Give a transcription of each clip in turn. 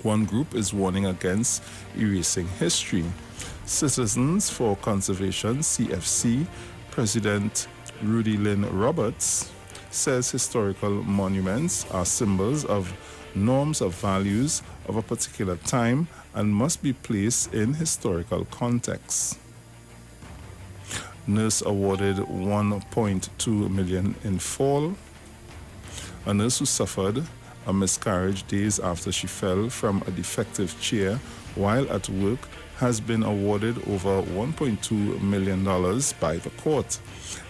One group is warning against erasing history. Citizens for Conservation, CFC, President Rudy Lynn Roberts, says historical monuments are symbols of norms of values of a particular time and must be placed in historical context. Nurse awarded $1.2 million in fall. A nurse who suffered a miscarriage days after she fell from a defective chair while at work has been awarded over $1.2 million by the court.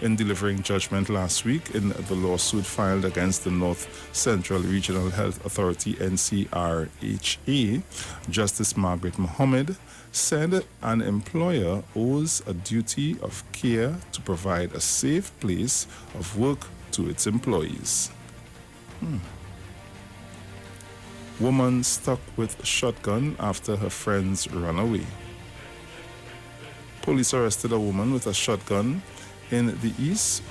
In delivering judgment last week in the lawsuit filed against the North Central Regional Health Authority, NCRHA, Justice Margaret Mohammed said an employer owes a duty of care to provide a safe place of work to its employees. Woman stuck with shotgun after her friends ran away. Police arrested a woman with a shotgun in East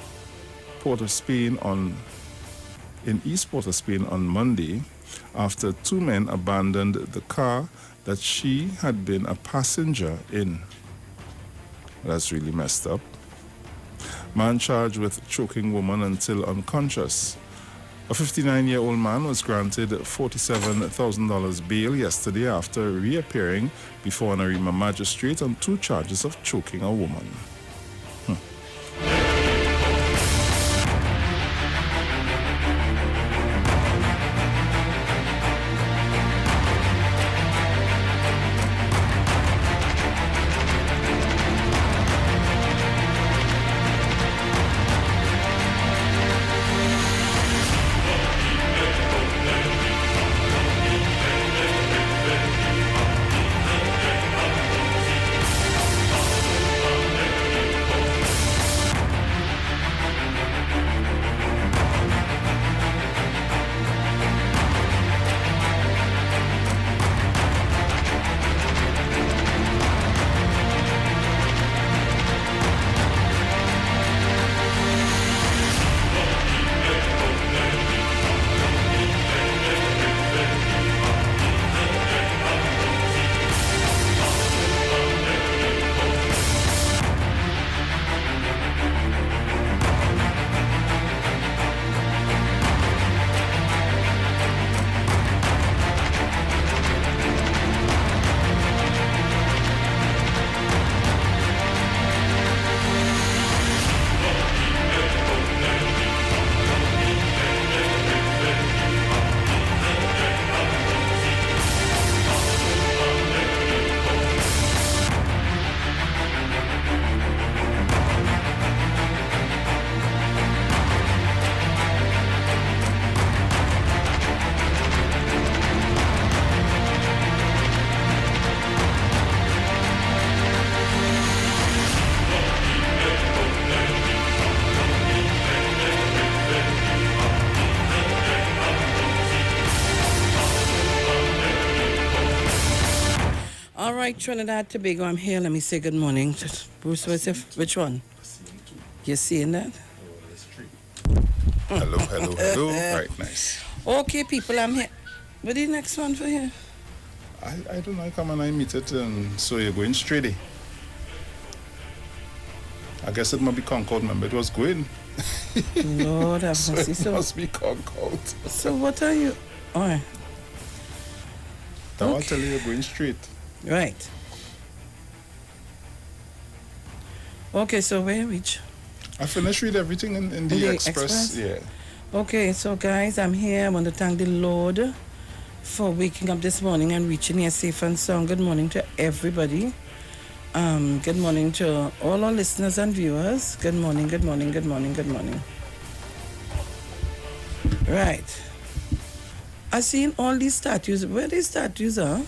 Port of Spain on Monday after two men abandoned the car that she had been a passenger in. That's really messed up. Man charged with choking woman until unconscious. A 59-year-old man was granted $47,000 bail yesterday after reappearing before an Arima magistrate on 2 charges of choking a woman. All right, Trinidad Tobago, I'm here. Let me say good morning. Bruce, which one? You seeing that? Hello. Right, nice. Okay, people, I'm here. What is the next one for here? I don't know. I come and I meet it, and so you're going straight. I guess it must be Concord, remember? It was going. Lord have mercy. So it must be Concord. So what are you? All right. Now I'll tell you, you're going straight. Right. Okay, so where reach? I finished with everything in the Express. Yeah. Okay, so guys, I'm here. I want to thank the Lord for waking up this morning and reaching here safe and sound. Good morning to everybody. Good morning to all our listeners and viewers. Good morning. Right. I seen all these statues. Where these statues are?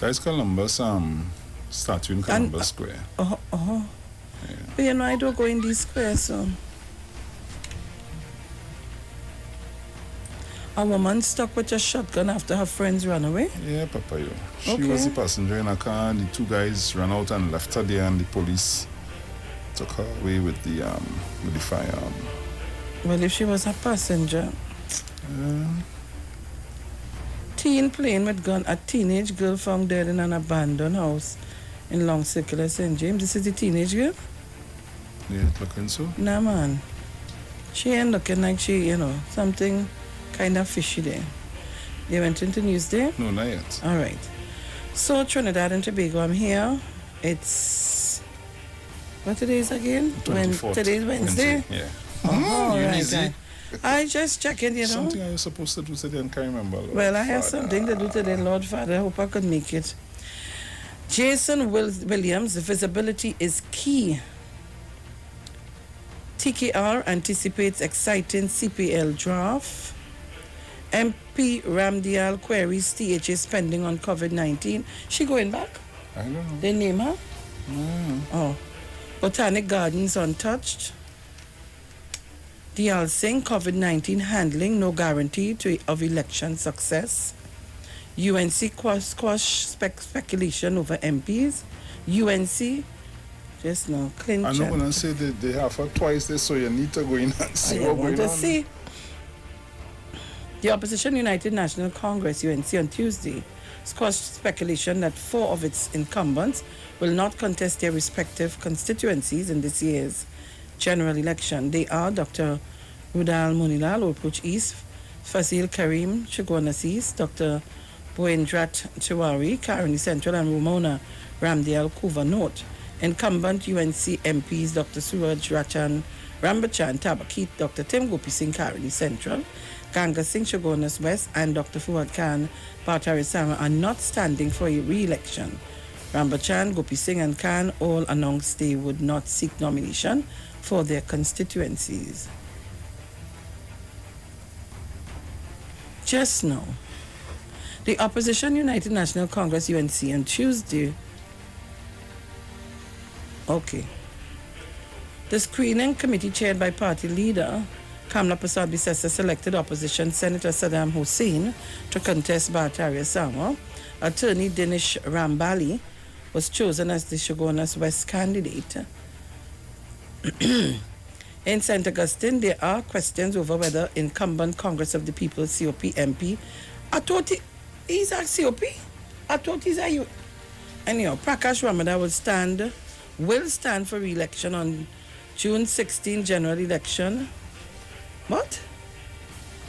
That's Columbus statue in Columbus Square. Yeah. But you know, I don't go in these squares, so. A woman stuck with a shotgun after her friends ran away? Yeah, Papa. She was the passenger in a car, and the two guys ran out and left her there, and the police took her away with the firearm. Well, if she was a passenger. Teen playing with gun. A teenage girl found dead in an abandoned house in Long Circular, St. James. This is the teenage girl? Yeah, looking so? Nah, man. She ain't looking like she, something kind of fishy there. They went into news there? No, not yet. All right. So, Trinidad and Tobago, I'm here. It's... What today is again? 24th. Today's Wednesday? Yeah. Oh, You're right. easy. I just checking, Something I was supposed to do today and can't remember. Lord Well, I have Father. something to do today, Lord Father. I hope I could make it. Jason Williams, visibility is key. TKR anticipates exciting CPL draft. MP Ramdial queries THA spending on COVID-19. She going back? I don't know. They name her? Mm. Oh. Botanic Gardens untouched. DL Singh, COVID-19 handling, no guarantee of election success. UNC squash speculation over MPs. UNC, just no, clinch. I'm not going to say that they have her twice this, so you need to go in and see what's going on. See. The Opposition United National Congress, UNC, on Tuesday squashed speculation that 4 of its incumbents will not contest their respective constituencies in this year's general election. They are Dr. Rudal Munilal, Old East, Fazil Karim, Chaguanas East, Dr. Boendrat Tiwari, Karani Central, and Ramona Ramdial, Kuva North. Incumbent UNC MPs Dr. Suraj Rambachan Tabakit, Dr. Tim Gopi Singh, Karani Central, Ganga Singh, Chaguanas West, and Dr. Fuad Khan Bhattarisama are not standing for a re-election. Rambachan, Gopi Singh, and Khan all announced they would not seek nomination for their constituencies. Just now, the Opposition United National Congress, UNC, on Tuesday. Okay. The screening committee chaired by party leader Kamla Prasad Bisesa selected opposition Senator Saddam Hussein to contest Bhattaria Sama. Attorney Dinesh Rambali was chosen as the Chaguanas West candidate. In St. Augustine, there are questions over whether incumbent Congress of the People COP MP, I thought he's a COP? I thought he's a youth. Anyhow, Prakash Ramada will stand for re-election on June 16 general election. What?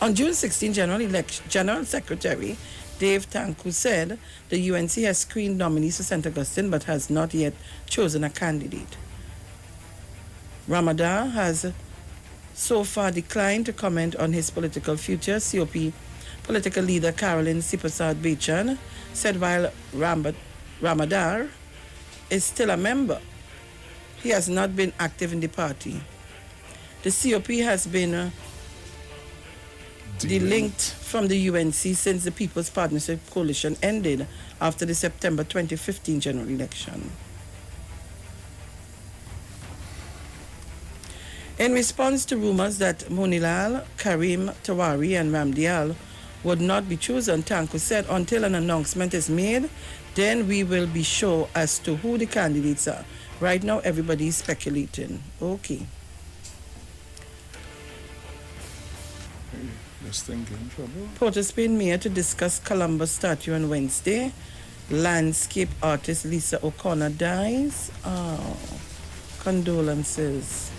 On June 16 General Secretary Dave Tanku said the UNC has screened nominees for St. Augustine but has not yet chosen a candidate. Ramadan has so far declined to comment on his political future. COP political leader Caroline Sipasad Bechan said while Ramadar is still a member, he has not been active in the party. The COP has been delinked from the UNC since the People's Partnership Coalition ended after the September 2015 general election. In response to rumors that Munilal, Karim, Tawari, and Ramdial would not be chosen, Tanku said, until an announcement is made, then we will be sure as to who the candidates are. Right now, everybody is speculating. Okay. Just thinking trouble. Port of Spain Mayor to discuss Columbus statue on Wednesday. Landscape artist Lisa O'Connor dies. Oh, condolences.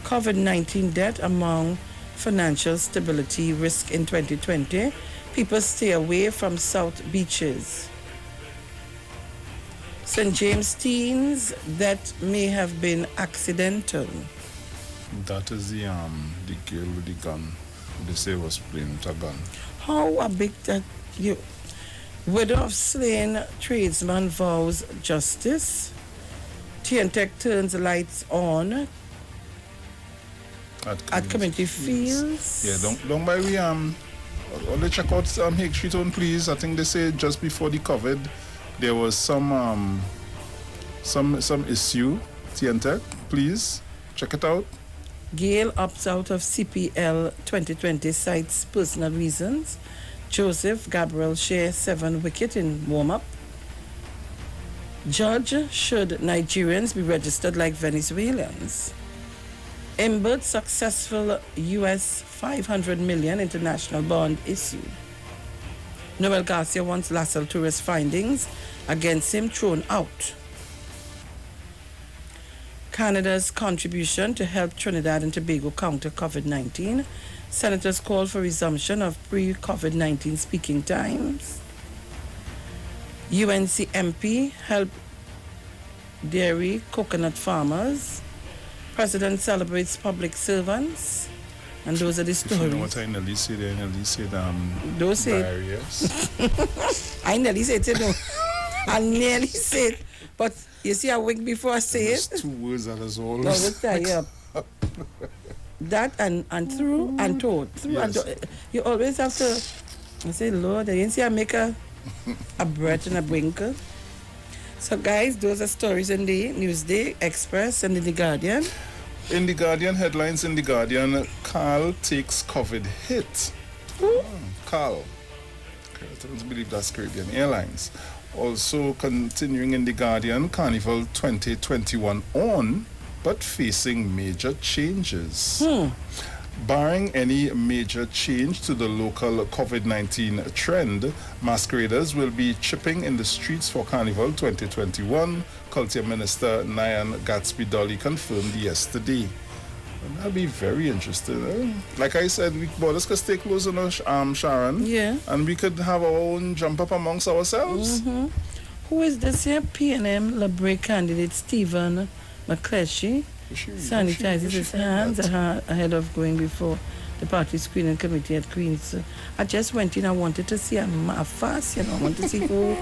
COVID-19 debt among financial stability risk in 2020. People stay away from South beaches. St. James teens that may have been accidental. That is the girl with the gun. They say was playing with a gun. How a big that you... Widow of slain tradesman vows justice. TNTech turns lights on at community fields. Yeah, don't by we only check out Hake Street on, please. I think they say just before the COVID there was some issue. TNTech, please check it out. Gail opts out of CPL 2020 cites personal reasons. Joseph Gabriel shares 7 wicket in warm-up. Judge, should Nigerians be registered like Venezuelans? Imbert successful US $500 million international bond issue. Noel Garcia wants LaSalle Torres findings against him thrown out. Canada's contribution to help Trinidad and Tobago counter COVID-19. Senators call for resumption of pre-COVID-19 speaking times. UNC MP help dairy coconut farmers. President celebrates public servants. And those are the stories. You know what I nearly said? I nearly said don't say barriers. I nearly said it. No. I nearly said, but you see a week before I say it. Two words that is all. No, what's that? Yeah. That and through and toward. Through Yes. and toward. You always have to. I say, Lord, I didn't see I make a breath and a blinker. So, guys, those are stories in the Newsday, Express, and in the Guardian. In the Guardian, headlines in the Guardian, Carl takes COVID hit. Carl. I don't believe that's Caribbean Airlines. Also continuing in the Guardian, Carnival 2021 on, but facing major changes. Barring any major change to the local COVID-19 trend, masqueraders will be chipping in the streets for Carnival 2021, Culture Minister Nyan Gatsby-Dolly confirmed yesterday. And that'll be very interesting. Eh? Like I said, borders could stay closed on us, Sharon. Yeah. And we could have our own jump up amongst ourselves. Who is this here? PNM Libre candidate Stephen McCleskey sanitizes his hands ahead of going before the party screening committee at Queen's. I just went in. I wanted to see a fast, I want to see who.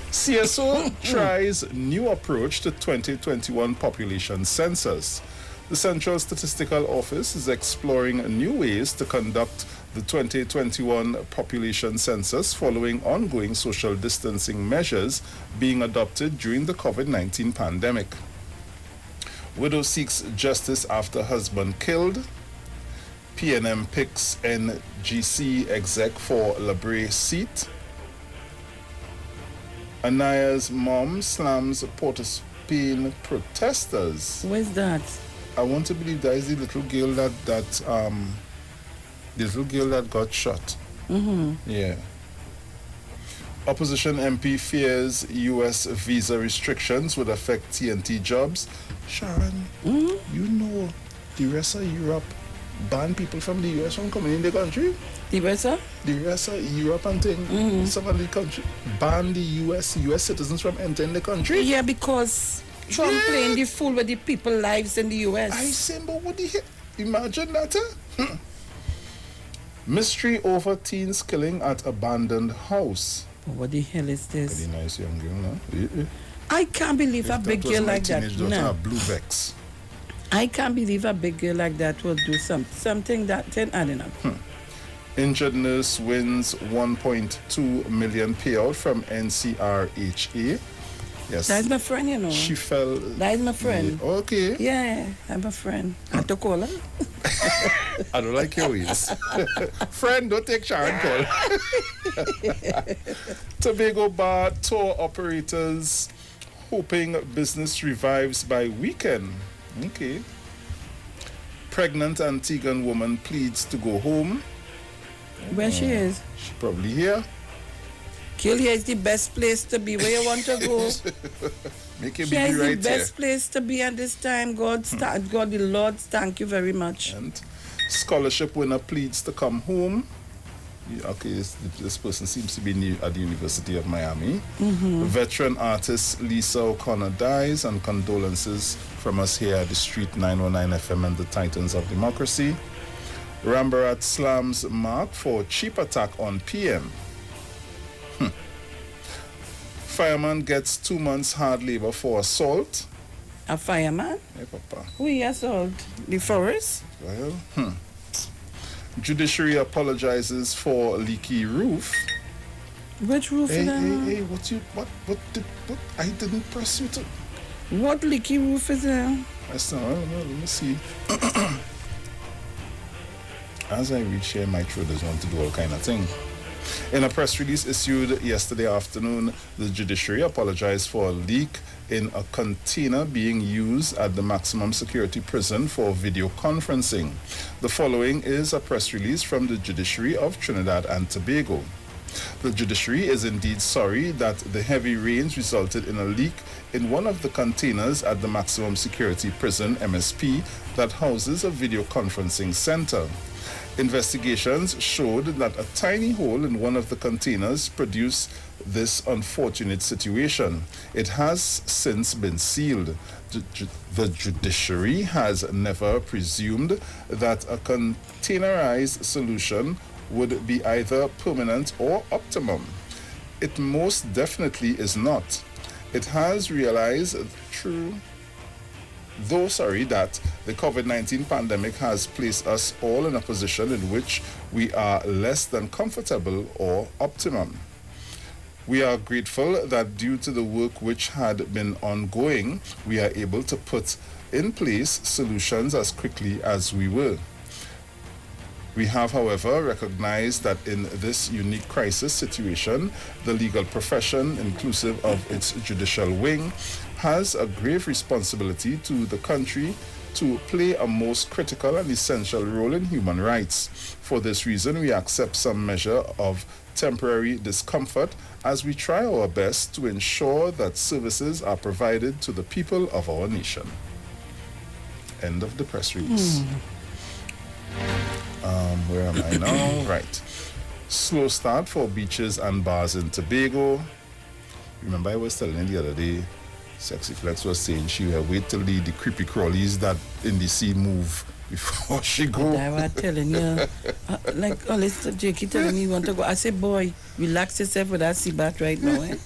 CSO tries new approach to 2021 population census. The Central Statistical Office is exploring new ways to conduct the 2021 population census following ongoing social distancing measures being adopted during the COVID-19 pandemic. Widow seeks justice after husband killed. PNM picks NGC exec for Libre seat. Anaya's mom slams Port of Spain protesters. Where's that? I want to believe that is the little girl that got shot. Yeah. Opposition MP fears U.S. visa restrictions would affect TNT jobs. Sharon, you know the rest of Europe ban people from the U.S. from coming in the country? The rest of? The rest of Europe and things, some of the country ban the U.S. citizens from entering the country. Yeah, because Trump playing the fool with the people's lives in the U.S. I say, but what the hell? Imagine that, Mystery over teens killing at abandoned house. What the hell is this? Very nice young girl, no? I can't believe a big girl like that. No. Blue Vex. I can't believe a big girl like that will do something that I don't know. Injured nurse wins 1.2 million payout from NCRHA. Yes. That's my friend, you know. She fell. That is my friend. Yeah. Okay. Yeah, I'm a friend. I have to call her. I don't like your ways. Friend, don't take Sharon call. Tobago bar tour operators hoping business revives by weekend. Okay. Pregnant Antiguan woman pleads to go home. Where she is? She's probably here. Kill here is the best place to be. Where you want to go? Make your Here baby is right the here. best place to be at this time. God, the Lord, thank you very much. And scholarship winner pleads to come home. Okay, this person seems to be new at the University of Miami. Veteran artist Lisa O'Connor dies, and condolences from us here at the Street 909 FM and the Titans of Democracy. Rambarat slams Mark for cheap attack on PM. Fireman gets 2 months hard labor for assault. A fireman? Hey, Papa. Who he assault? The forest? Well, Judiciary apologizes for leaky roof. Which roof is that? Hey, what, I didn't press you to. What leaky roof is that? That's not, I don't know, let me see. As I reach here, my throat doesn't want to do all kind of thing. In a press release issued yesterday afternoon, the judiciary apologized for a leak in a container being used at the maximum security prison for video conferencing. The following is a press release from the judiciary of Trinidad and Tobago. The judiciary is indeed sorry that the heavy rains resulted in a leak in one of the containers at the maximum security prison, MSP, that houses a video conferencing center. Investigations showed that a tiny hole in one of the containers produced this unfortunate situation. It has since been sealed. The judiciary has never presumed that a containerized solution would be either permanent or optimum. It most definitely is not. It has realized that the COVID-19 pandemic has placed us all in a position in which we are less than comfortable or optimum. We are grateful that due to the work which had been ongoing, we are able to put in place solutions as quickly as we were. We have, however, recognized that in this unique crisis situation, the legal profession, inclusive of its judicial wing, has a grave responsibility to the country to play a most critical and essential role in human rights. For this reason, we accept some measure of temporary discomfort as we try our best to ensure that services are provided to the people of our nation. End of the press release. Where am I now? Right. Slow start for beaches and bars in Tobago. Remember I was telling you the other day, Sexy Flex was saying she will wait till the creepy crawlies that in the sea move before she go. I was telling you, listen, Jakey telling me you want to go. I said, boy, relax yourself with that sea bath right now. Eh?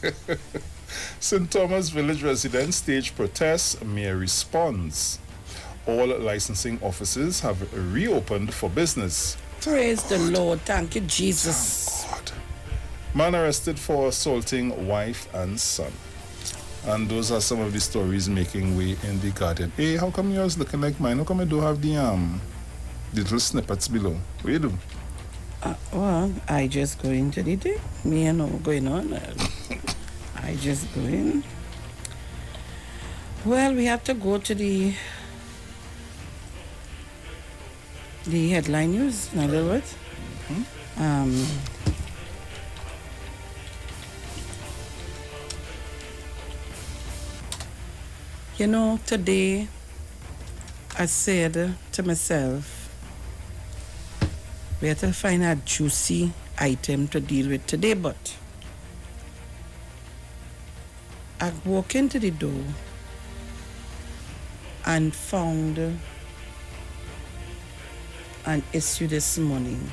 St. Thomas Village residents stage protests. Mayor responds. All licensing offices have reopened for business. Praise the Lord. Thank you, Jesus. Thank God. Man arrested for assaulting wife and son. And those are some of the stories making way in the Guardian. Hey, how come yours looking like mine? How come you don't have the little snippets below? What you do? Well, I just go into the day. Me and all going on. I just go in. Well, we have to go to the headline news, in other words. You know, today I said to myself, we have to find a juicy item to deal with today, but I walked into the door and found an issue this morning.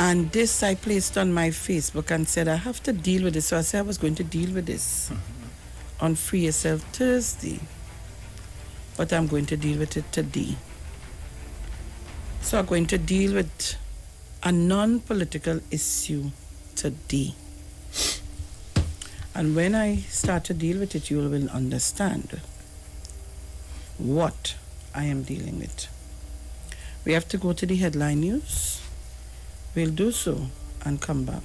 And this I placed on my Facebook and said I have to deal with this. So I said I was going to deal with this on Free Yourself Thursday. But I'm going to deal with it today. So I'm going to deal with a non-political issue today. And when I start to deal with it, you will understand what I am dealing with. We have to go to the headline news. We'll do so and come back.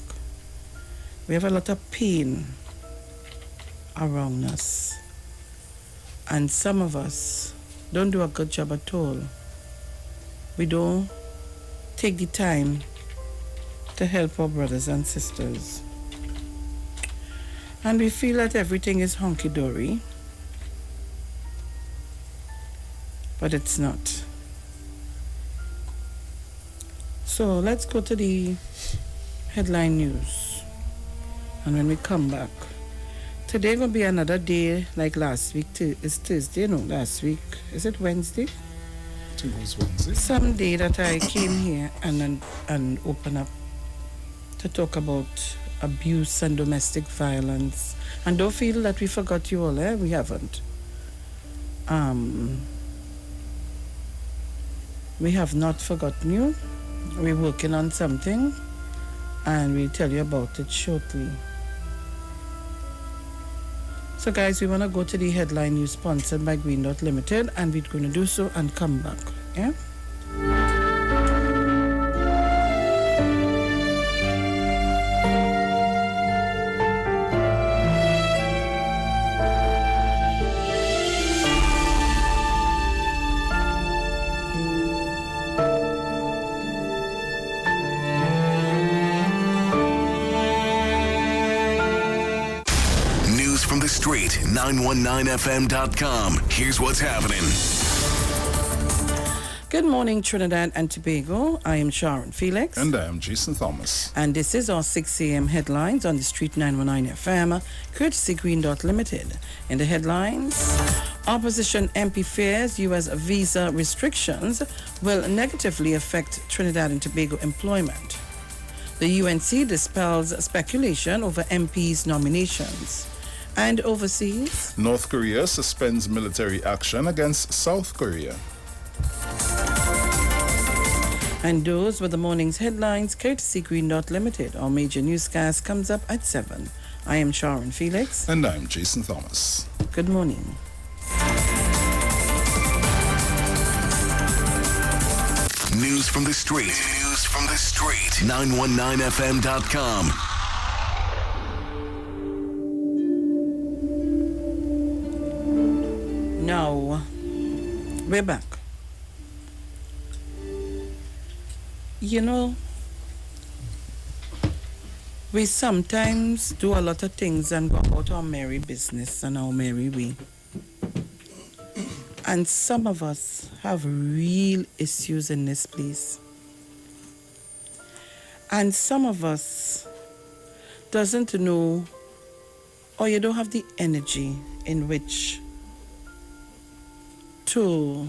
We have a lot of pain around us. And some of us don't do a good job at all. We don't take the time to help our brothers and sisters. And we feel that everything is hunky-dory. But it's not. So let's go to the headline news. And when we come back, today going to be another day like last week. It's Thursday, no, last week. Is it Wednesday? I think it was Wednesday. Some day that I came here and opened up to talk about abuse and domestic violence. And don't feel that we forgot you all, eh? We haven't. We have not forgotten you. We're working on something, and we'll tell you about it shortly. So guys, we want to go to the headline news sponsored by Green Dot Limited, and we're going to do so and come back. Yeah? street, 919fm.com. Here's what's happening. Good morning, Trinidad and Tobago. I am Sharon Felix. And I am Jason Thomas. And this is our 6 a.m. headlines on the Street 919 FM, courtesy Green Dot Limited. In the headlines, opposition MP fears U.S. visa restrictions will negatively affect Trinidad and Tobago employment. The UNC dispels speculation over MPs' nominations. And overseas, North Korea suspends military action against South Korea. And those were the morning's headlines, courtesy Green Dot Limited. Our major newscast comes up at 7. I am Sharon Felix. And I'm Jason Thomas. Good morning. News from the street. 919fm.com. Now, we're back. You know, we sometimes do a lot of things and go about our merry business and our merry way. And some of us have real issues in this place. And some of us doesn't know, or you don't have the energy in which to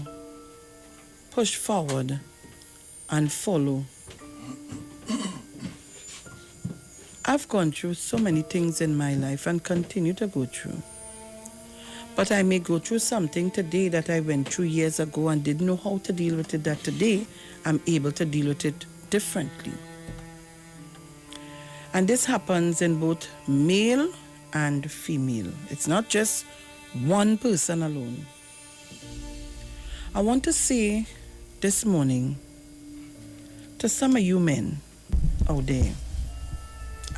push forward and follow. I've gone through so many things in my life and continue to go through. But I may go through something today that I went through years ago and didn't know how to deal with it, that today I'm able to deal with it differently. And this happens in both male and female. It's not just one person alone. I want to say this morning to some of you men out there,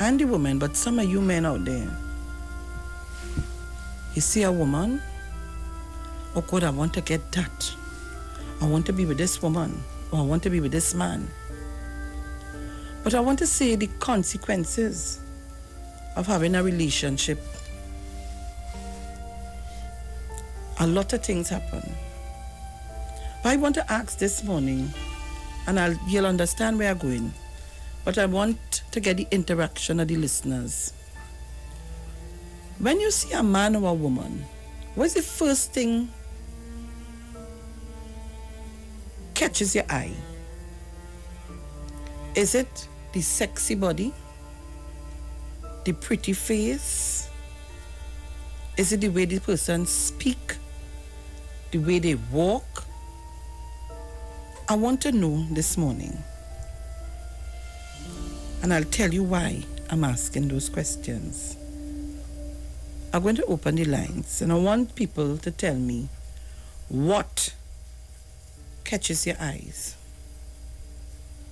and the women, but some of you men out there, you see a woman, oh God, I want to get that. I want to be with this woman, or I want to be with this man. But I want to say the consequences of having a relationship. A lot of things happen. But I want to ask this morning, and you'll understand where I'm going, but I want to get the interaction of the listeners. When you see a man or a woman, what's the first thing catches your eye? Is it the sexy body? The pretty face? Is it the way the person speak? The way they walk? I want to know this morning. And I'll tell you why I'm asking those questions. I'm going to open the lines and I want people to tell me what catches your eyes.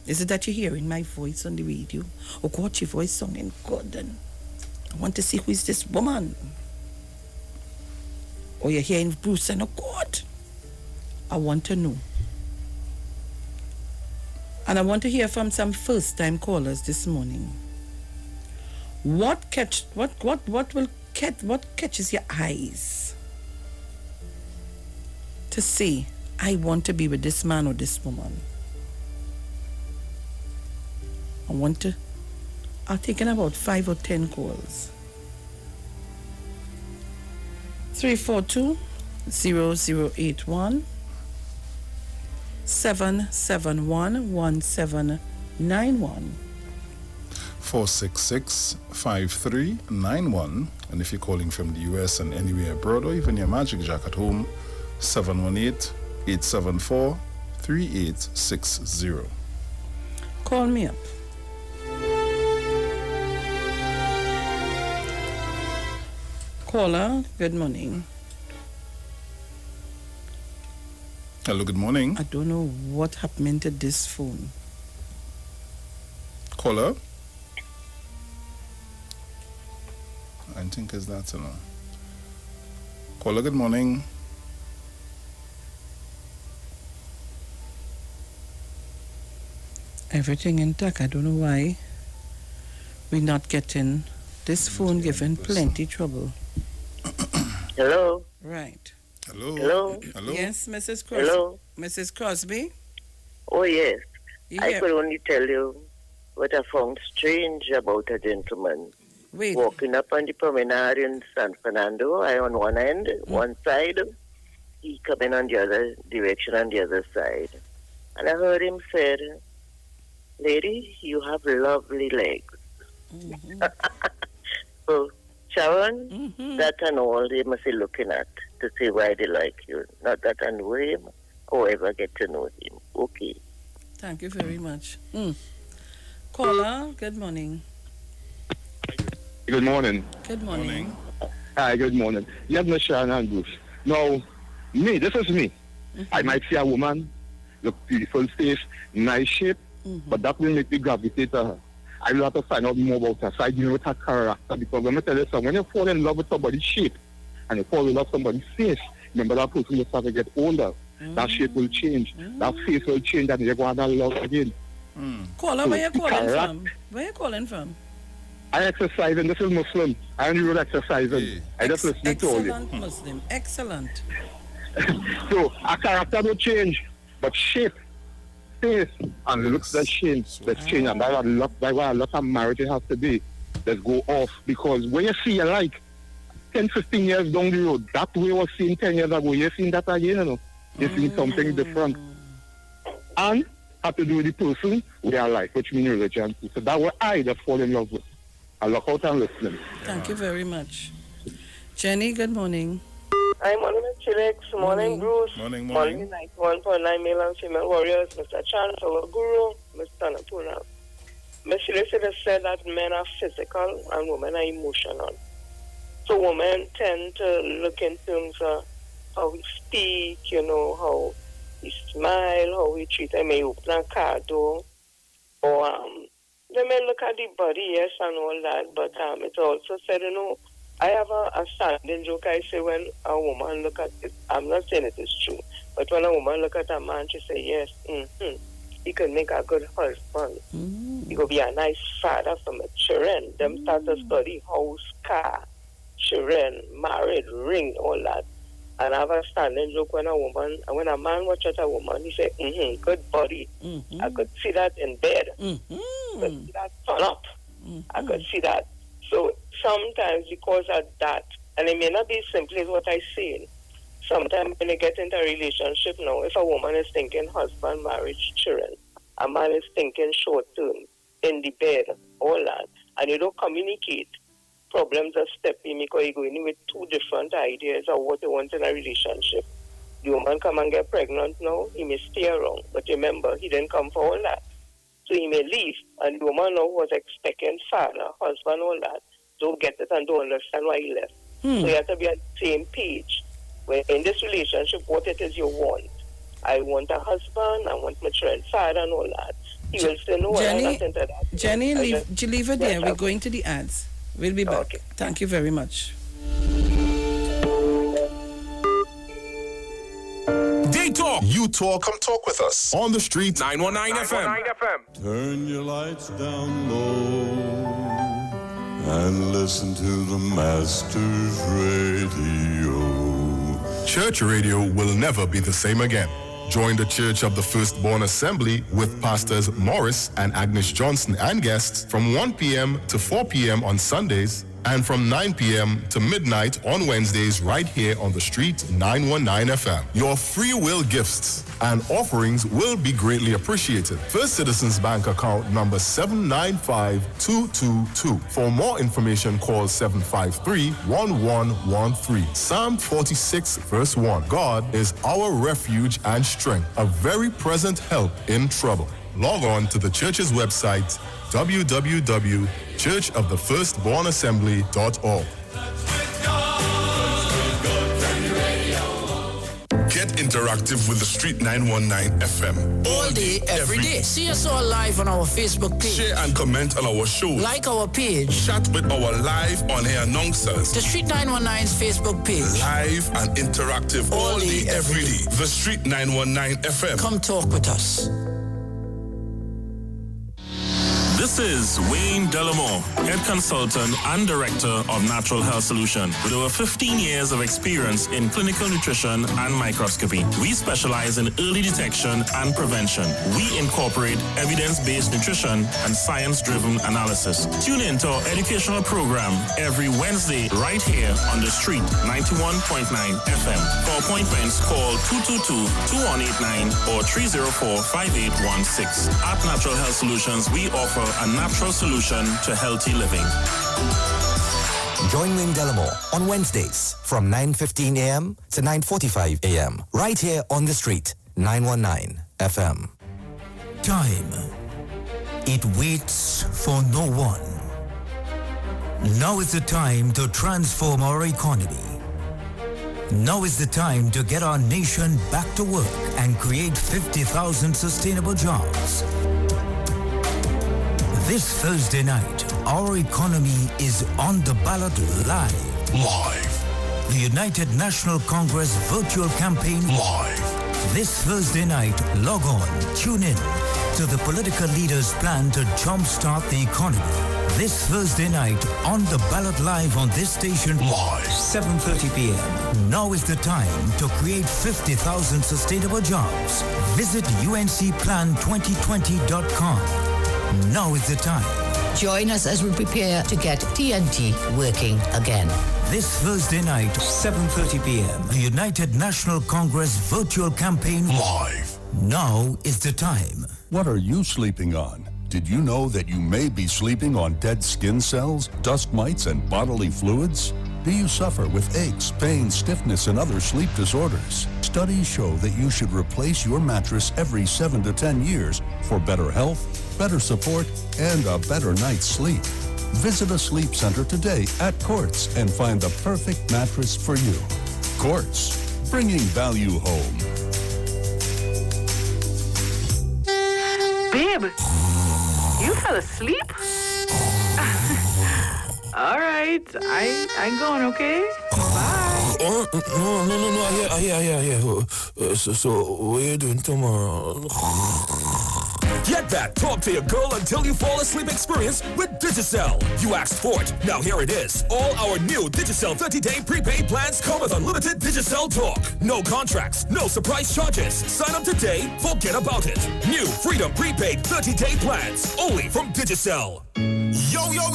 Is it that you're hearing my voice on the radio? Oh God, your voice sounding good, and I want to see who is this woman. Or you're hearing Bruce and oh God, I want to know. And I want to hear from some first-time callers this morning. What catches your eyes to say, I want to be with this man or this woman? I'll take in about 5 or 10 calls. 342-0081 771-1791 466-5391, and if you're calling from the US and anywhere abroad or even your Magic Jack at home, 718-874-3860. Call me up. Caller, good morning. Hello, good morning. I don't know what happened to this phone. Caller? I think it's that, you know. Caller, good morning. Everything intact. I don't know why we're not getting this phone giving plenty trouble. Hello? Right. Hello? Hello? Hello? Yes, Mrs. Crosby. Hello? Mrs. Crosby? Oh, yes. You I hear? could only tell you what I found strange about a gentleman Wait. walking up on the promenade in San Fernando. I on one end, one side. He coming on the other direction on the other side. And I heard him say, lady, you have lovely legs. Mm-hmm. So, Sharon, Mm-hmm. that and all they must be looking at to see why they like you. Not that I know him or ever get to know him. Okay. Thank you very much. Caller, good morning. Good morning. Good morning. Hi, good morning. Yes, Miss Sharon and Bruce. Now, this is me. I might see a woman, look beautiful face, nice shape, but that will make me gravitate to her. I will have to find out more about her, so I deal with her character. Because let me tell you something, when you fall in love with somebody's shape and you fall in love with somebody's face, remember that person will start to get older. That shape will change. That face will change, and you're going to love again. Caller, where you calling correct. from? Where you calling from? I exercise, and this is Muslim. I only road exercising. Yeah. I just listen to all you. Excellent Muslim. Excellent. So, our character will change, but shape, face, and looks that change. Let's change, and that's why a lot of marriages have to be. Let's go off, because when you see like 10, 15 years down the road, that way was seen 10 years ago, you're seeing that again, you know. You're seeing something different. And have to do with the person we are like, which means religion. So that way I just fall in love with. I look out and listen. Thank you very much. Jenny, good morning. Hi, morning, Felix. Morning, Bruce. Morning. 91.9 male and female warriors, Mr. Chancellor Guru, Mr. Napuna. Ms. Felix has said that men are physical and women are emotional. So women tend to look in terms of how we speak, how we smile, how we treat them, may open a car door, or they may look at the body, yes, and all that, but it's also said, I have a standing joke I say when a woman look at it, I'm not saying it is true, but when a woman look at a man, she say, yes, he could make a good husband. He could be a nice father for my children. Them start to study house, car, children, married, ring, all that. And I have a standing joke when a man watch at a woman, he say, good body. I could see that in bed. I could see that turn up. I could see that. So sometimes because of that, and it may not be simply what I say, sometimes when you get into a relationship now, if a woman is thinking husband, marriage, children, a man is thinking short term, in the bed, all that, and you don't communicate, problems are stepping because you're going in with two different ideas of what you want in a relationship. The woman come and get pregnant now, he may stay around, but remember, he didn't come for all that. So he may leave, and the woman now was expecting father, husband, all that, don't get it and don't understand why he left. So you have to be on the same page. When in this relationship, what it is you want. I want a husband, I want my children, father, and all that. He will say, no, I'm not into that. Jenny, leave it there. We're going to the ads. We'll be back. Okay. Thank you very much. They talk. You talk. Come talk with us. On the street. 919 FM. Turn your lights down low and listen to the Master's Radio. Church radio will never be the same again. Join the Church of the Firstborn Assembly with Pastors Morris and Agnes Johnson and guests from 1 p.m. to 4 p.m. on Sundays and from 9 p.m. to midnight on Wednesdays right here on the street 919 FM. Your free will gifts and offerings will be greatly appreciated. First Citizens Bank account number 795222. For more information, call 753-1113. Psalm 46 verse 1. God is our refuge and strength, a very present help in trouble. Log on to the church's website, www.churchofthefirstbornassembly.org. Get interactive with the Street 919 FM. All day, every day. See us all live on our Facebook page. Share and comment on our show. Like our page. Chat with our live on-air announcers. The Street 919's Facebook page. Live and interactive all day, every day. The Street 919 FM. Come talk with us. This is Wayne Delamore, Head Consultant and Director of Natural Health Solution. With over 15 years of experience in clinical nutrition and microscopy, we specialize in early detection and prevention. We incorporate evidence-based nutrition and science-driven analysis. Tune in to our educational program every Wednesday right here on the street, 91.9 FM. For appointments, call 222-2189 or 304-5816. At Natural Health Solutions, we offer a natural solution to healthy living. Join Wayne Delamore on Wednesdays from 9:15 a.m. to 9:45 a.m. right here on the street, 919 FM. Time. It waits for no one. Now is the time to transform our economy. Now is the time to get our nation back to work and create 50,000 sustainable jobs. This Thursday night, our economy is on the ballot live. The United National Congress virtual campaign live. This Thursday night, log on, tune in to the political leaders' plan to jumpstart the economy. This Thursday night, on the ballot live on this station live, 7:30 p.m. Now is the time to create 50,000 sustainable jobs. Visit uncplan2020.com. Now is the time. Join us as we prepare to get TNT working again. This Thursday night, 7:30 p.m. The United National Congress virtual campaign live. Now is the time. What are you sleeping on? Did you know that you may be sleeping on dead skin cells, dust mites, and bodily fluids? Do you suffer with aches, pain, stiffness, and other sleep disorders? Studies show that you should replace your mattress every 7 to 10 years for better health, better support, and a better night's sleep. Visit a sleep center today at Quartz and find the perfect mattress for you. Quartz, bringing value home. Babe, you fell asleep? All right, I'm going, okay? Bye. No, yeah. So what are you doing tomorrow? Get that talk to your girl until you fall asleep experience with Digicel. You asked for it. Now here it is. All our new Digicel 30-day prepaid plans come with unlimited Digicel talk. No contracts, no surprise charges. Sign up today, forget about it. New Freedom prepaid 30-day plans, only from Digicel.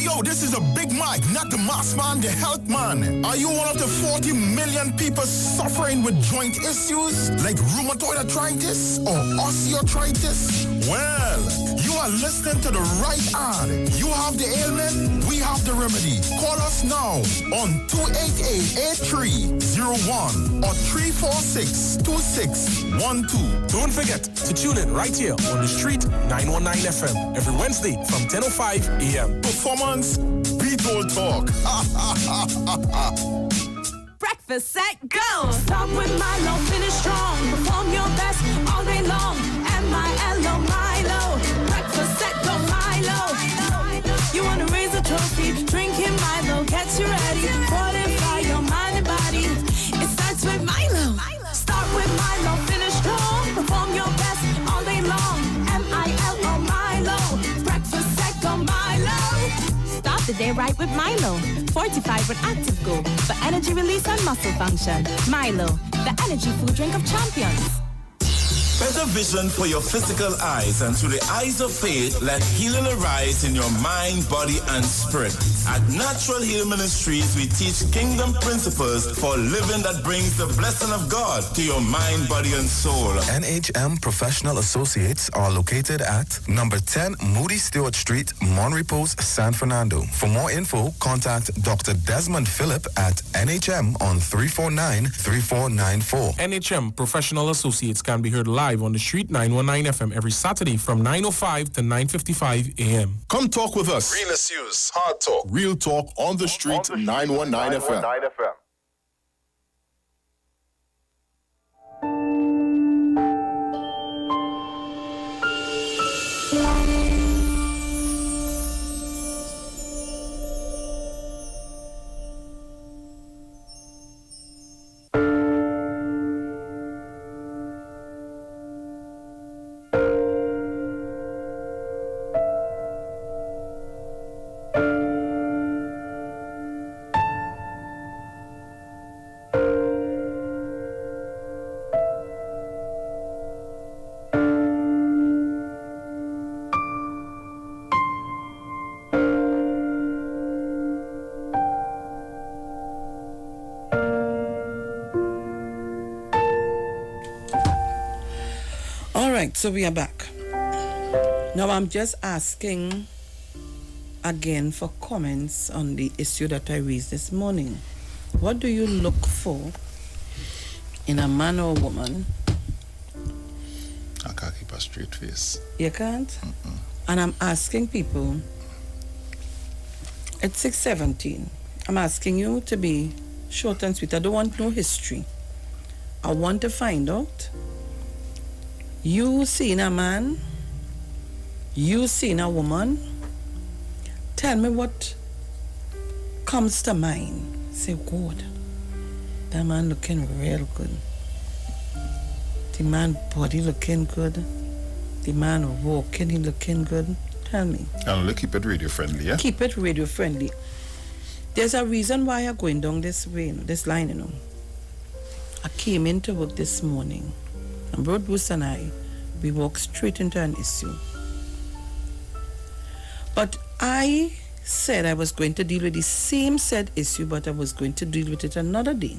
Yo, this is a Big Mike, not the mass man, the health man. Are you one of the 40 million people suffering with joint issues like rheumatoid arthritis or osteoarthritis? Well, you are listening to the right ad. You have the ailment, we have the remedy. Call us now on 288-8301 or 346-2612. Don't forget to tune in right here on the street, 919 FM, every Wednesday from 10:05 a.m. Performance, beat all talk. Breakfast, set, go! Start with Milo, finish strong. Perform your best all day long. M-I-L-O, Milo. Breakfast, set, go, Milo. You want to raise a trophy, drinking Milo gets you ready. Fortify your mind and body. It starts with Milo. Start with Milo, finish strong. Perform your best all day long. M-I-L-O, Milo. Breakfast, set, go, Milo. Start the day right with Milo. Fortified with Active Go for energy release and muscle function. Milo, the energy food drink of champions. Better vision for your physical eyes, and through the eyes of faith, let healing arise in your mind, body, and spirit. At Natural Heal Ministries, we teach kingdom principles for living that brings the blessing of God to your mind, body, and soul. NHM Professional Associates are located at number 10 Moody Stewart Street, Monrepos, San Fernando. For more info, contact Dr. Desmond Phillip at NHM on 349-3494. NHM Professional Associates can be heard live on the street, 919 FM, every Saturday from 9:05 to 9:55 a.m. Come talk with us. Realest news, hard talk. Real talk on the street, 919 FM. Right, so we are back. Now I'm just asking again for comments on the issue that I raised this morning. What do you look for in a man or a woman? I can't keep a straight face. You can't? And I'm asking people, it's 6:17. I'm asking you to be short and sweet. I don't want no history. I want to find out, you seen a man, you seen a woman, tell me what comes to mind. Say, God, that man looking real good. The man body looking good. The man walking, he looking good. Tell me. And only keep it radio friendly, yeah? Keep it radio friendly. There's a reason why I'm going down this way, this line, you know. I came into work this morning, and Brother Bruce and I, we walked straight into an issue. But I said I was going to deal with the same said issue, but I was going to deal with it another day.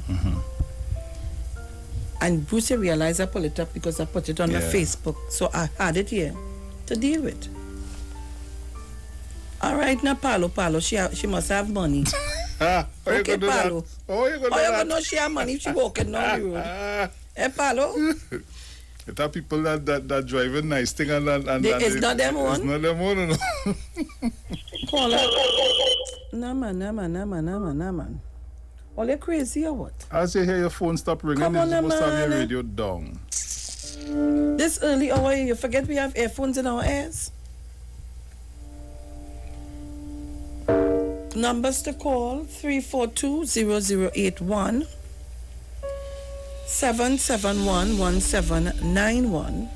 And Bruce realized I pulled it up because I put it on my Facebook, so I had it here to deal with. All right, now Palo, she must have money. Okay, Palo. Oh, you gonna know she have money if she walking down the road. Eh, Palo? It are people that drive a nice thing and it's not them one. It's not them one, no. Call her. Nah, man. All you crazy or what? As you hear your phone stop ringing, you're supposed to have your radio down. This early hour, you forget we have earphones in our ears? Numbers to call 342-0081 771-1791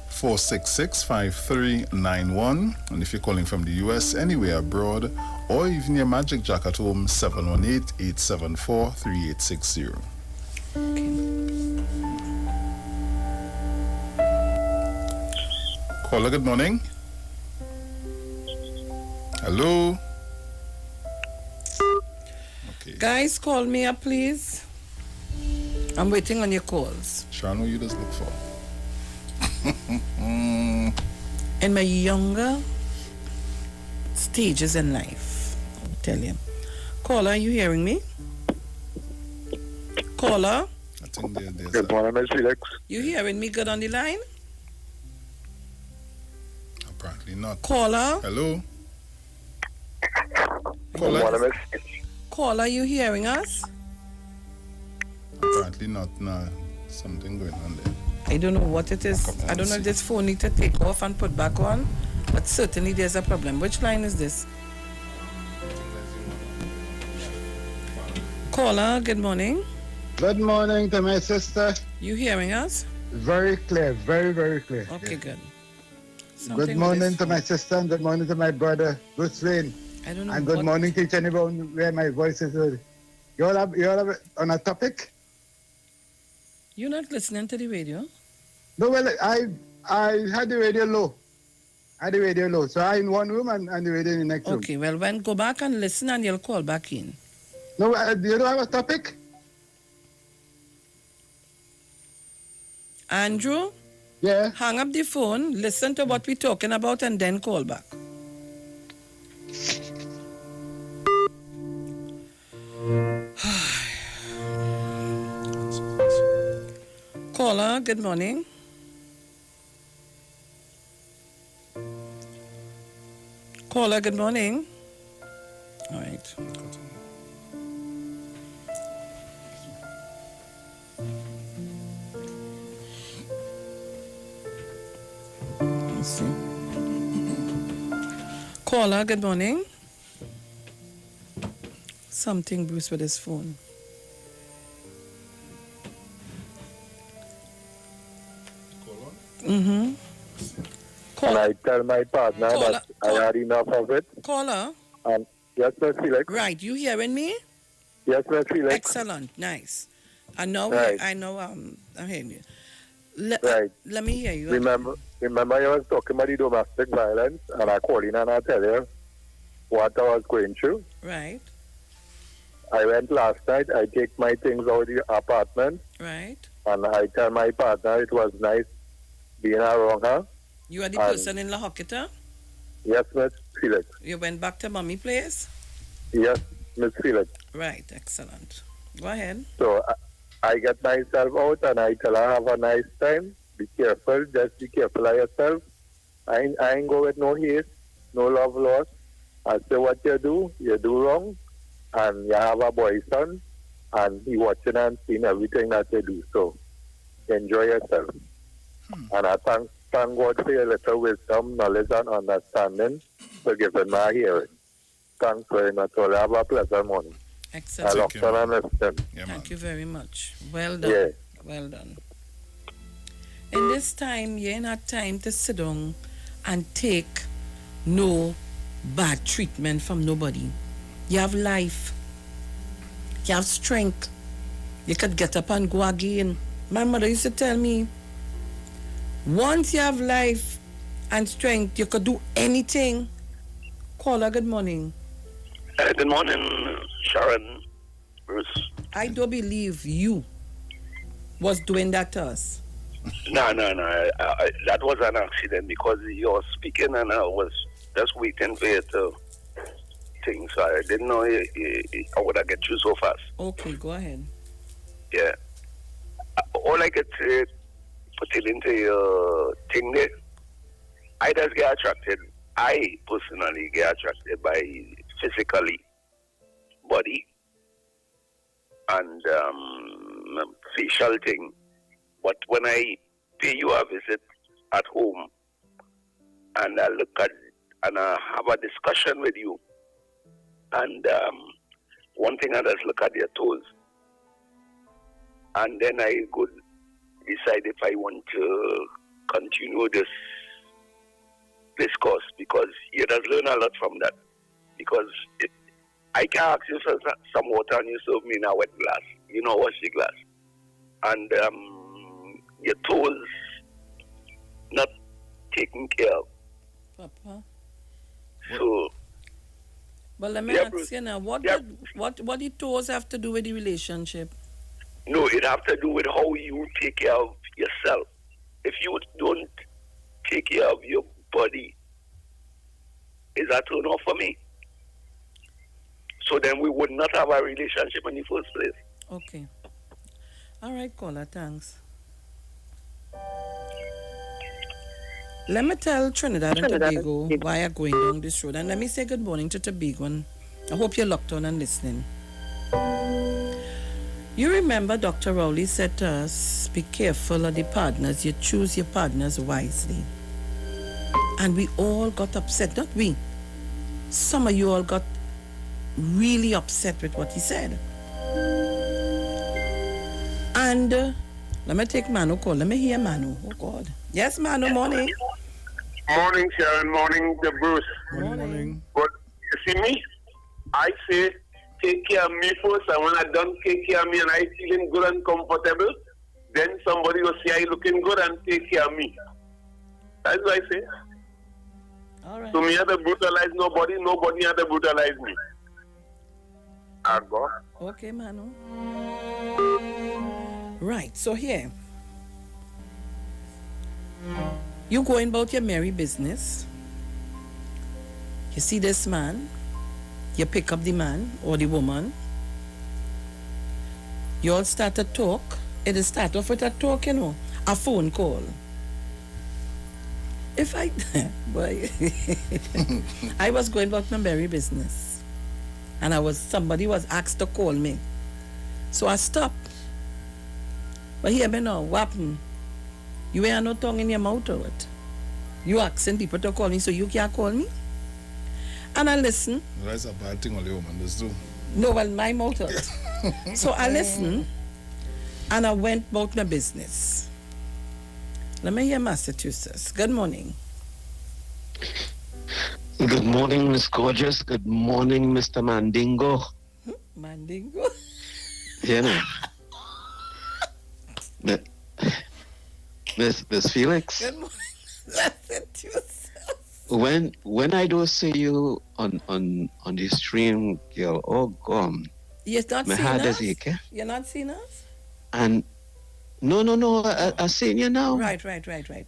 466-5391, and if you're calling from the US, anywhere abroad, or even your magic jack at home, 718-874-3860. Caller, good morning. Hello. Okay. Guys, call me up, please. I'm waiting on your calls. Sharon, who you just look for? In my younger stages in life, I'll tell you. Caller, are you hearing me? Caller? I think there's good morning, Miss Felix. You hearing me good on the line? Apparently not. Caller? Hello? Good morning, Miss. Caller, you hearing us? Apparently not. No, something going on there. I don't know what it is. I don't know if this phone needs to take off and put back on, but certainly there's a problem. Which line is this? Caller, good morning. Good morning to my sister. You hearing us? Very clear, very, very clear. Okay, good. Good morning to my sister and good morning to my brother, Bruce Wayne. I don't know. And good morning to each and everyone where my voice is heard. You all have on a topic? You're not listening to the radio? No, well, I had the radio low. So I'm in one room and the radio in the next room. Okay, well, then go back and listen and you'll call back in. No, you don't have a topic? Andrew? Yeah? Hang up the phone, listen to what we're talking about, and then call back. Caller, good morning. Caller, good morning. All right. Let's see. Caller, good morning. Something Bruce with his phone. Mm-hmm. And I tell my partner that I had enough of it. Caller? Yes, Miss Felix. Right, you hearing me? Yes, Miss Felix. Excellent, nice. I know, right. I'm hearing you. Right. Let me hear you. Remember you was talking about the domestic violence, and I called in and I tell you what I was going through. Right. I went last night, I take my things out of the apartment. Right. And I tell my partner it was nice being around her. You are the person in La Hocketa? Yes, Miss Felix. You went back to mommy place? Yes, Miss Felix. Right, excellent. Go ahead. So I get myself out and I tell her have a nice time. Be careful, just be careful of yourself. I ain't go with no hate, no love lost. I say what you do wrong, and you have a boy son, and he watching and seeing everything that you do. So enjoy yourself. And I thank God for your little wisdom, knowledge, and understanding for giving my hearing. Thanks very much. All have a pleasant morning. Excellent. I love you and listen. Thank you very much. Well done. Yeah. Well done. In this time, you ain't had time to sit down and take no bad treatment from nobody. You have life. You have strength. You could get up and go again. My mother used to tell me, once you have life and strength, you could do anything. Caller, good morning. Good morning, Sharon, Bruce. I don't believe you was doing that to us. No. That was an accident because you were speaking and I was just waiting for you to think. So I didn't know I would have get you so fast. Okay, go ahead. Yeah. All I could say, put it into your thing there, I just get attracted. I personally get attracted by physically body and facial thing. But when I pay you a visit at home and I look at and I have a discussion with you, and one thing I just look at your toes, and then I could decide if I want to continue this discourse, because you just learn a lot from that. Because I can ask you for some water and you serve me in a wet glass. You know, wash the glass. And your toes not taken care of. Papa. So. But let me ask you now, what the toes have to do with the relationship? No, it have to do with how you take care of yourself. If you don't take care of your body, is that turn off for me? So then we would not have a relationship in the first place. Okay. All right, caller, thanks. Let me tell Trinidad and Tobago why you're going down this road. And let me say good morning to Tobago. And I hope you're locked on and listening. You remember Dr. Rowley said to us, be careful of the partners. You choose your partners wisely. And we all got upset, not we. Some of you all got really upset with what he said. And let me take Manu call. Let me hear Manu. Oh, God. Yes, Manu, morning. Morning, Sharon. Morning, the Bruce. Morning. But you see me? I say, take care of me first, and when I done take care of me and I feeling good and comfortable, then somebody will say I looking good and take care of me. That's what I say. All right. So me have to brutalize nobody have to brutalize me. I go. Okay, Manu. Right, so here. You going about your merry business. You see this man. You pick up the man or the woman. You all start to talk. It is start off with a talk, you know. A phone call. If I... boy, I was going about my merry business. And somebody was asked to call me. So I stopped. But hear me now, what happened? You ain't no tongue in your mouth or what? You asking people to call me, so you can't call me? And I listen. That's a bad thing only women do. No, well, my mouth hurt. So I listen, and I went about my business. Let me hear Massachusetts. Good morning. Good morning, Miss Gorgeous. Good morning, Mr. Mandingo. Mandingo? Yeah, no. Miss Felix. Good morning, Massachusetts. When I do see you on the stream, girl, oh God. You're not seeing us? You're not seeing us? And No. I seen you now. Right.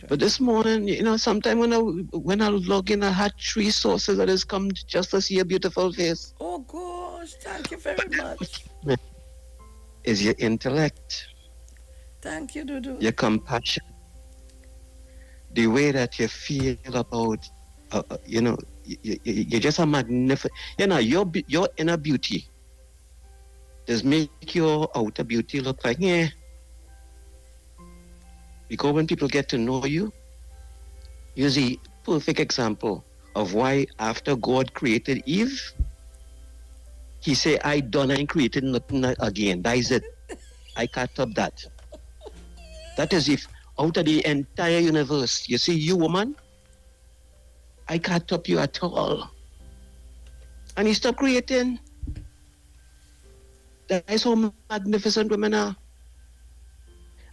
But this morning, sometime when I log in, I had 3 sources that has come just to see your beautiful face. Oh gosh, thank you very much. Is your intellect, Thank you, Dudu. your compassion, the way that you feel about, you're just a magnificent. Your inner beauty does make your outer beauty look like Because when people get to know you, you're the perfect example of why after God created Eve, he said, I done and created nothing again. That is it. I can't top that. That is if out of the entire universe, you see you woman, I can't top you at all. And he stopped creating. That is how magnificent women are.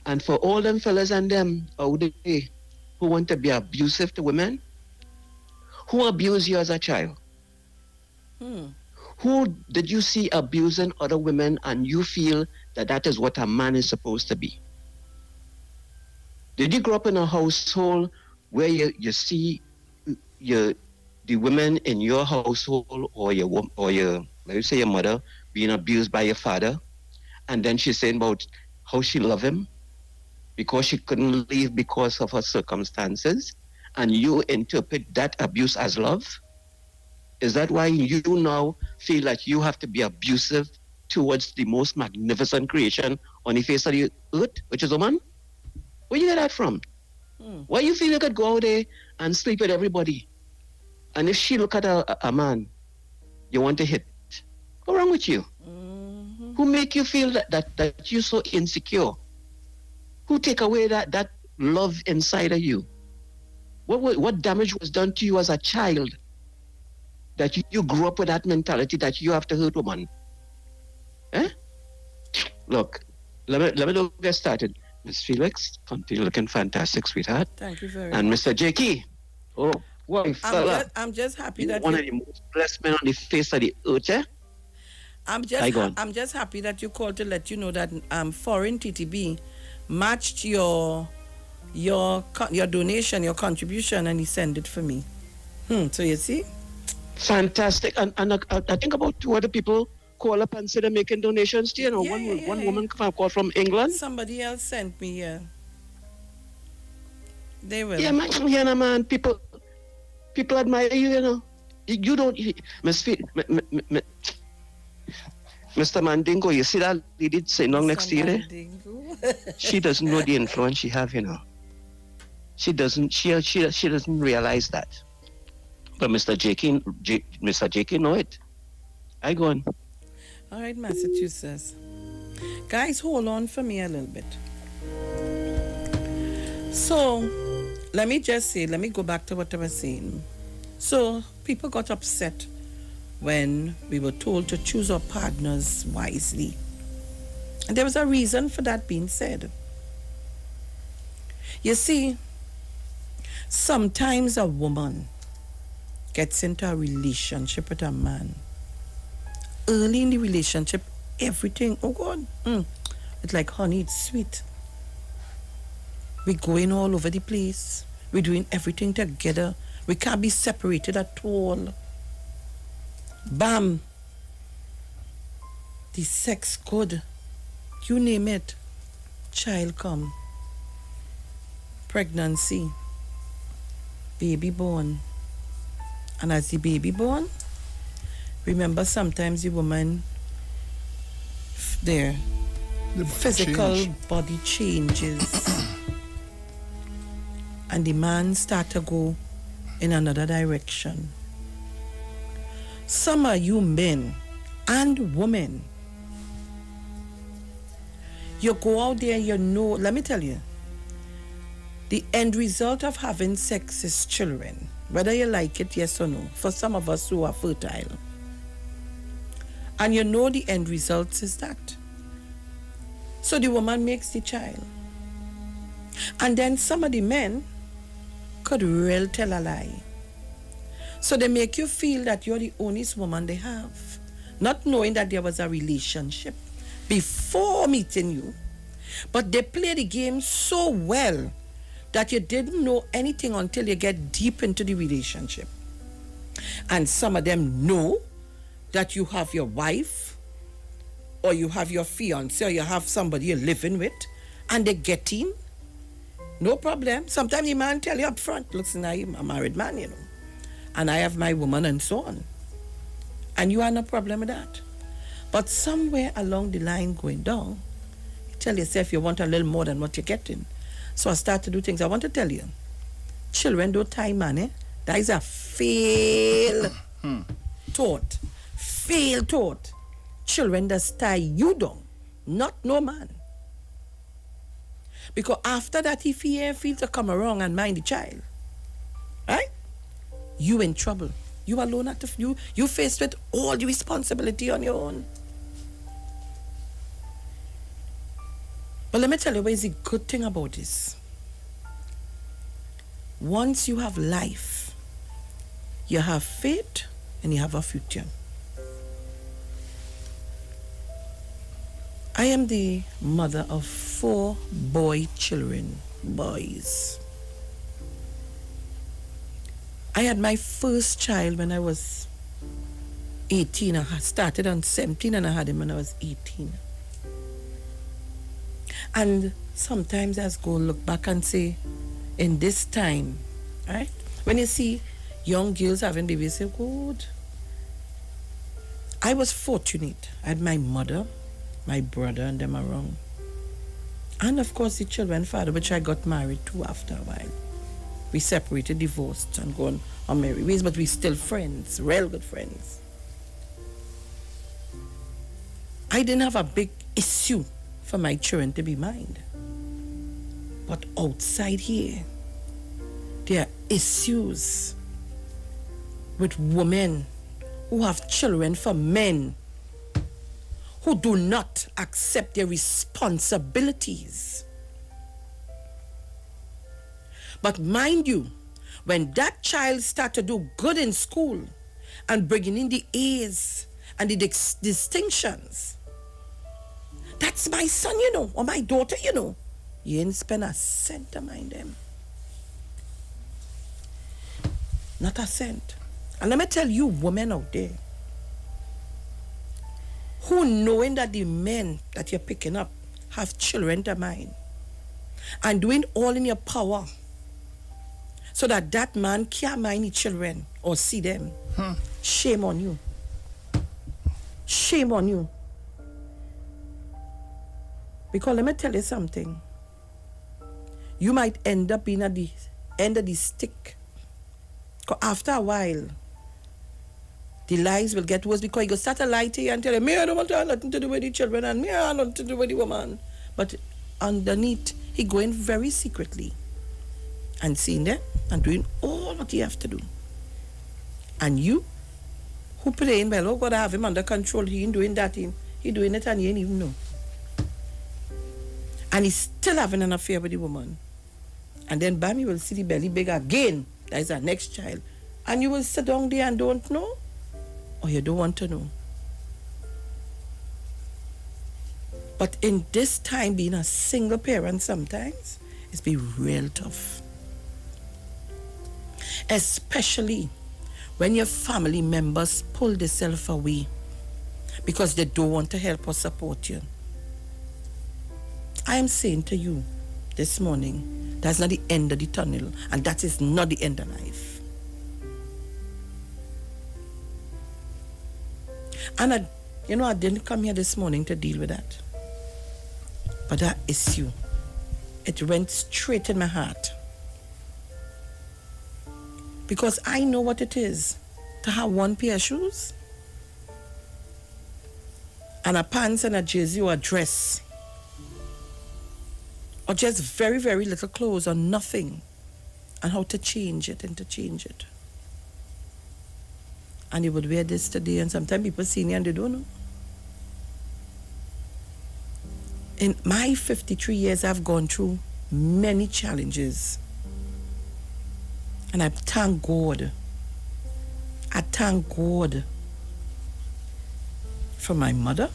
And for all them fellas and them out there who want to be abusive to women, who abused you as a child? Who did you see abusing other women and you feel that that is what a man is supposed to be? Did you grow up in a household where you see the women in your household or your let's say your mother being abused by your father, and then she's saying about how she loved him because she couldn't leave because of her circumstances, and you interpret that abuse as love? Is that why you now feel like you have to be abusive towards the most magnificent creation on the face of the earth, which is a woman? Where you get that from? Why you feel you could go out there and sleep with everybody? And if she look at a man, you want to hit. What's wrong with you? Who make you feel that you're so insecure? Who take away that love inside of you? What damage was done to you as a child that you grew up with that mentality that you have to hurt woman? Look, let me get started. Miss Felix, continue looking fantastic, sweetheart. Thank you very and much. Mr. Jakey, what fella. I'm just happy that one of the most blessed men on the face of the earth, I'm just happy that you called to let you know that foreign TTB matched your donation, your contribution, and he sent it for me. So you see? Fantastic. And I think about 2 other people call up and say they're making donations to you. One woman called from England. Somebody else sent me here. They will. Yeah, man. People admire you, You don't... Mr. Mandingo, you see that lady sitting down next to you there? She doesn't know the influence she have, She doesn't realize that. But Mr. Jakey know it. I go on. All right, Massachusetts. Guys, hold on for me a little bit. So, let me go back to what I was saying. So, people got upset when we were told to choose our partners wisely. And there was a reason for that being said. You see, sometimes a woman gets into a relationship with a man. Early in the relationship, everything, oh God, it's like honey, it's sweet. We're going all over the place. We're doing everything together. We can't be separated at all. Bam. The sex good. You name it. Child come. Pregnancy. Baby born. And as the baby born, remember sometimes the woman, the physical body changes. And the man start to go in another direction. Some of you men and women, you go out there, let me tell you, the end result of having sex is children. Whether you like it, yes or no, for some of us who are fertile. And the end result is that. So the woman makes the child. And then some of the men could really tell a lie. So they make you feel that you're the only woman they have, not knowing that there was a relationship before meeting you. But they play the game so well that you didn't know anything until you get deep into the relationship. And some of them know that you have your wife, or you have your fiance, or you have somebody you're living with, and they get in. No problem. Sometimes the man tell you up front, listen, I'm a married man, you know, and I have my woman and so on. And you have no problem with that. But somewhere along the line going down, you tell yourself you want a little more than what you're getting. So I start to do things. I want to tell you, children don't tie man, That is a fail thought. Fail thought. Children just tie you down, not no man. Because after that, if he feels to come around and mind the child, right? You in trouble. You alone at you faced with all the responsibility on your own. But let me tell you what is the good thing about this. Once you have life, you have faith and you have a future. I am the mother of 4 boy children, boys. I had my first child when I was 18. I started on 17 and I had him when I was 18. And sometimes I go look back and say, in this time, right? When you see young girls having babies, you say, good. I was fortunate. I had my mother, my brother, and them around. And of course the children father, which I got married to after a while. We separated, divorced, and gone on merry ways, but we still friends, real good friends. I didn't have a big issue for my children to be mine. But outside here, there are issues with women who have children for men who do not accept their responsibilities. But mind you, when that child starts to do good in school and bringing in the A's and the distinctions, that's my son, you know, or my daughter, you know. You ain't spend a cent to mind them. Not a cent. And let me tell you, women out there, who knowing that the men that you're picking up have children to mind and doing all in your power so that that man can't mind his children or see them. Shame on you. Shame on you. Because let me tell you something. You might end up being at the end of the stick. Because after a while, the lies will get worse because you go start to lie to you and tell you, me, I don't want to have nothing to do with the children and me, I have nothing to do with the woman. But underneath, he going very secretly and seeing them and doing all what he have to do. And you, who playing, well, oh God, I have him under control, he ain't doing that, he doing it and he ain't even know. And he's still having an affair with the woman. And then bam, you will see the belly big again. That is our next child. And you will sit down there and don't know, or you don't want to know. But in this time, being a single parent sometimes, it's been real tough. Especially when your family members pull themselves away because they don't want to help or support you. I am saying to you this morning, that's not the end of the tunnel, and that is not the end of life. And I didn't come here this morning to deal with that. But that issue, it went straight in my heart. Because I know what it is to have one pair of shoes and a pants and a jersey or a dress, or just very, very little clothes or nothing, and how to change it and to change it. And you would wear this today, and sometimes people see me and they don't know. In my 53 years, I've gone through many challenges. And I thank God. I thank God for my mother,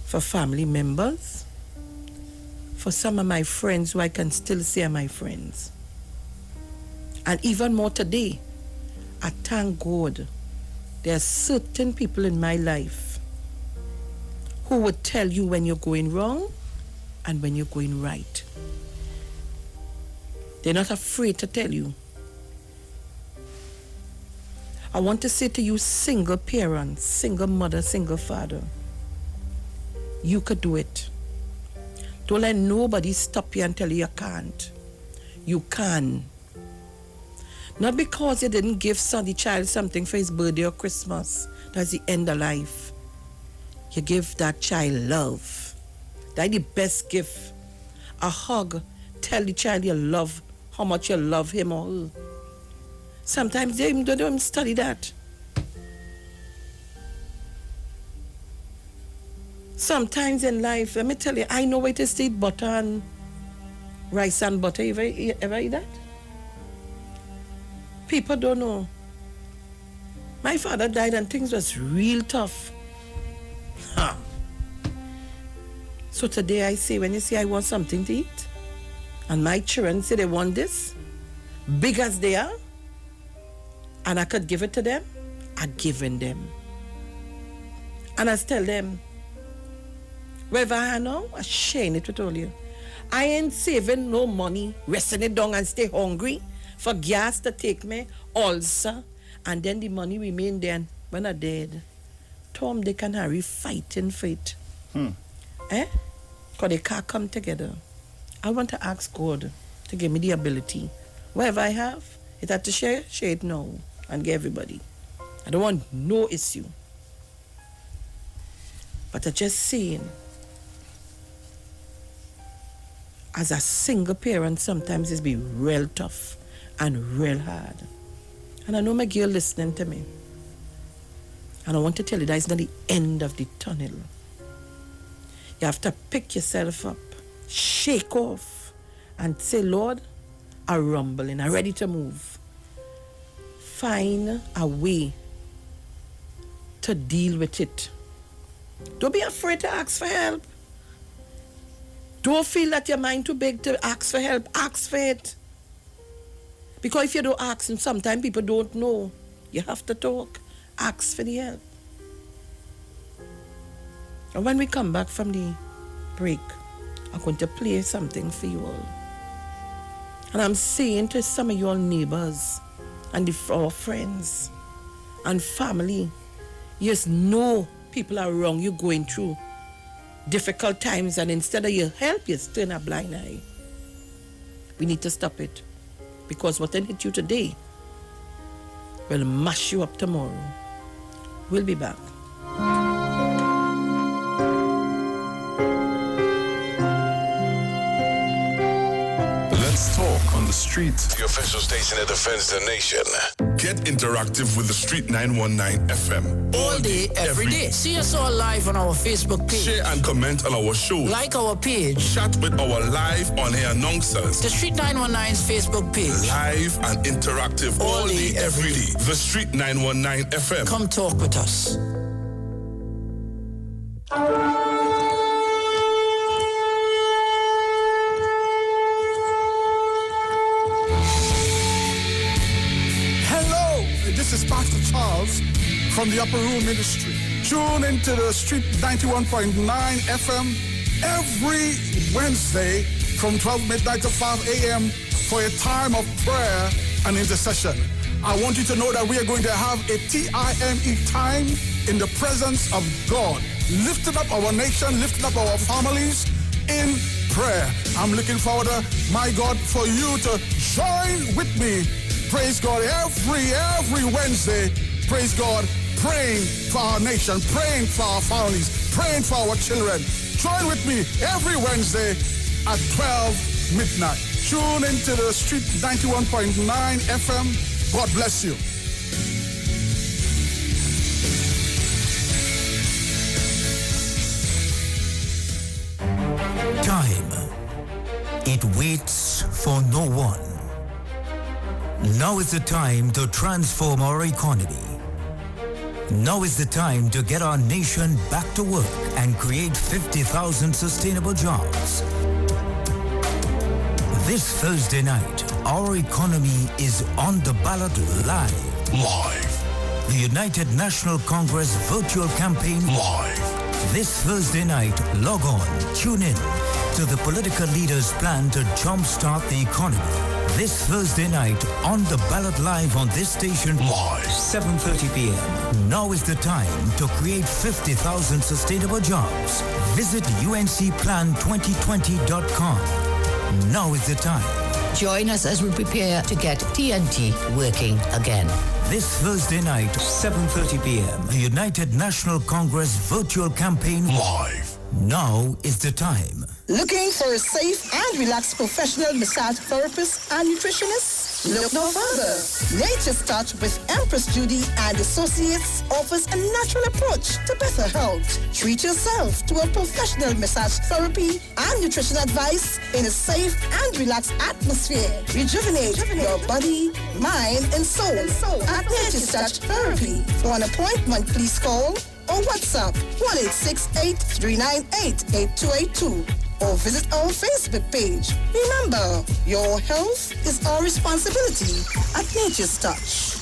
for family members, for some of my friends who I can still say are my friends. And even more today, I thank God there are certain people in my life who would tell you when you're going wrong and when you're going right. They're not afraid to tell you. I want to say to you, single parents, single mother, single father, you could do it. Don't let nobody stop you and tell you you can't. You can. Not because you didn't give the child something for his birthday or Christmas. That's the end of life. You give that child love. That's the best gift. A hug. Tell the child you love, how much you love him or her. Sometimes they don't even study that. Sometimes in life, let me tell you, I know what it is to eat butter and rice and butter. Ever eat that? People don't know. My father died and things was real tough. Huh. So today I say, when you say I want something to eat, and my children say they want this, big as they are, and I could give it to them, I given them. And I tell them, wherever I know, I share it with all you. I ain't saving no money, resting it down and stay hungry for gas to take me, ulcer, and then the money remain there when I'm dead. Tom, Dick, and Harry fighting for it. Because they can't come together. I want to ask God to give me the ability. Whatever I have, it had to share it now and give everybody. I don't want no issue. But I'm just saying, as a single parent, sometimes it's be real tough and real hard. And I know my girl listening to me. And I want to tell you that it's not the end of the tunnel. You have to pick yourself up, shake off, and say, Lord, I'm rumbling, I'm ready to move. Find a way to deal with it. Don't be afraid to ask for help. Don't feel that your mind too big to ask for help. Ask for it. Because if you don't ask, and sometimes people don't know, you have to talk. Ask for the help. And when we come back from the break, I'm going to play something for you all. And I'm saying to some of your neighbors and our friends and family, yes, know people are wrong, you're going through difficult times, and instead of your help, you turn a blind eye. We need to stop it. Because what hit you today will mash you up tomorrow. We'll be back. Let's talk on the street. The official station that defends the nation. Get interactive with the Street 919 FM. All day, every day. See us all live on our Facebook page. Share and comment on our show. Like our page. Chat with our live on-air announcers. The Street 919's Facebook page. Live and interactive all day, every day. The Street 919 FM. Come talk with us. This is Pastor Charles from the Upper Room Ministry. Tune into the Street 91.9 FM every Wednesday from 12 midnight to 5 a.m. for a time of prayer and intercession. I want you to know that we are going to have a TIME time in the presence of God, lifting up our nation, lifting up our families in prayer. I'm looking forward to, my God, for you to join with me. Praise God, every Wednesday, praise God, praying for our nation, praying for our families, praying for our children. Join with me every Wednesday at 12 midnight. Tune into the Street 91.9 FM. God bless you. Time. It waits for no one. Now is the time to transform our economy. Now is the time to get our nation back to work and create 50,000 sustainable jobs. This Thursday night, our economy is on the ballot live. Live. The United National Congress virtual campaign Live. This Thursday night, log on, tune in to the political leaders' plan to jumpstart the economy. This Thursday night, on the ballot live on this station, Live. 7:30 p.m. Now is the time to create 50,000 sustainable jobs. Visit uncplan2020.com. Now is the time. Join us as we prepare to get TNT working again. This Thursday night, 7:30 p.m. The United National Congress virtual campaign Live. Now is the time. Looking for a safe and relaxed professional massage therapist and nutritionist? Look no further. Nature's Touch with Empress Judy and Associates offers a natural approach to better health. Treat yourself to a professional massage therapy and nutrition advice in a safe and relaxed atmosphere. Rejuvenate your body, mind, and soul at Nature's Touch Therapy. For an appointment, please call or WhatsApp 1-868-398-8282 or visit our Facebook page. Remember, your health is our responsibility at Nature's Touch.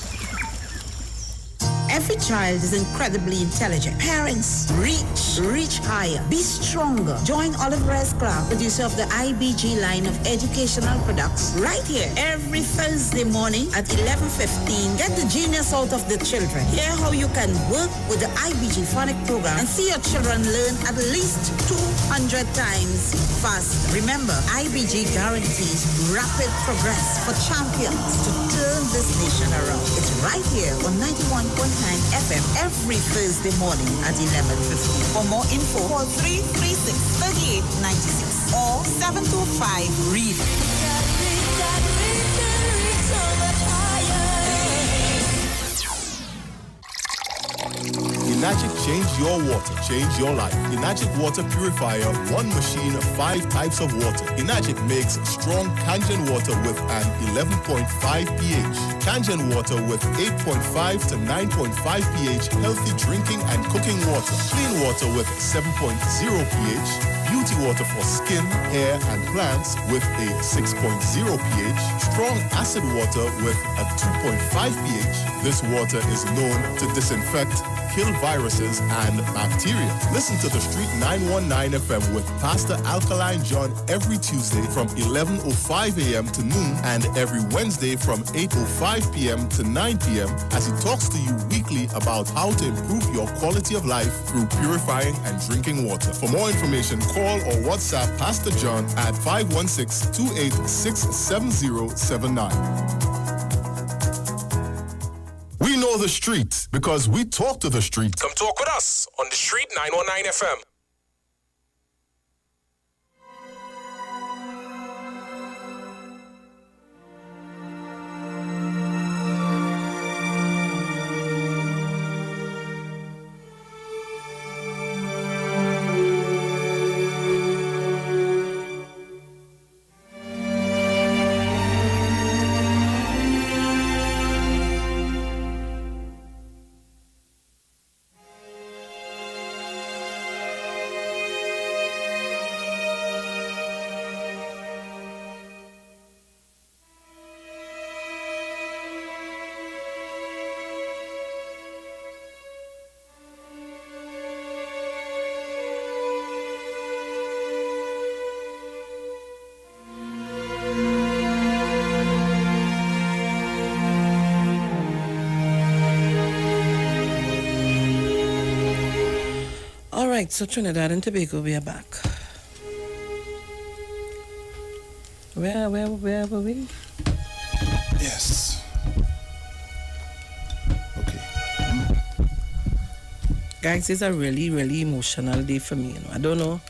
Every child is incredibly intelligent. Parents, reach higher. Be stronger. Join Olive Reyes Clark, producer of the IBG line of educational products, right here every Thursday morning at 11:15. Get the genius out of the children. Hear how you can work with the IBG phonic program and see your children learn at least 200 times faster. Remember, IBG guarantees rapid progress for champions to turn this nation around. It's right here on 91.9 FM every Thursday morning at 11:15. For more info, call 336-3896 or 725-READ. Enagic change your water, change your life. Enagic water purifier, one machine, 5 types of water. Enagic makes strong Kangen water with an 11.5 pH. Kangen water with 8.5 to 9.5 pH, healthy drinking and cooking water. Clean water with 7.0 pH. Beauty water for skin, hair, and plants with a 6.0 pH. Strong acid water with a 2.5 pH. This water is known to disinfect, kill viruses and bacteria. Listen to the Street 919 FM with Pastor Alkaline John every Tuesday from 11:05 a.m. to noon and every Wednesday from 8:05 p.m. to 9 p.m. as he talks to you weekly about how to improve your quality of life through purifying and drinking water. For more information, call or WhatsApp Pastor John at 516-286-7079. We know the street because we talk to the street. Come talk with us on the Street 919 FM. Right, so Trinidad and Tobago, we are back. Where were we? Yes. Okay. Guys, it's a really, really emotional day for me. I don't know.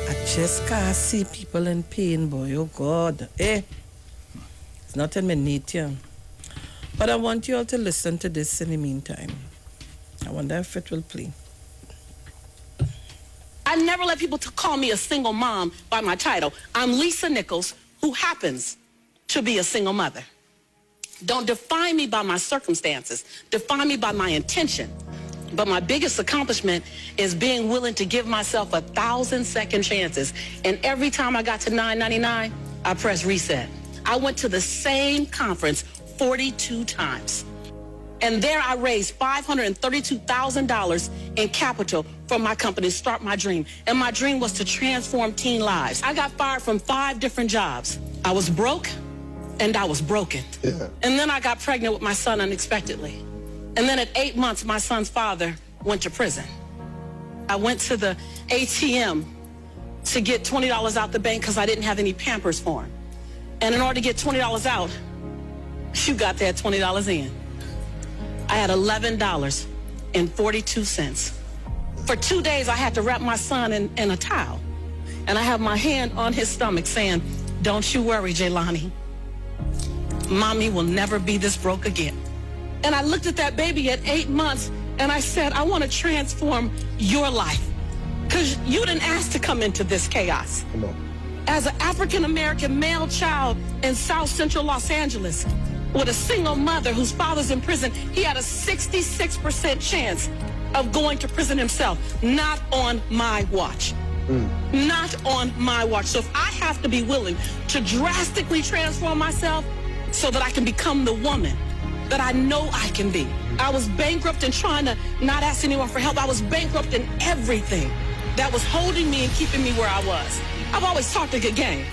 I just can't see people in pain, boy. Oh, God. It's not in my nature. But I want you all to listen to this in the meantime. I wonder if it will play. I never let people call me a single mom by my title. I'm Lisa Nichols, who happens to be a single mother. Don't define me by my circumstances. Define me by my intention. But my biggest accomplishment is being willing to give myself 1,000 second chances. And every time I got to $9.99, I pressed reset. I went to the same conference 42 times. And there I raised $532,000 in capital for my company to start my dream. And my dream was to transform teen lives. I got fired from 5 different jobs. I was broke and I was broken. Yeah. And then I got pregnant with my son unexpectedly. And then at 8 months, my son's father went to prison. I went to the ATM to get $20 out the bank because I didn't have any Pampers for him. And in order to get $20 out, you got that $20 in. I had $11.42. For 2 days, I had to wrap my son in a towel. And I have my hand on his stomach saying, "Don't you worry, Jaylani. Mommy will never be this broke again." And I looked at that baby at 8 months and I said, I want to transform your life because you didn't ask to come into this chaos. Come on. As an African-American male child in South Central Los Angeles with a single mother whose father's in prison, he had a 66% chance of going to prison himself. Not on my watch. Not on my watch. So if I have to be willing to drastically transform myself so that I can become the woman that I know I can be. I was bankrupt and trying to not ask anyone for help. I was bankrupt in everything that was holding me and keeping me where I was. I've always talked a good game,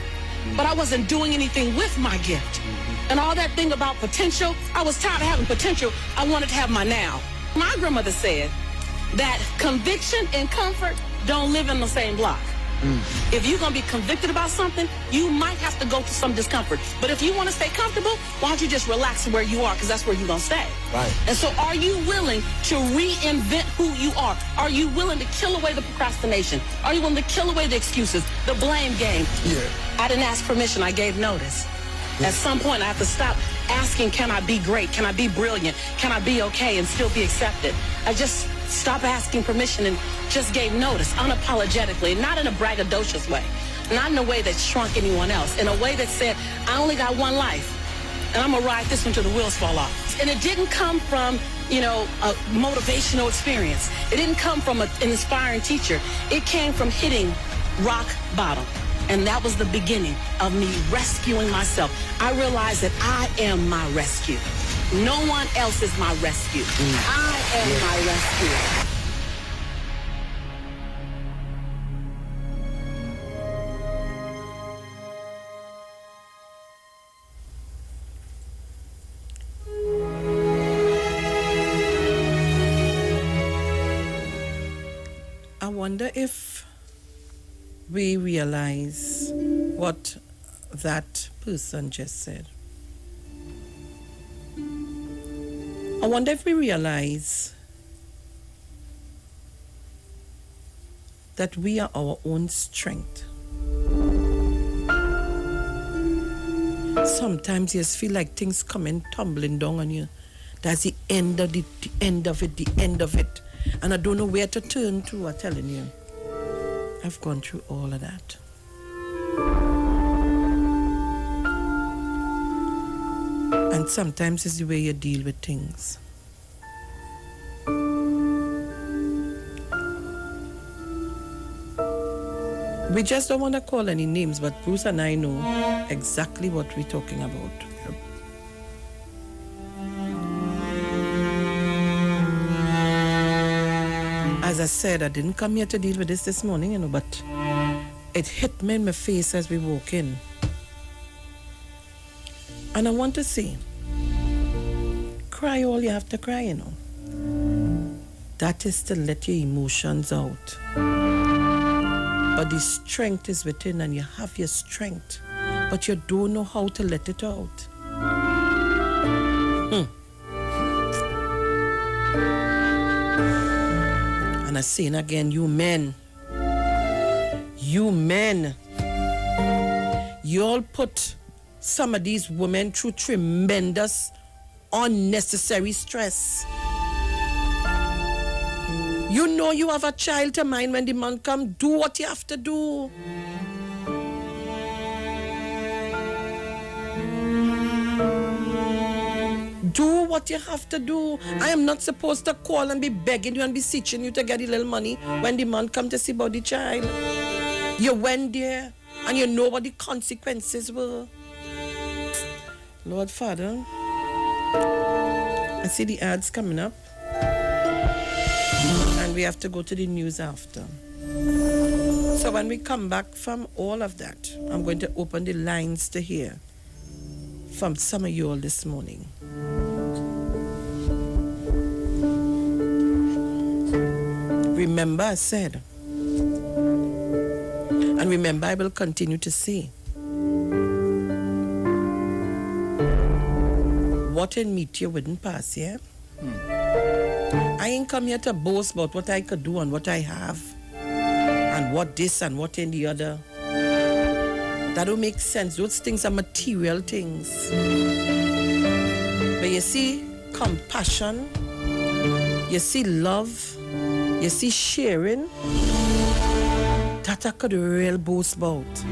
but I wasn't doing anything with my gift. And all that thing about potential, I was tired of having potential. I wanted to have my now. My grandmother said that conviction and comfort don't live in the same block. If you're going to be convicted about something, you might have to go through some discomfort. But if you want to stay comfortable, why don't you just relax where you are, because that's where you're going to stay. Right. And so are you willing to reinvent who you are? Are you willing to kill away the procrastination? Are you willing to kill away the excuses, the blame game? Yeah. I didn't ask permission. I gave notice. At some point, I have to stop asking, can I be great? Can I be brilliant? Can I be okay and still be accepted? I just stopped asking permission and just gave notice unapologetically, not in a braggadocious way, not in a way that shrunk anyone else, in a way that said, I only got one life, and I'm going to ride this one till the wheels fall off. And it didn't come from, a motivational experience. It didn't come from an inspiring teacher. It came from hitting rock bottom. And that was the beginning of me rescuing myself. I realized that I am my rescue. No one else is my rescue. I am my rescue. I wonder if we realize what that person just said. I wonder if we realize that we are our own strength. Sometimes you just feel like things coming tumbling down on you. That's the end of the end of it. And I don't know where to turn to, I'm telling you. I've gone through all of that. And sometimes it's the way you deal with things. We just don't want to call any names, but Bruce and I know exactly what we're talking about. As I said, I didn't come here to deal with this morning, but it hit me in my face as we walk in. And I want to say, cry all you have to cry, That is to let your emotions out. But the strength is within, and you have your strength, but you don't know how to let it out. And I'm saying again, you men, you all put some of these women through tremendous, unnecessary stress. You know you have a child to mind when the man come. Do what you have to do. Do what you have to do. I am not supposed to call and be begging you and beseeching you to get a little money when the man come to see about the child. You went there and you know what the consequences were. Lord Father, I see the ads coming up. And we have to go to the news after. So when we come back from all of that, I'm going to open the lines to hear from some of you all this morning. Remember, I said, and remember, I will continue to say, what in meet you wouldn't pass, yeah? I ain't come here to boast about what I could do and what I have, and what this and what in the other. That don't make sense. Those things are material things. But you see compassion, you see love, you see sharing, that I could real boast about.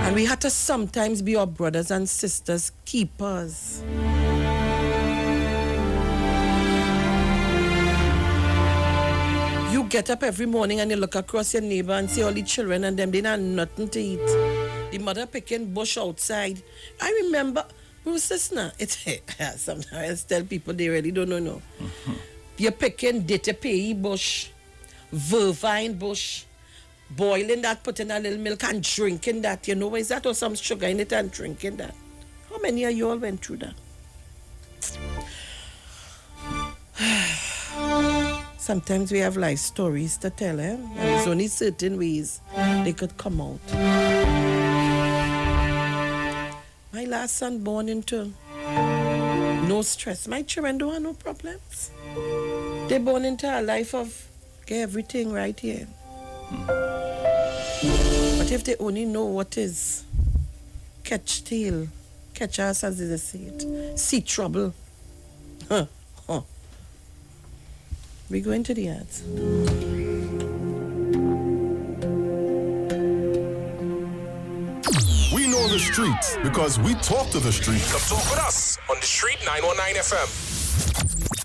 And we had to sometimes be our brothers and sisters' keepers. You get up every morning and you look across your neighbor and see all the children and them, they not nothing to eat. The mother picking bush outside. I remember, who's this now? Sometimes I tell people they really don't know. You're picking ditty bush, vervine bush, boiling that, putting a little milk and drinking that. You know, is that or some sugar in it and drinking that? How many of you all went through that? Sometimes we have life stories to tell, and there's only certain ways they could come out. My last son born into no stress. My children don't have no problems. They born into a life of get everything right here. But if they only know what is catch tail, catch us as they say it, see trouble. We go into the ads. We know the streets because we talk to the streets. Come talk with us on the Street 919 FM.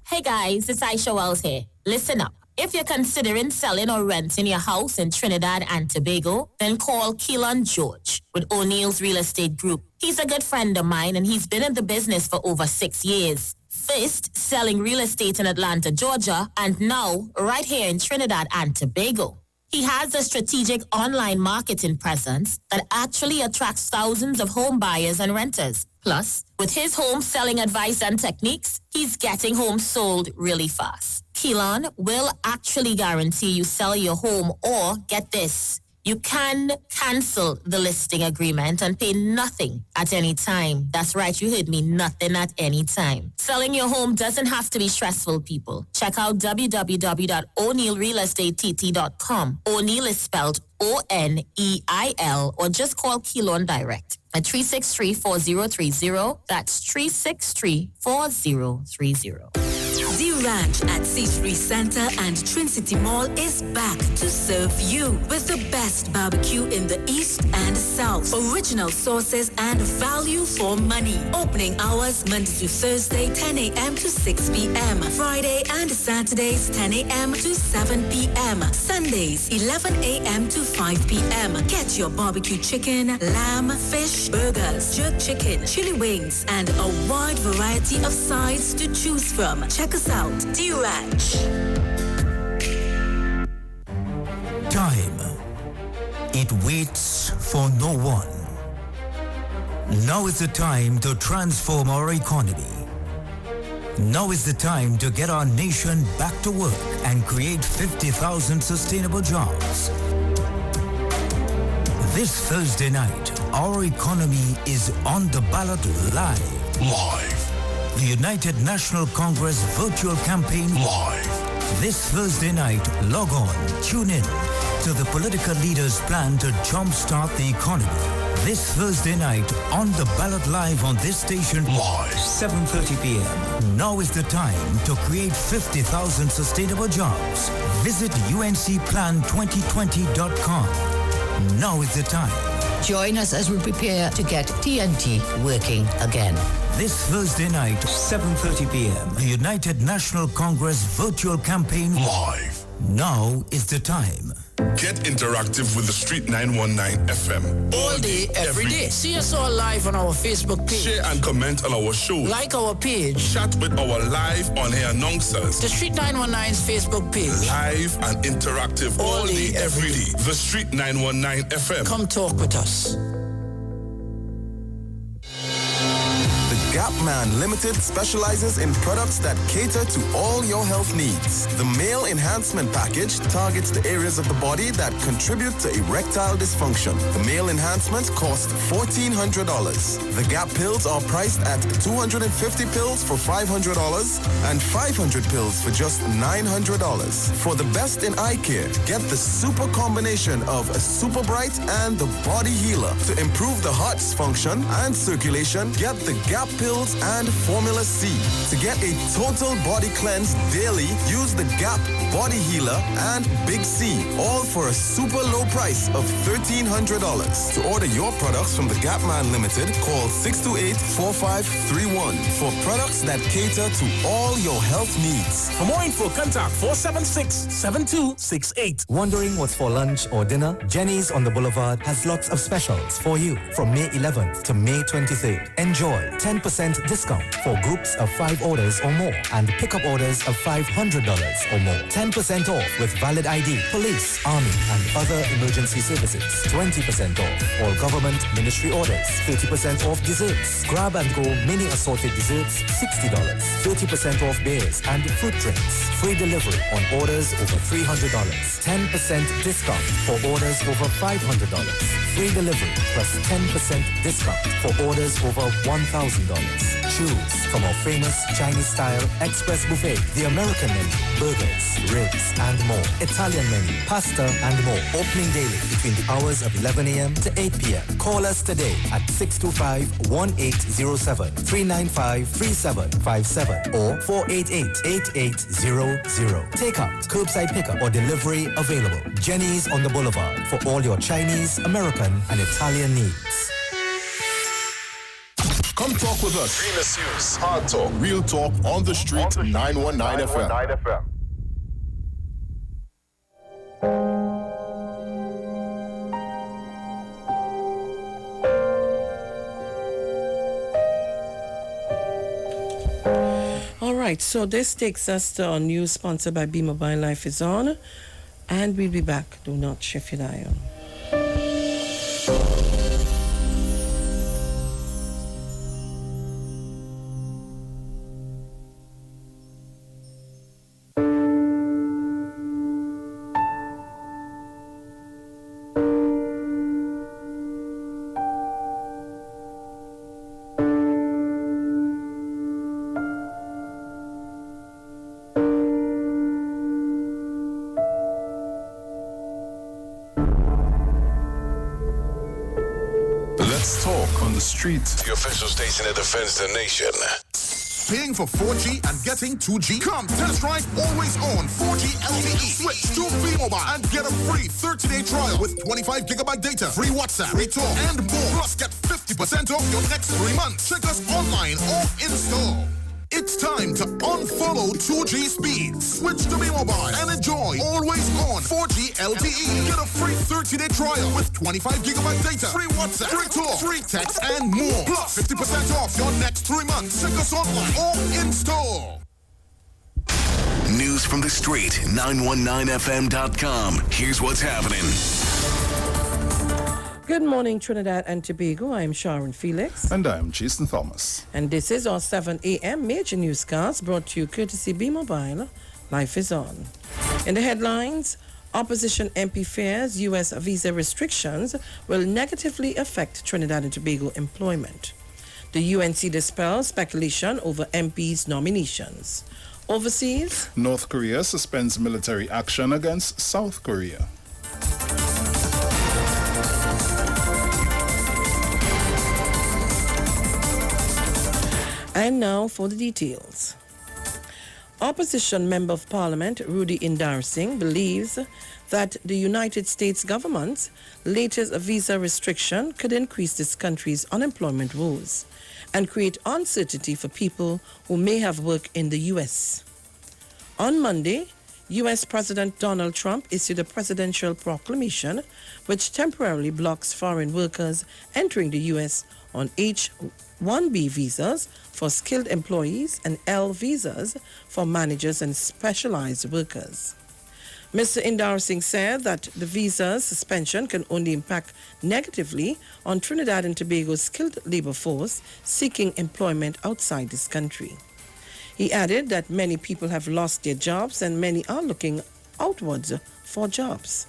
Hey guys, it's Aisha Wells here. Listen up. If you're considering selling or renting your house in Trinidad and Tobago, then call Keelan George with O'Neill's Real Estate Group. He's a good friend of mine and he's been in the business for over 6 years. First, selling real estate in Atlanta, Georgia, and now right here in Trinidad and Tobago. He has a strategic online marketing presence that actually attracts thousands of home buyers and renters. Plus, with his home selling advice and techniques, he's getting homes sold really fast. Keelan will actually guarantee you sell your home or, get this, you can cancel the listing agreement and pay nothing at any time. That's right, you heard me, nothing at any time. Selling your home doesn't have to be stressful, people. Check out www.o'neillrealestatetT.com. O'Neill is spelled O-N-E-I-L, or just call Keelan direct at 363-4030. That's 363-4030. The Ranch at C3 Center and Trinity Mall is back to serve you with the best barbecue in the East and South. Original sauces and value for money. Opening hours Monday to Thursday, 10 a.m. to 6 p.m. Friday and Saturdays, 10 a.m. to 7 p.m. Sundays, 11 a.m. to 5 p.m. Get your barbecue chicken, lamb, fish, burgers, jerk chicken, chili wings, and a wide variety of sides to choose from. Check us out, The Ranch. Time. It waits for no one. Now is the time to transform our economy. Now is the time to get our nation back to work and create 50,000 sustainable jobs. This Thursday night, our economy is on the ballot live. The United National Congress virtual campaign live. This Thursday night, log on, tune in to the political leaders' plan to jumpstart the economy. This Thursday night, on the ballot live on this station live, 7:30 p.m. Now is the time to create 50,000 sustainable jobs. Visit uncplan2020.com. Now is the time. Join us as we prepare to get TNT working again. This Thursday night, 7:30 p.m., the United National Congress virtual campaign Live. Now is the time. Get interactive with the Street 919 FM. All day, every day. See us all live on our Facebook page. Share and comment on our show. Like our page. Chat with our live on-air announcers. The Street 919's Facebook page. Live and interactive all day, every day. The Street 919 FM. Come talk with us. Gapman Limited specializes in products that cater to all your health needs. The Male Enhancement Package targets the areas of the body that contribute to erectile dysfunction. The Male Enhancement costs $1,400. The Gap pills are priced at 250 pills for $500 and 500 pills for just $900. For the best in eye care, get the super combination of a Super Bright and the Body Healer. To improve the heart's function and circulation, get the Gap pills and Formula C. To get a total body cleanse daily, use the Gap Body Healer and Big C, all for a super low price of $1,300. To order your products from the Gapman Limited, call 628-4531 for products that cater to all your health needs. For more info, contact 476-7268. Wondering what's for lunch or dinner? Jenny's on the Boulevard has lots of specials for you from May 11th to May 23rd. Enjoy 10% discount for groups of 5 orders or more and pickup orders of $500 or more. 10% off with valid ID, police, army and other emergency services. 20% off all government ministry orders. 30% off desserts. Grab and go mini assorted desserts, $60. 30% off beers and fruit drinks. Free delivery on orders over $300. 10% discount for orders over $500. Free delivery plus 10% discount for orders over $1,000. Choose from our famous Chinese-style express buffet, the American menu, burgers, ribs, and more. Italian menu, pasta, and more. Opening daily between the hours of 11 a.m. to 8 p.m. Call us today at 625-1807, 395-3757, or 488-8800. Takeout, curbside pickup, or delivery available. Jenny's on the Boulevard for all your Chinese, American, and Italian needs. Come talk with us. Famous News, Hard Talk, Real Talk on the Street 919 FM. All right, so this takes us to our news sponsored by B-Mobile Life is On, and we'll be back. Do not shift your dial. Street. The official station that defends the nation. Paying for 4G and getting 2G? Come test drive Always On 4G LTE. Switch to B-Mobile and get a free 30-day trial with 25 gigabyte data, free WhatsApp, free talk, and more. Plus, get 50% off your next 3 months. Check us online or in-store. It's time to unfollow 2G speeds. Switch to B-Mobile and enjoy Always On 4G LTE. Get a free 30-day trial with 25 gigabyte data, free WhatsApp, free talk, free text, and more. Plus 50% off your next 3 months. Check us online or in-store. News from the street, 919fm.com. Here's what's happening. Good morning, Trinidad and Tobago. I am Sharon Felix. And I am Jason Thomas. And this is our 7 a.m. major newscast brought to you courtesy B-Mobile. Life is on. In the headlines, opposition MP fears U.S. visa restrictions will negatively affect Trinidad and Tobago employment. The UNC dispels speculation over MPs' nominations. Overseas, North Korea suspends military action against South Korea. And now for the details. Opposition Member of Parliament Rudy Indarsingh believes that the United States government's latest visa restriction could increase this country's unemployment woes. and create uncertainty for people who may have work in the U.S. On Monday, U.S. President Donald Trump issued a presidential proclamation which temporarily blocks foreign workers entering the U.S. on H-1B visas for skilled employees and L visas for managers and specialized workers. Mr. Inder Singh said that the visa suspension can only impact negatively on Trinidad and Tobago's skilled labor force seeking employment outside this country. He added that many people have lost their jobs and many are looking outwards for jobs.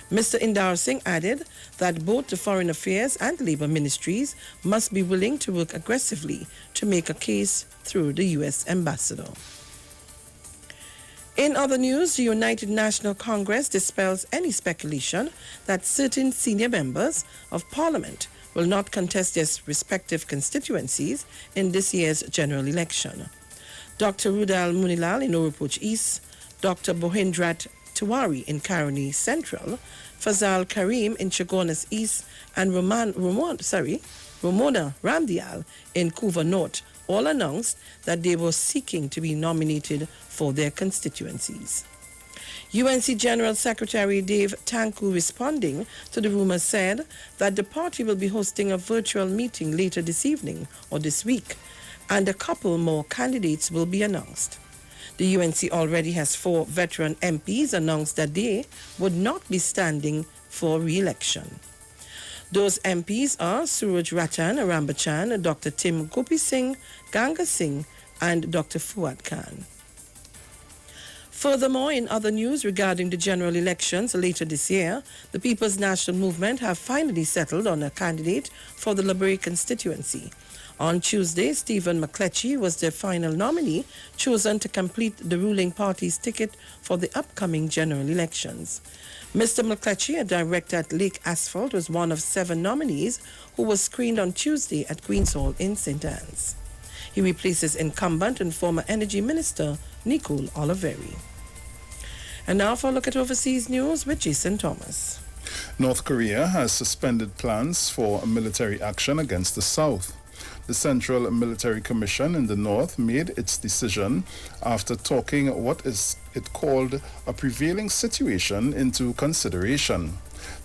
Mr. Inder Singh added that both the Foreign Affairs and Labor Ministries must be willing to work aggressively to make a case through the U.S. ambassador. In other news, the United National Congress dispels any speculation that certain senior members of Parliament will not contest their respective constituencies in this year's general election. Dr. Rudal Munilal in Oropouche East, Dr. Bohindrat Tiwari in Caroni Central, Fazal Karim in Chagonas East, and Ramona Ramdial in Couva North all announced that they were seeking to be nominated for their constituencies. UNC General Secretary Dave Tanku, responding to the rumor, said that the party will be hosting a virtual meeting later this evening or this week, and a couple more candidates will be announced. The UNC already has 4 veteran MPs announced that they would not be standing for re-election. Those MPs are Suraj Ratan Rambachan, Dr. Tim Gopi Singh, Ganga Singh, and Dr. Fuad Khan. Furthermore, in other news regarding the general elections later this year, the People's National Movement have finally settled on a candidate for the Liberia constituency. On Tuesday, Stephen McCletchie was their final nominee, chosen to complete the ruling party's ticket for the upcoming general elections. Mr. McCletchie, a director at Lake Asphalt, was one of 7 nominees who was screened on Tuesday at Queen's Hall in St. Anne's. He replaces incumbent and former Energy Minister Nicole Oliveri. And now for a look at overseas news with Jason Thomas. North Korea has suspended plans for military action against the South. The Central Military Commission in the North made its decision after taking what it called a prevailing situation into consideration.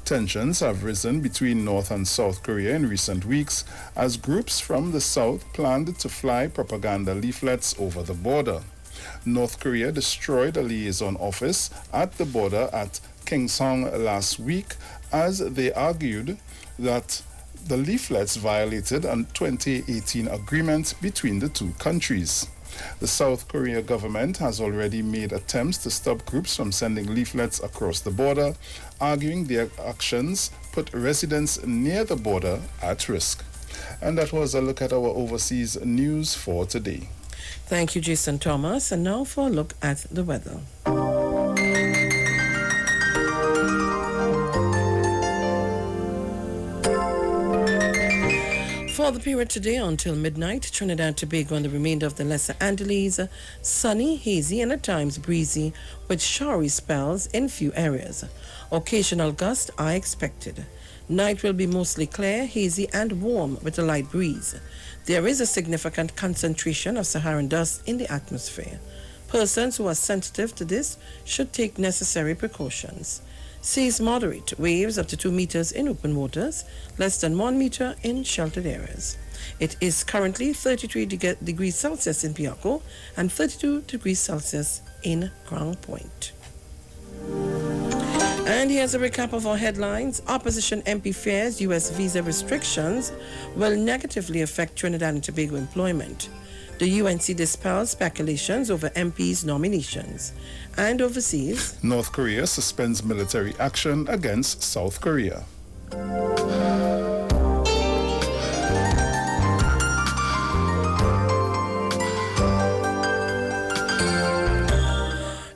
Tensions have risen between North and South Korea in recent weeks as groups from the South planned to fly propaganda leaflets over the border. North Korea destroyed a liaison office at the border at Kingsong last week as they argued that the leaflets violated a 2018 agreement between the two countries. The South Korea government has already made attempts to stop groups from sending leaflets across the border, arguing their actions put residents near the border at risk. And that was a look at our overseas news for today. Thank you, Jason Thomas. And now for a look at the weather. For the period today until midnight, Trinidad and Tobago and the remainder of the Lesser Antilles, sunny, hazy, and at times breezy, with showery spells in few areas. Occasional gusts are expected. Night will be mostly clear, hazy, and warm with a light breeze. There is a significant concentration of Saharan dust in the atmosphere. Persons who are sensitive to this should take necessary precautions. Seas moderate, waves up to 2 meters in open waters, less than 1 meter in sheltered areas. It is currently 33 degrees Celsius in Piaco and 32 degrees Celsius in Crown Point. And here's a recap of our headlines. Opposition MP fears U.S. visa restrictions will negatively affect Trinidad and Tobago employment. The UNC dispels speculations over MPs' nominations. And overseas, North Korea suspends military action against South Korea.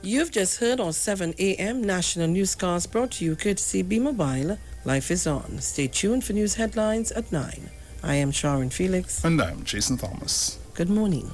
You've just heard on 7 a.m. National Newscast brought to you courtesy B-Mobile. Life is on. Stay tuned for news headlines at 9. I am Sharon Felix. And I'm Jason Thomas. Good morning.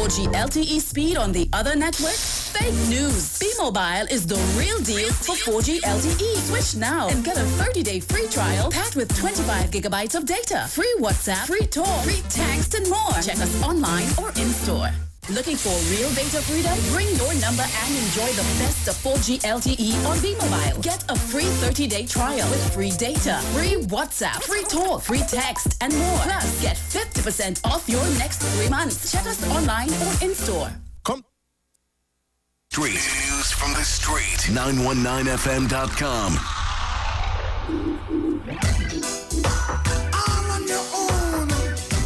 4G LTE speed on the other network? Fake news. B-Mobile is the real deal for 4G LTE. Switch now and get a 30-day free trial packed with 25 gigabytes of data, free WhatsApp, free talk, free text, and more. Check us online or in-store. Looking for real data freedom? Bring your number and enjoy the best of 4G LTE on B-Mobile. Get a free 30-day trial with free data, free WhatsApp, free talk, free text, and more. Plus, get 50% off your next 3 months. Check us online or in-store. Street news from the street. 919fm.com. I'm on your own.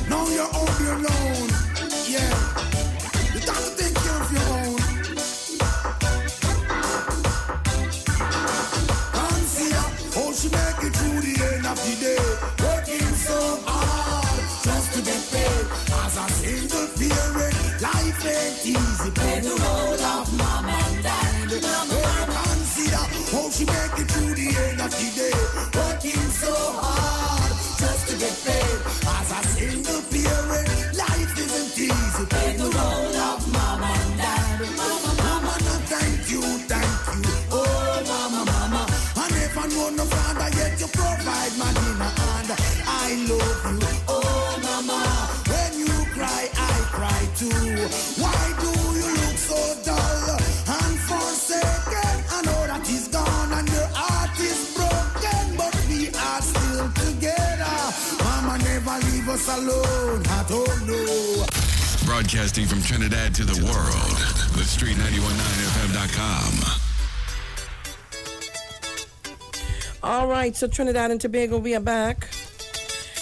Now you're on your own. Yeah. You got to take care of your own. Consider how she make it through the end of the day. Working so hard just to get paid. As a single parent, life ain't easy. Play the role of mom and dad. Consider how she make it through the end of the day. Working so hard just to get paid. As a single parent, life isn't easy. Play the role of mom and dad. Mama, no thank you. Oh, mama. And if I know no father yet you provide my dinner and I love you. Oh, mama, when you cry, I cry too. Why do you look so dull and forsaken? I know that he's gone and your heart is broken, but we are still together. Mama never leave us alone. I don't know. Broadcasting from Trinidad to the world. The Street 919fm.com. All right, so Trinidad and Tobago, we are back.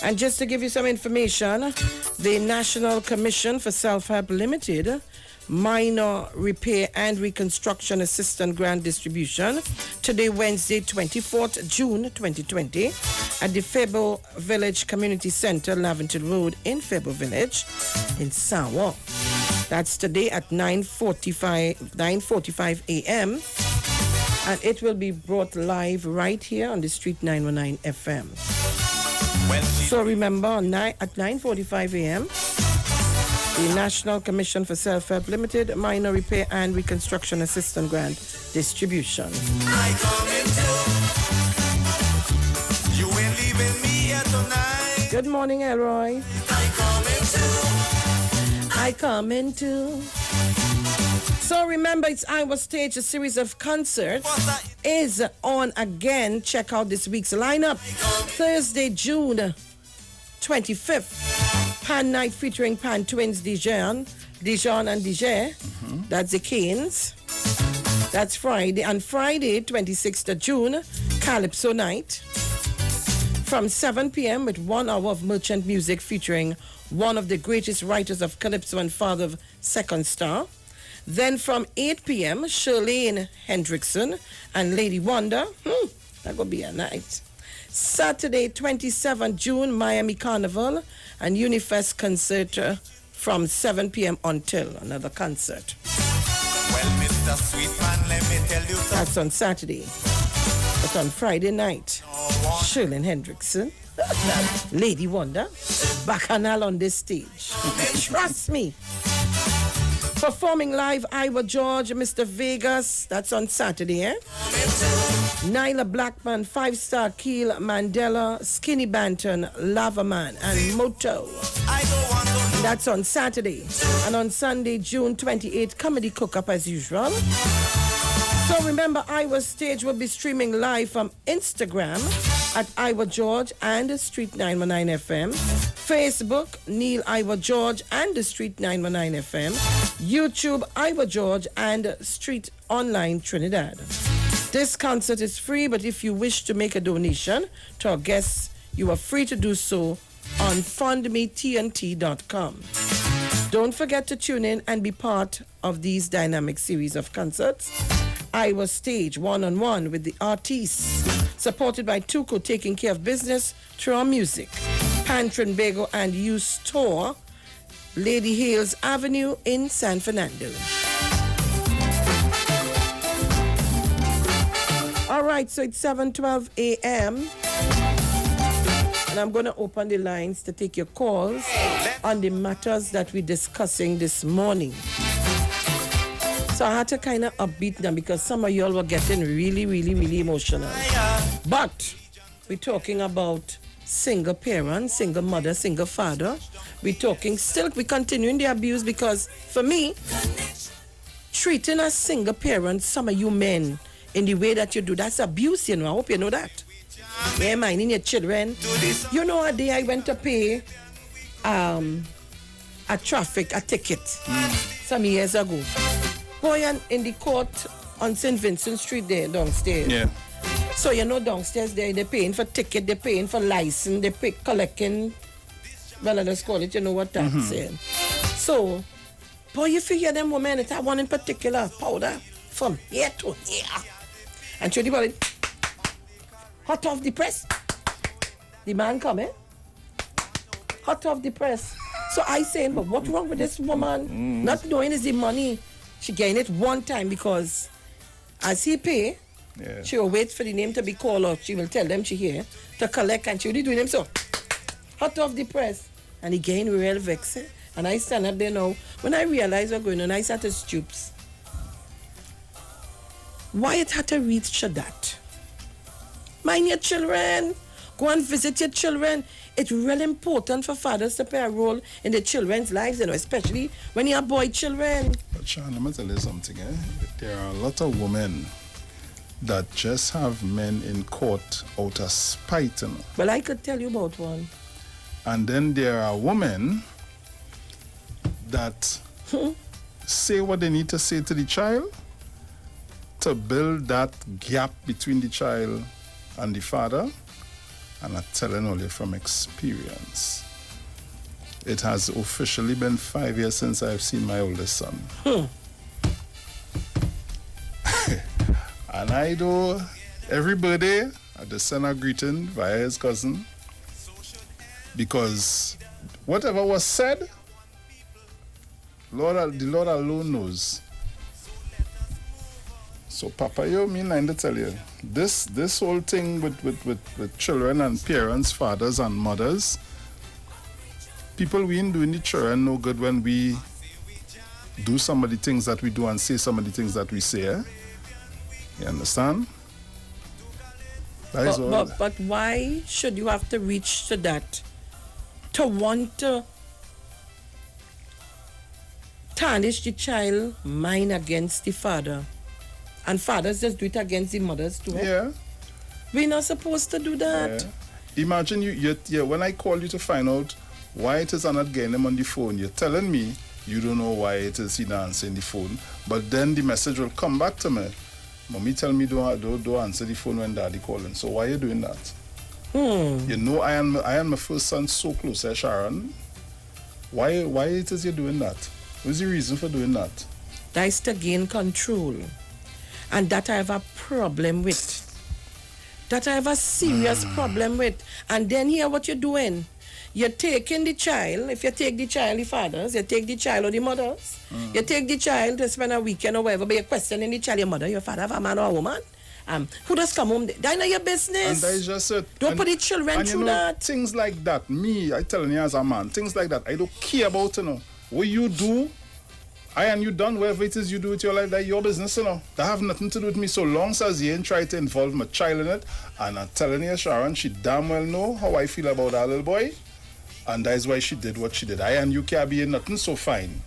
And just to give you some information, the National Commission for Self-Help Limited Minor Repair and Reconstruction Assistance Grant Distribution today, Wednesday, 24th June 2020 at the Febo Village Community Center, Lavington Road in Febo Village in Sawa. That's today at 9:45 a.m. and it will be brought live right here on the Street 919 FM. So remember, at 9:45 a.m., the National Commission for Self-Help Limited Minor Repair and Reconstruction Assistance Grant Distribution. I come into, you ain't leaving me here tonight. Good morning, Elroy. I come into. So remember, it's Iwer Stage. A series of concerts is on again. Check out this week's lineup. Thursday, June 25th, Pan Night featuring Pan Twins, Dijon and Dijon. That's the Canes. That's Friday. And Friday, 26th of June, Calypso Night. From 7 p.m. with 1 hour of merchant music featuring one of the greatest writers of Calypso and father of Second Star. Then from 8 p.m., Shirlene Hendrickson and Lady Wonder. That could be a night. Saturday, 27 June, Miami Carnival and Unifest concert from 7 p.m. until another concert. Well, Mr. Sweetman, let me tell you something. That's on Saturday. But on Friday night, Shirlene Hendrickson, Lady Wonder, Bacchanal on this stage. Trust me. Performing live, Iwer George, Mr. Vegas, that's on Saturday, Nyla Blackman, 5-Star Keel, Mandela, Skinny Banton, Lava Man, and Moto. That's on Saturday. And on Sunday, June 28th, Comedy Cook-Up as usual. So remember, Iwer Stage will be streaming live from Instagram at Iwer George and Street 919 FM. Facebook, Neil Iwer George and the Street 919 FM. YouTube, Iwer George and Street Online Trinidad. This concert is free, but if you wish to make a donation to our guests, you are free to do so on fundmetnt.com. Don't forget to tune in and be part of these dynamic series of concerts. Iwer Stage, one-on-one with the artists, supported by Tuco, taking care of business through our music. Pantrin Bagel and U Store, Lady Hales Avenue in San Fernando. All right, so it's 7:12 a.m. And I'm going to open the lines to take your calls on the matters that we're discussing this morning. So I had to kind of upbeat them because some of y'all were getting really, really, really emotional. But we're talking about single parents, single mother, single father. We're continuing the abuse because for me, treating a single parent, some of you men, in the way that you do, that's abuse, I hope you know that. Yeah, minding your children. You know, a day I went to pay a ticket some years ago. Boy, and in the court on St. Vincent Street there, downstairs. Yeah. So, you know, downstairs there, they're paying for ticket, they're paying for license, they're collecting, well, let's call it, you know what that's saying. So, boy, if you hear them women, it's one in particular, powder, from here to here. And show the body, hot off the press. The man coming, hot off the press. So I saying, but what's wrong with this woman? Not knowing is the money. She gain it one time because as he pay, she will wait for the name to be called out. She will tell them she here to collect and she will do them so. Hot off the press. And he gain real vexing. And I stand up there now. When I realize what's going on, I sat to stoops. Why it had to reach to that? Mind your children. Go and visit your children. It's really important for fathers to play a role in the children's lives, you know, especially when you have boy children. But Sharon, let me tell you something. There are a lot of women that just have men in court out of spite. You know? Well, I could tell you about one. And then there are women that say what they need to say to the child to build that gap between the child and the father. And I'm telling only from experience. It has officially been 5 years since I've seen my oldest son. And I do everybody I just send a greeting via his cousin. Because whatever was said, the Lord alone knows. So Papa, you mean I to tell you, this whole thing with children and parents, fathers and mothers, people we ain't doing the children no good when we do some of the things that we do and say some of the things that we say. Eh? You understand? But why should you have to reach to that? To want to tarnish the child mind against the father. And fathers just do it against the mothers too. Yeah. We're not supposed to do that. Yeah. Imagine you when I call you to find out why it is I'm not getting him on the phone, you're telling me you don't know why it is he's not answering the phone. But then the message will come back to me. Mommy tell me don't answer the phone when daddy calling. So why are you doing that? You know I am my first son so close, Sharon. Why it is you doing that? What's the reason for doing that? That is to gain control. And that I have a problem with. That I have a serious problem with. And then here what you're doing. You're taking the child, if you take the child, the fathers, you take the child or the mothers, you take the child to spend a weekend or whatever, but you're questioning the child, your mother, your father, have a man or a woman. Who does come home? That's not your business. And that is just it. Don't put the children through that. Things like that, I telling you as a man, things like that, I don't care about, What you do, and you done whatever it is you do with your life, that's your business, That have nothing to do with me so long as you ain't try to involve my child in it. And I'm telling you, Sharon, she damn well know how I feel about that little boy. And that is why she did what she did. And you can't be nothing so fine.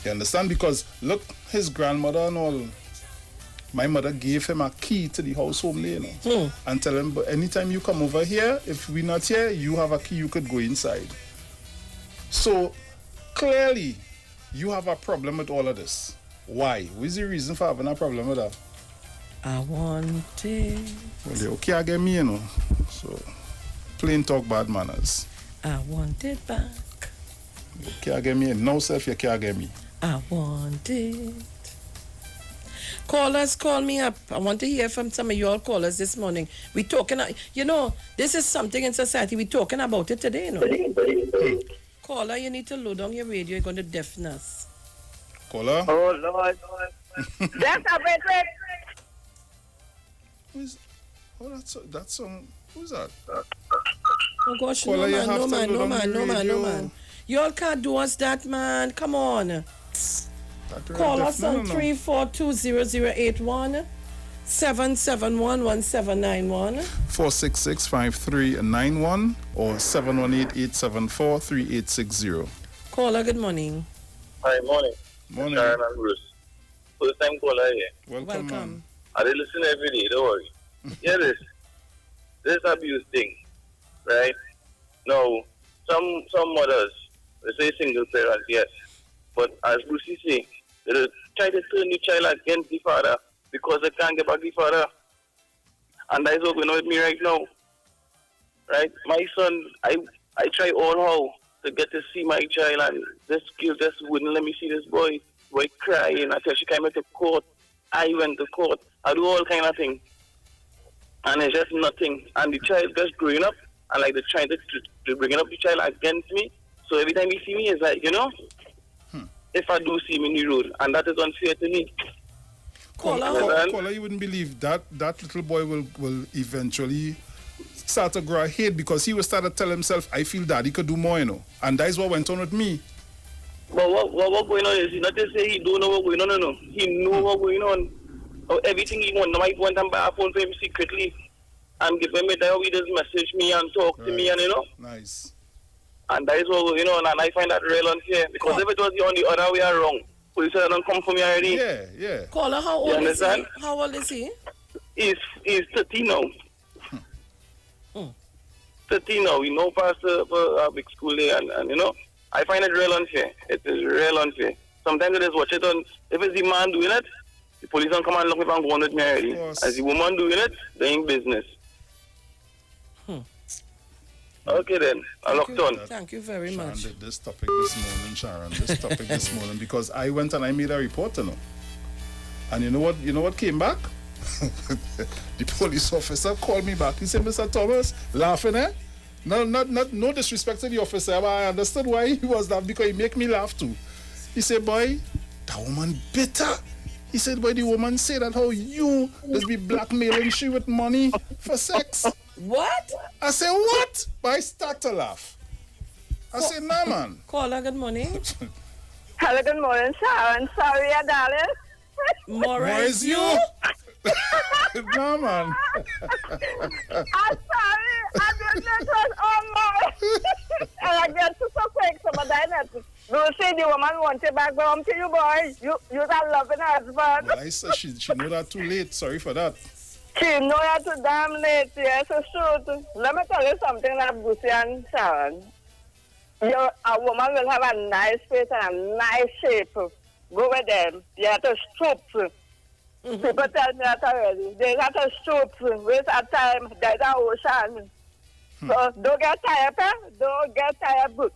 You understand? Because look, his grandmother and all, my mother gave him a key to the house only, and tell him, but anytime you come over here, if we're not here, you have a key, you could go inside. So clearly, you have a problem with all of this. Why? What is the reason for having a problem with that? I want it. Well, you can't get me, So, plain talk, bad manners. I want it back. You can't get me. No, self, you can't get me. I want it. Callers, call me up. I want to hear from some of you all callers this morning. We're talking, this is something in society. We're talking about it today, Caller, you need to load on your radio. You're going to deafen us. Caller? Oh, Lord. That's a red. Who's... Oh, that's who's that? Oh gosh, Caller, you have no to man. load on the radio. You all can't do us that, man. Come on. Call us on 3420081 7711791 466-5391 or 718-874-3860. Caller, good morning. Hi, morning. Morning. Sharon and Bruce. First time caller here. Welcome. I did listen every day, don't worry. Hear this abuse thing, right? Now, some mothers, they say single parents, yes. But as Brucey say, they try to turn the child against the father because they can't get back the father. And that is what's going on with me right now. Right? My son, I try all how to get to see my child, and this girl just wouldn't let me see this boy crying. I said she came to court. I went to court. I do all kind of things. And it's just nothing. And the child just growing up, and like they're trying to bring up the child against me. So every time he see me, it's like, if I do see him in the road, and that is unfair to me. Caller, you wouldn't believe that little boy will eventually start to grow a hate because he will start to tell himself, I feel that he could do more, And that is what went on with me. But what going on is, not to say he don't know what's going on, no. He know what's going on. Everything he want. Now I want him buy a phone for him secretly and give him a dial. He just message me and talk to me, and Nice. And that is what, and I find that real unfair. Because if it was on the other way around, police don't come for me already. Yeah. Caller, how old is he? How old is he? He's 13 now. 13 now. We know past a big school there, and I find it real unfair. It is real unfair. Sometimes I just watch it on, if it's the man doing it, the police don't come and look if I'm going with me already. As the woman doing it, they're in business. Okay then, I locked on. Thank you very much. Sharon, this topic this morning, because I went and I made a report, And you know what came back? The police officer called me back. He said, Mr. Thomas, laughing, No disrespect to the officer, but I understood why he was laughing, because he make me laugh too. He said, boy, that woman bitter. He said, boy, the woman said that how you just be blackmailing she with money for sex. What? I said, what? But I start to laugh. I said, nah, man. Caller, good morning. Hello, good morning, Sharon. Sorry, darling. Morris, you? No, man. I'm sorry. I didn't know it was on more. And I get to so quick, so my dinner. You see the woman want it back home to you, boy. You that loving husband. Well, I said she know that too late. Sorry for that. She know that too damn late. Yes, it's true. Let me tell you something like Brucey and Sharon. A woman will have a nice face and a nice shape. Go with them. You have to stoop. People tell me that already. They have to stoop. Waste of time. There's an ocean. So don't get tired, Don't get tired, Bruce.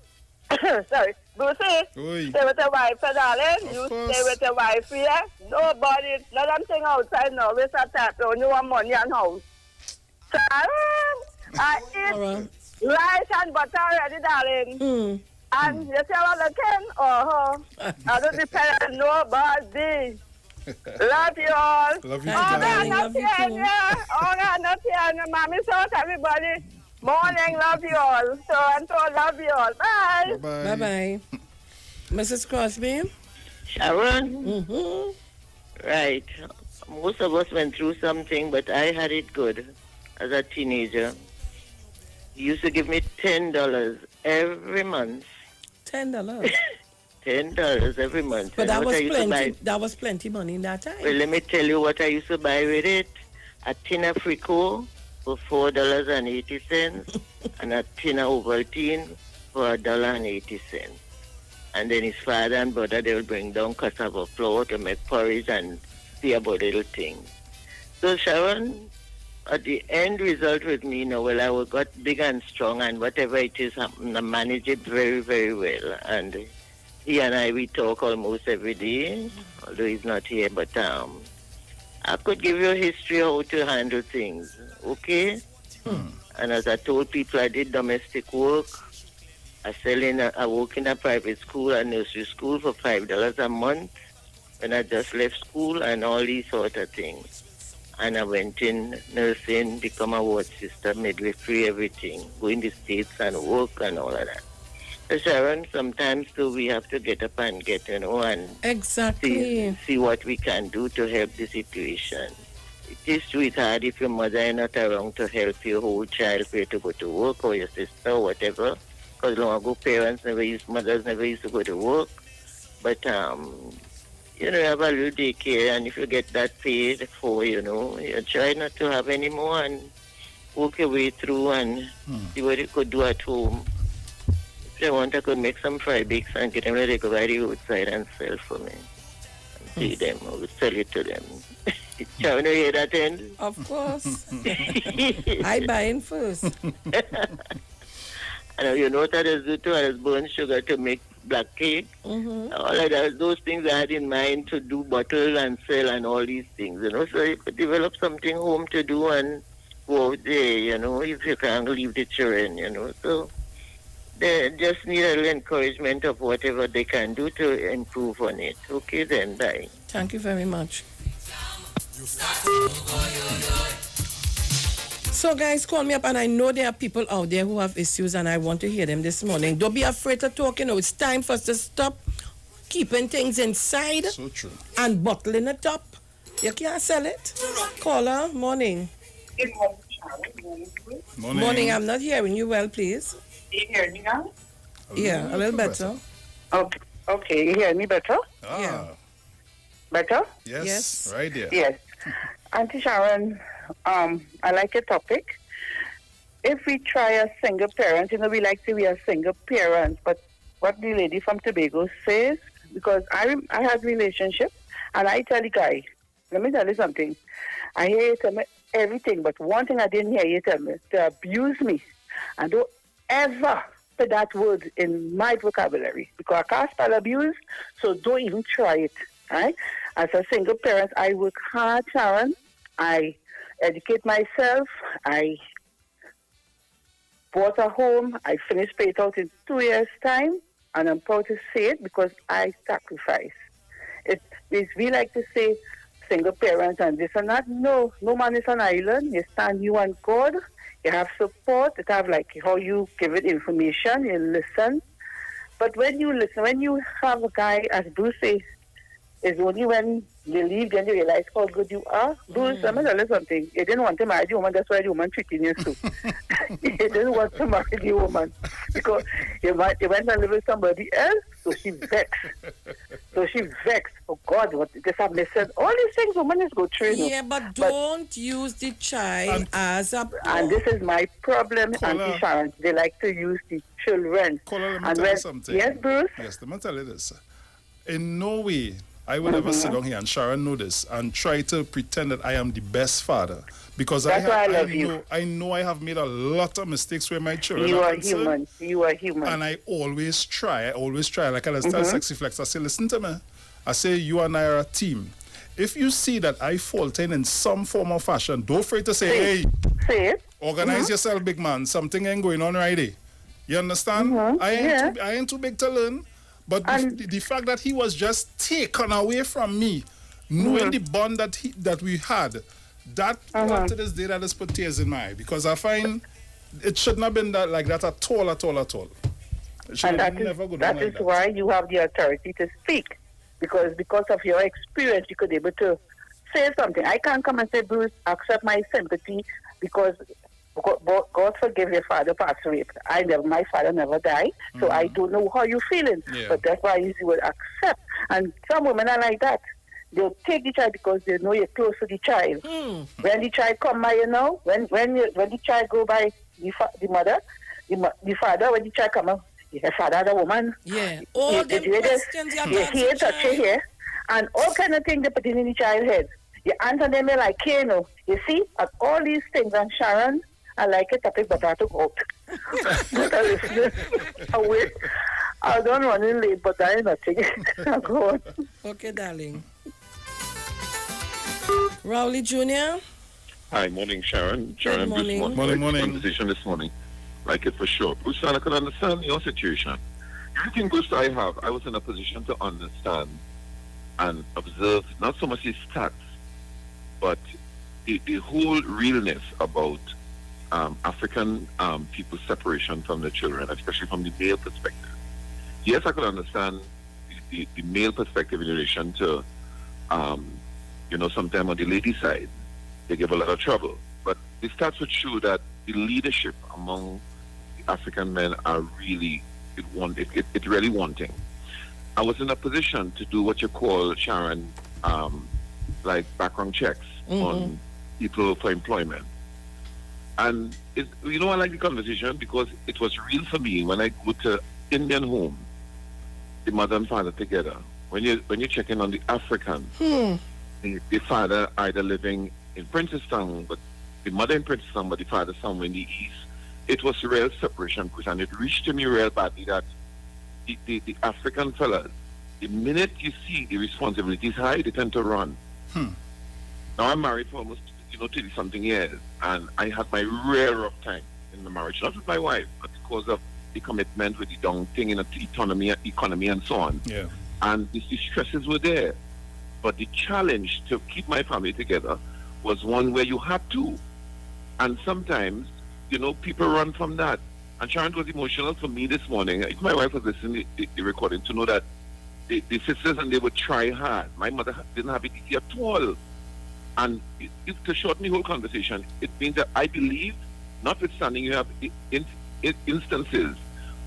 Sorry. Brucey, stay with your wife, darling. You stay with your wife here. Nobody, let them thing outside now. Waste of time. You only want money and house. Sharon, I eat rice and butter already, darling. And you see what I can? I don't depend on nobody. Love you all. Love you, darling. Love you too. Mommy, so everybody. Morning, love you all. So love you all. Bye. Bye-bye. Mrs. Crosby? Sharon? Right. Most of us went through something, but I had it good as a teenager. He used to give me $10 every month. $10? $10 every month. But that was plenty. That was plenty money in that time. Well, let me tell you what I used to buy with it. A tin of Frico for $4.80 and a tin of Ovaltine for $1.80. And then his father and brother, they will bring down cassava flour to make porridge and see about little things. So Sharon, at the end result with me, I got big and strong, and whatever it is, I manage it very, very well. And he and we talk almost every day, although he's not here, but I could give you a history of how to handle things, okay? And as I told people, I did domestic work. I work in a private school, a nursery school for $5 a month when I just left school and all these sort of things. And I went in nursing, become a ward sister, midwifery, everything. Go in the States and work and all of that. So Sharon, sometimes too, we have to get up and get, and see what we can do to help the situation. It is true, it's hard if your mother is not around to help your whole child for you to go to work, or your sister or whatever. Because long ago, mothers never used to go to work. But, you have a little daycare, and if you get that paid for, you try not to have any more and work your way through and see what you could do at home. If you want, I could make some fry bakes and get them ready to go by the roadside and sell for me. And see them, I would sell it to them. Sharon, you hear that end? Of course. I buy in first. And you know what others do too? Others burn sugar to make black cake. All of that, those things I had in mind to do bottle and sell and all these things, So you could develop something home to do and go out there, if you can't leave the children, So they just need a little encouragement of whatever they can do to improve on it. Okay, then, bye. Thank you very much. So guys, call me up, and I know there are people out there who have issues, and I want to hear them this morning. Don't be afraid to talk. It's time for us to stop keeping things inside. So true. And bottling it up. You can't sell it. Caller, morning. Good morning, Sharon. Morning. I'm not hearing you well, please. Do you hear me now? Yeah, a little better. Okay, you hear me better? Yeah. Better? Yes. Right there. Yes. Auntie Sharon, I like your topic. If we try as single parents, we like to be a single parents, but what the lady from Tobago says, because I had relationship, and I tell the guy, let me tell you something. I hear you tell me everything, but one thing I didn't hear you tell me, to abuse me. And don't ever put that word in my vocabulary, because I can't spell abuse, so don't even try it, right? As a single parent, I work hard, Sharon. I educate myself. I bought a home. I finished paying it out in 2 years' time, and I'm proud to say it because I sacrifice. We like to say single parents and this and that. No man is an island. You stand you and God. You have support. You have like how you give it information. You listen. But when you listen, when you have a guy, as Bruce says, it's only when you leave then you realize how good you are. Bruce, let me tell you something. You didn't want to marry the woman, that's why the woman treating you so. You didn't want to marry the woman because you went and live with somebody else, so she vexed. Oh God, what this have missed. All these things women is go through. Yeah, but don't use the child as a... And this is my problem, Auntie Sharon. They like to use the children. Let me tell you something. Yes, Bruce? Yes, let me tell you this. In no way I will ever sit down here, and Sharon know this, and try to pretend that I am the best father. Because I know I have made a lot of mistakes with my children. You are human. You are human. And I always try. Like I tell Sexy Flex, I say, listen to me. I say, you and I are a team. If you see that I falter in some form or fashion, don't afraid to say, hey, organize yourself, big man. Something ain't going on right there. You understand? I ain't too big to learn. But the fact that he was just taken away from me, knowing the bond that we had, that to this day that has put tears in my eye, because I find it shouldn't have been that like that at all. It should have never gone that. That is why you have the authority to speak, because of your experience, you could be able to say something. I can't come and say, Bruce, accept my sympathy because God forgive your father passed away. My father never died, so I don't know how you're feeling. Yeah. But that's why you would accept. And some women are like that. They'll take the child because they know you're close to the child. When the child come by, when the child go by the mother, the father, when the child come up, your father the woman. Yeah. All them questions you have here, touch here, and all kind of things they put in the child's head. You answer them like, you see, and all these things. And Sharon, I like a topic, but I took out. But I listen. I don't run in late, but I ain't nothing. Go on. Okay, darling. Rowley Jr. Hi, morning, Sharon. Sharon, morning. Bruce, morning. Conversation this morning. Like it for sure. Bruce, I could understand your situation. Everything, Bruce, I was in a position to understand and observe not so much his stats, but the whole realness about African people's separation from the children, especially from the male perspective. Yes, I could understand the male perspective in relation to, sometimes on the lady side, they give a lot of trouble. But the stats would show that the leadership among the African men are really, it's really wanting. I was in a position to do what you call, Sharon, like background checks on people for employment. And, I like the conversation because it was real for me when I go to Indian home, the mother and father together. When you check in on the African, the father either living in Princeton, but the mother in Princeton, but the father somewhere in the east, it was a real separation, and it reached to me real badly that the African fellas, the minute you see the responsibilities high, they tend to run. Now I'm married for almost 30-something years, and I had my rare rough time in the marriage, not with my wife, but because of the commitment with the young thing in the economy and so on. Yeah. And the stresses were there. But the challenge to keep my family together was one where you had to. And sometimes, people run from that. And Sharon was emotional for me this morning. My wife was listening to the recording to know that the sisters, and they would try hard. My mother didn't have it easy at all. And to shorten the whole conversation, it means that I believe, notwithstanding you have instances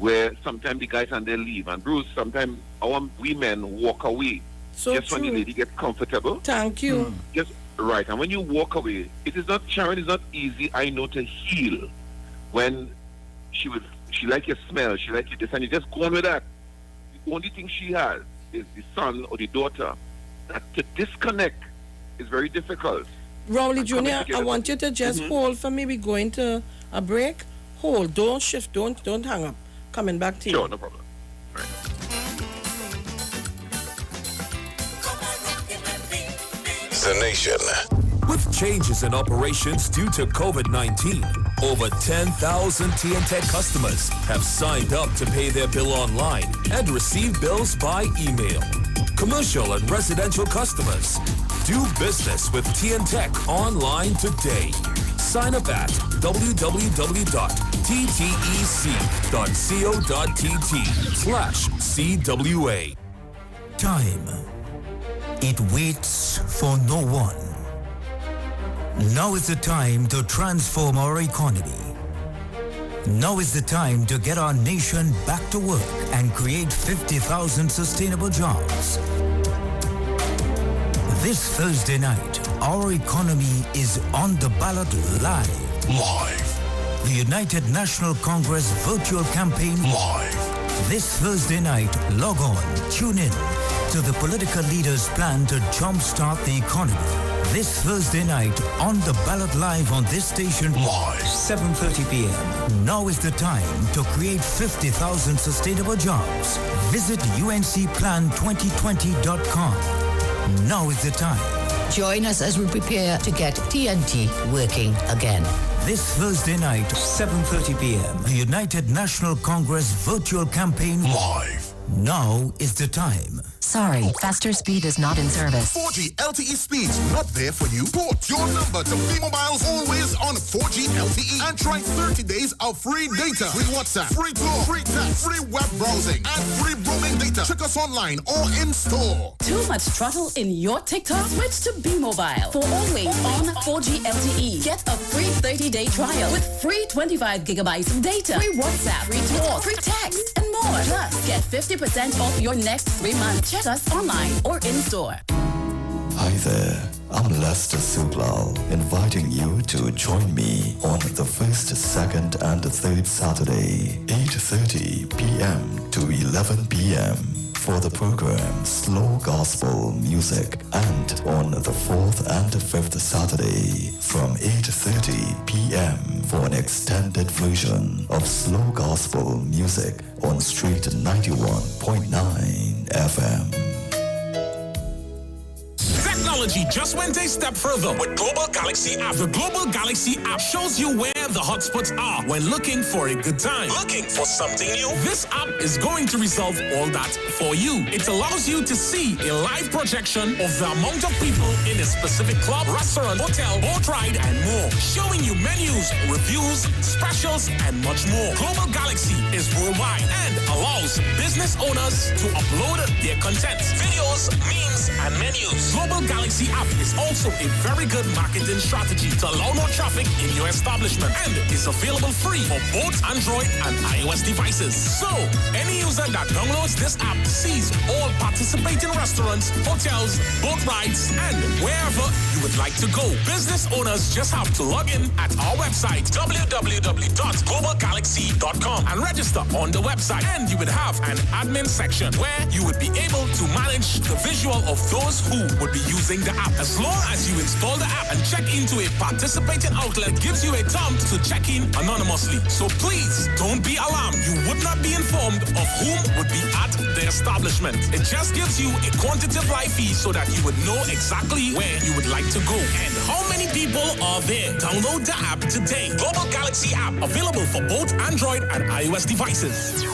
where sometimes the guys and they leave, and Bruce, sometimes our women walk away. So just true. When the lady gets comfortable. Thank you. Just right. And when you walk away, it is not, Sharon, it's not easy, I know, to heal when she like your smell, she like your this, and you just go on with that. The only thing she has is the son or the daughter. That to disconnect is very difficult. Rowley Jr., I want you to just hold for me. We're going to a break. Hold. Don't shift. Don't hang up. Coming back to you. Sure, no problem. Right. The Nation. With changes in operations due to COVID-19, over 10,000 TNTech customers have signed up to pay their bill online and receive bills by email. Commercial and residential customers, do business with TNTech online today. Sign up at www.ttec.co.tt/CWA. Time. It waits for no one. Now is the time to transform our economy. Now is the time to get our nation back to work and create 50,000 sustainable jobs. This Thursday night, our economy is on the ballot live. The United National Congress virtual campaign live. This Thursday night, log on, tune in to the political leaders' plan to jumpstart the economy. This Thursday night, on the ballot live on this station, live, 7:30 p.m. Now is the time to create 50,000 sustainable jobs. Visit uncplan2020.com. Now is the time. Join us as we prepare to get TNT working again. This Thursday night, 7:30 p.m. The United National Congress virtual campaign live. Now is the time. Sorry, faster speed is not in service. 4G LTE speeds not there for you? Port your number to B-Mobile's always on 4G LTE and try 30 days of free data, free WhatsApp, free talk, free text, free web browsing, and free roaming data. Check us online or in store. Too much throttle in your TikTok? Switch to B-Mobile for always on 4G LTE. Get a free 30-day trial with free 25 gigabytes of data, free WhatsApp, free talk, free text, and more. Plus, get 50% off your next 3 months. Check us online or in store. Hi there, I'm Lester Sublal, inviting you to join me on the first, second, and third Saturday, 8:30 p.m. to 11 p.m. for the program Slow Gospel Music, and on the fourth and fifth Saturday from 8:30 p.m. for an extended version of Slow Gospel Music on Street 91.9 FM. Technology just went a step further with Global Galaxy app. The Global Galaxy app shows you where where the hotspots are when looking for a good time. Looking for something new? This app is going to resolve all that for you. It allows you to see a live projection of the amount of people in a specific club, restaurant, hotel, boat ride, and more. Showing you menus, reviews, specials, and much more. Global Galaxy is worldwide and allows business owners to upload their content, videos, memes, and menus. Global Galaxy app is also a very good marketing strategy to allow more traffic in your establishment and is available free for both Android and iOS devices. So, any user that downloads this app sees all participating restaurants, hotels, boat rides, and wherever you would like to go. Business owners just have to log in at our website, www.globalgalaxy.com, and register on the website. And you would have an admin section where you would be able to manage the visual of those who would be using the app. As long as you install the app and check into a participating outlet, gives you a thumb to check in anonymously. So please don't be alarmed. You would not be informed of whom would be at the establishment. It just gives you a quantitative live feed so that you would know exactly where you would like to go and how many people are there. Download the app today. Global Galaxy app, available for both Android and iOS devices.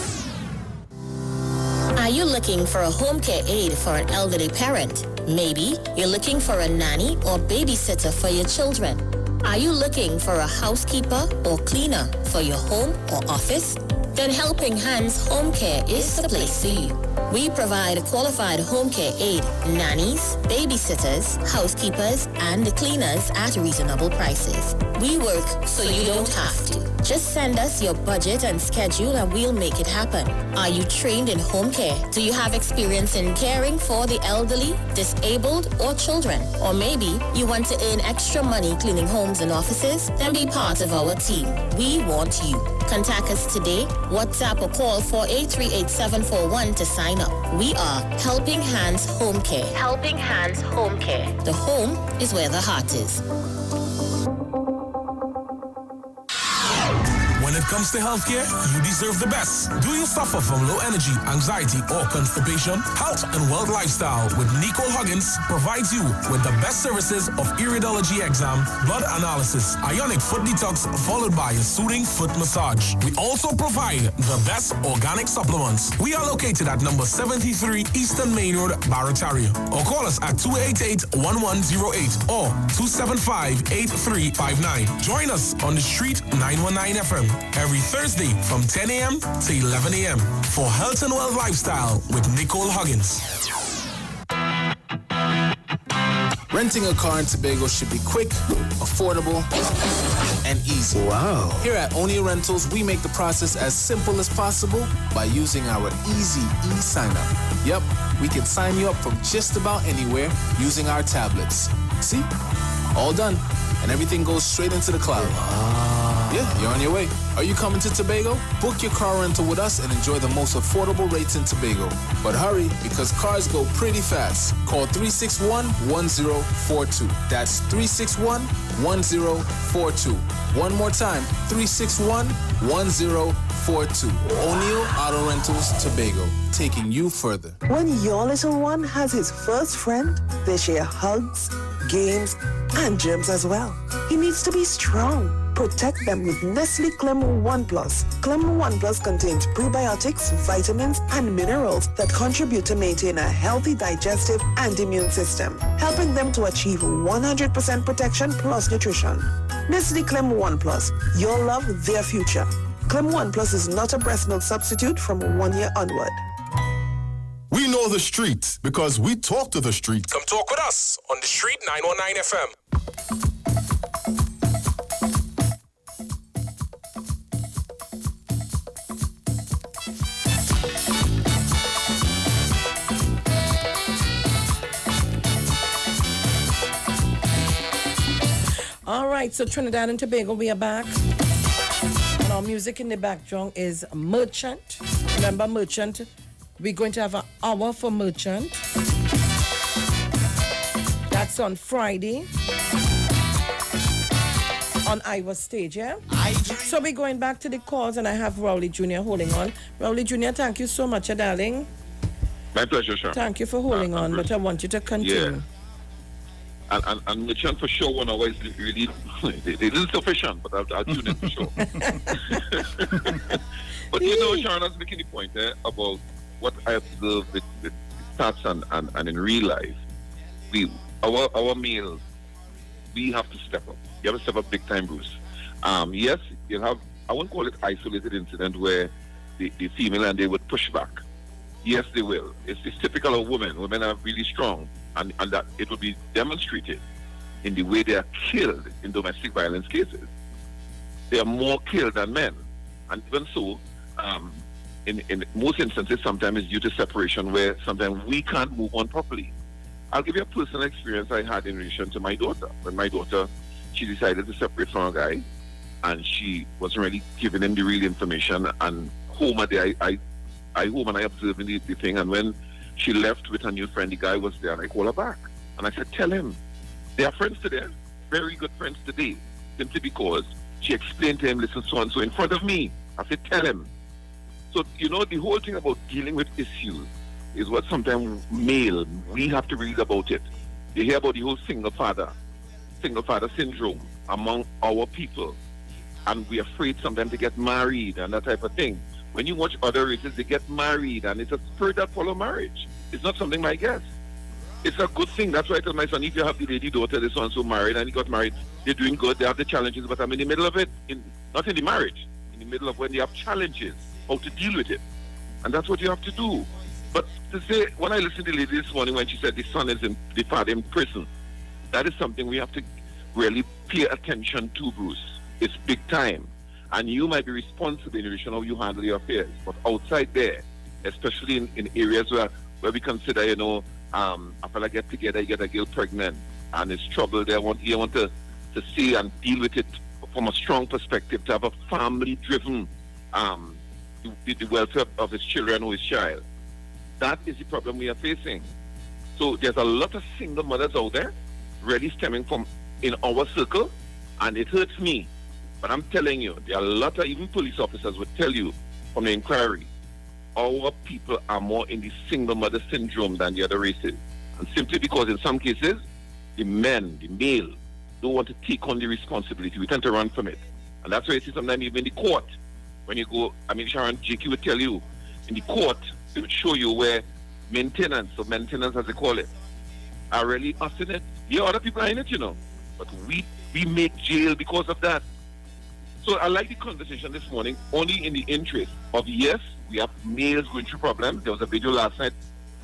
Are you looking for a home care aid for an elderly parent? Maybe you're looking for a nanny or babysitter for your children. Are you looking for a housekeeper or cleaner for your home or office? Then Helping Hands Home Care is the place for you. We provide qualified home care aid, nannies, babysitters, housekeepers, and cleaners at reasonable prices. We work so you don't have to. Just send us your budget and schedule and we'll make it happen. Are you trained in home care? Do you have experience in caring for the elderly, disabled, or children? Or maybe you want to earn extra money cleaning homes and offices? Then be part of our team. We want you. Contact us today, WhatsApp or call 4838741 to sign up. We are Helping Hands Home Care. Helping Hands Home Care. The home is where the heart is. When it comes to healthcare, you deserve the best. Do you suffer from low energy, anxiety, or constipation? Health and Wealth Lifestyle with Nicole Huggins provides you with the best services of iridology exam, blood analysis, ionic foot detox, followed by a soothing foot massage. We also provide the best organic supplements. We are located at number 73 Eastern Main Road, Barataria. Or call us at 288-1108 or 275-8359. Join us on the street 919 FM. Every Thursday from 10 a.m. to 11 a.m. for Health and Wealth Lifestyle with Nicole Huggins. Renting a car in Tobago should be quick, affordable, and easy. Wow. Here at Oni Rentals, we make the process as simple as possible by using our easy e-sign-up. Yep, we can sign you up from just about anywhere using our tablets. See? All done. And everything goes straight into the cloud. Yeah, you're on your way. Are you coming to Tobago? Book your car rental with us and enjoy the most affordable rates in Tobago. But hurry, because cars go pretty fast. Call 361-1042. That's 361-1042. One more time, 361-1042. O'Neill Auto Rentals, Tobago, taking you further. When your little one has his first friend, they share hugs, games, and germs as well. He needs to be strong. Protect them with Nestle Clem 1 Plus. Clem 1 Plus contains prebiotics, vitamins, and minerals that contribute to maintain a healthy digestive and immune system, helping them to achieve 100% protection plus nutrition. Nestle Clem 1 Plus. Your love, their future. Clem 1 Plus is not a breast milk substitute from 1 year onward. We know the street because we talk to the street. Come talk with us on the Street 919 FM. All right, so Trinidad and Tobago, we are back. And our music in the background is Merchant. Remember Merchant? We're going to have an hour for Merchant. That's on Friday on Iwer stage, yeah? So we're going back to the calls, and I have Rowley Jr. holding on. Rowley Jr., thank you so much, darling. My pleasure, Sharon. Thank you for holding on, but I want you to continue. And merchant for sure 1 hour is really it is sufficient, but I'll tune in for sure. But Sharon is making the point about what I observe with stats and in real life. Our males, we have to step up. You have to step up big time, Bruce. Yes, you'll have, I won't call it isolated incident where the female and they would push back. Yes, they will. It's typical of women. Women are really strong, and that it will be demonstrated in the way they are killed in domestic violence cases. They are more killed than men. And even so, in most instances, sometimes it's due to separation where sometimes we can't move on properly. I'll give you a personal experience I had in relation to my daughter. When my daughter, she decided to separate from a guy, and she wasn't really giving him the real information, and home a day, I observed the thing, and when she left with her new friend, the guy was there, and I called her back. And I said, tell him, they are friends today, very good friends today, simply because she explained to him, listen, so and so, in front of me. I said, tell him. So, the whole thing about dealing with issues is what sometimes male, we have to read about it. You hear about the whole single father syndrome among our people. And we're afraid sometimes to get married and that type of thing. When you watch other races, they get married, and it's a spirit that follows marriage. It's not something I guess. It's a good thing. That's why I tell my son, if you have the lady daughter, this one so married, and he got married, they're doing good, they have the challenges, but I'm in the middle of it, not in the marriage, in the middle of when they have challenges, how to deal with it. And that's what you have to do. But to say, when I listened to the lady this morning when she said the son is the father in prison, that is something we have to really pay attention to, Bruce. It's big time. And you might be responsible in relation to how you handle your affairs. But outside there, especially in areas where we consider, a fella get together, you get a girl pregnant, and it's trouble there, you want to see and deal with it from a strong perspective, to have a family-driven, the welfare of his children or his child. That is the problem we are facing. So there's a lot of single mothers out there, really stemming from in our circle, and it hurts me. But I'm telling you, there are a lot of, even police officers would tell you from the inquiry, our people are more in the single mother syndrome than the other races. And simply because in some cases, the male, don't want to take on the responsibility. We tend to run from it. And that's why you see sometimes even in the court, when you go, Sharon, JQ would tell you, in the court, they would show you where maintenance as they call it, are really us in it. Yeah, other people are in it, But we make jail because of that. So I like the conversation this morning, only in the interest of, yes, we have males going through problems. There was a video last night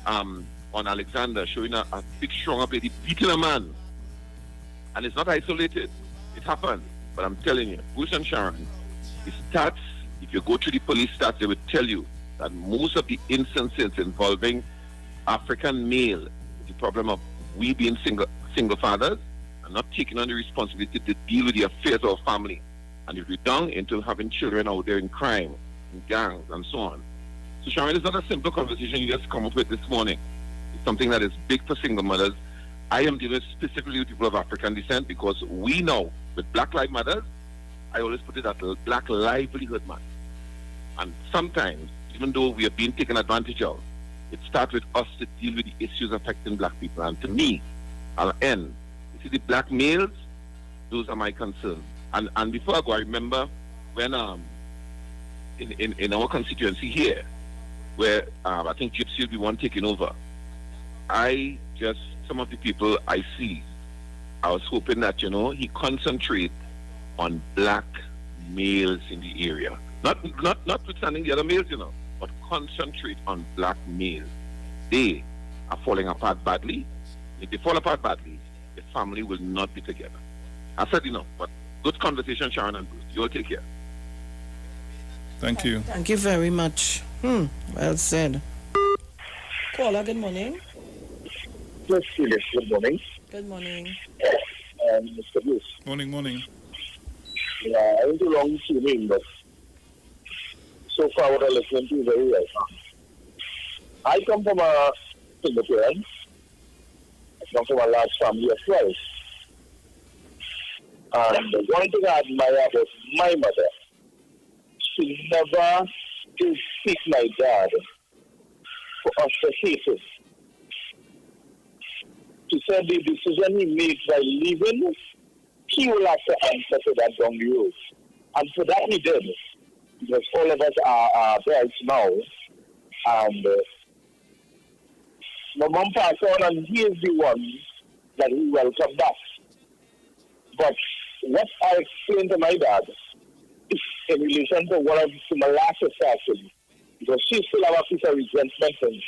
on Alexander showing a big, strong lady beating a man. And it's not isolated. It happened. But I'm telling you, Bruce and Sharon, the stats, if you go to the police stats, they would tell you that most of the instances involving African male is the problem of we being single fathers and not taking on the responsibility to deal with the affairs of our family. And if we're down into having children out there in crime, in gangs, and so on. So, Sharon, it's not a simple conversation you just come up with this morning. It's something that is big for single mothers. I am dealing specifically with people of African descent because we know, with Black Lives Matters, I always put it at Black Livelihood Month. And sometimes, even though we are being taken advantage of, it starts with us to deal with the issues affecting black people. And to me, I'll end. You see, the black males, those are my concerns. And before I go, I remember when in our constituency here, where I think Gypsy will be one taking over, some of the people I see, I was hoping that, he concentrate on black males in the area. Notwithstanding the other males, but concentrate on black males. They are falling apart badly. If they fall apart badly, the family will not be together. I said enough, but good conversation, Sharon and Bruce. You'll take care. Thank you. Thank you very much. Well said. Caller, good morning. Yes, Felix, good morning. Good morning. Mr. Bruce. Morning. Yeah, I went too long tuning, but so far what I listened to very well. I come from a single parent. I come from a large family of 12. And the one thing I admire about my mother, she never did seek my dad for us to hate him. He said the decision he made by leaving, he will have to answer for that down the road. And for that he did. Because all of us are brides now. And my mom passed on, and he is the one that he welcomed back. But what I explained to my dad is in relation to one of my last assassins, because she still have a piece of resentment. And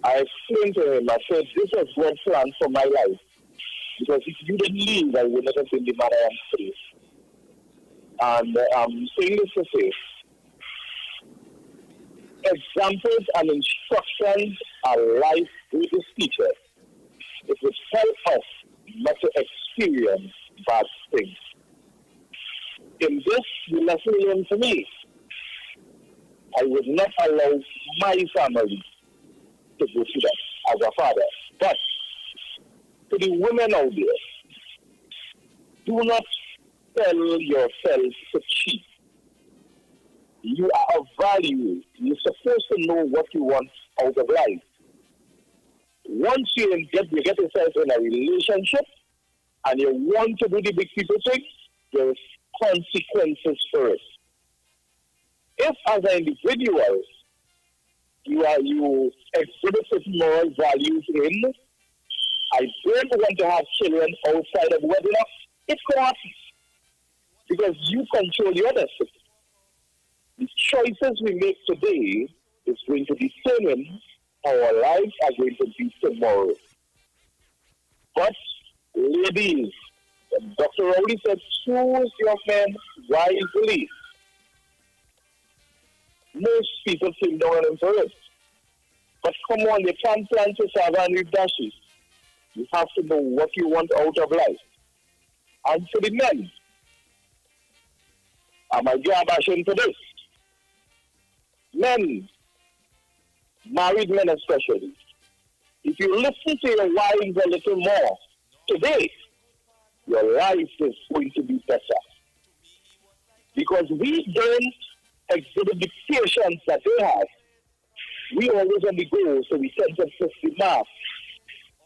I explained to him, I said, this was God's plan for my life. Because if you didn't leave, I would not have been the man I am today. And I'm saying this to say, examples and instructions are life greatest teachers. It would help us not to experience bad things. In this, the lesson learned for me, I would not allow my family to go through that as a father. But to the women out there, do not tell yourself to cheat. You are of value. You're supposed to know what you want out of life. Once you get yourself in a relationship and you want to do the big people thing, there's consequences for it. If as an individual you exhibit certain moral values in, I don't want to have children outside of wedlock, it can't. Because you control your destiny. The choices we make today is going to determine how our lives are going to be tomorrow. But, ladies, Dr. Rowley said, choose your men wisely. Most people think down on for it. But come on, they can't plan to serve and reap dashes. You have to know what you want out of life. And for the men, am I bashing for this? Men, married men especially, if you listen to your wives a little more today, your life is going to be better. Because we don't exhibit the patience that they have. We always on the go, so we tend to push the mask.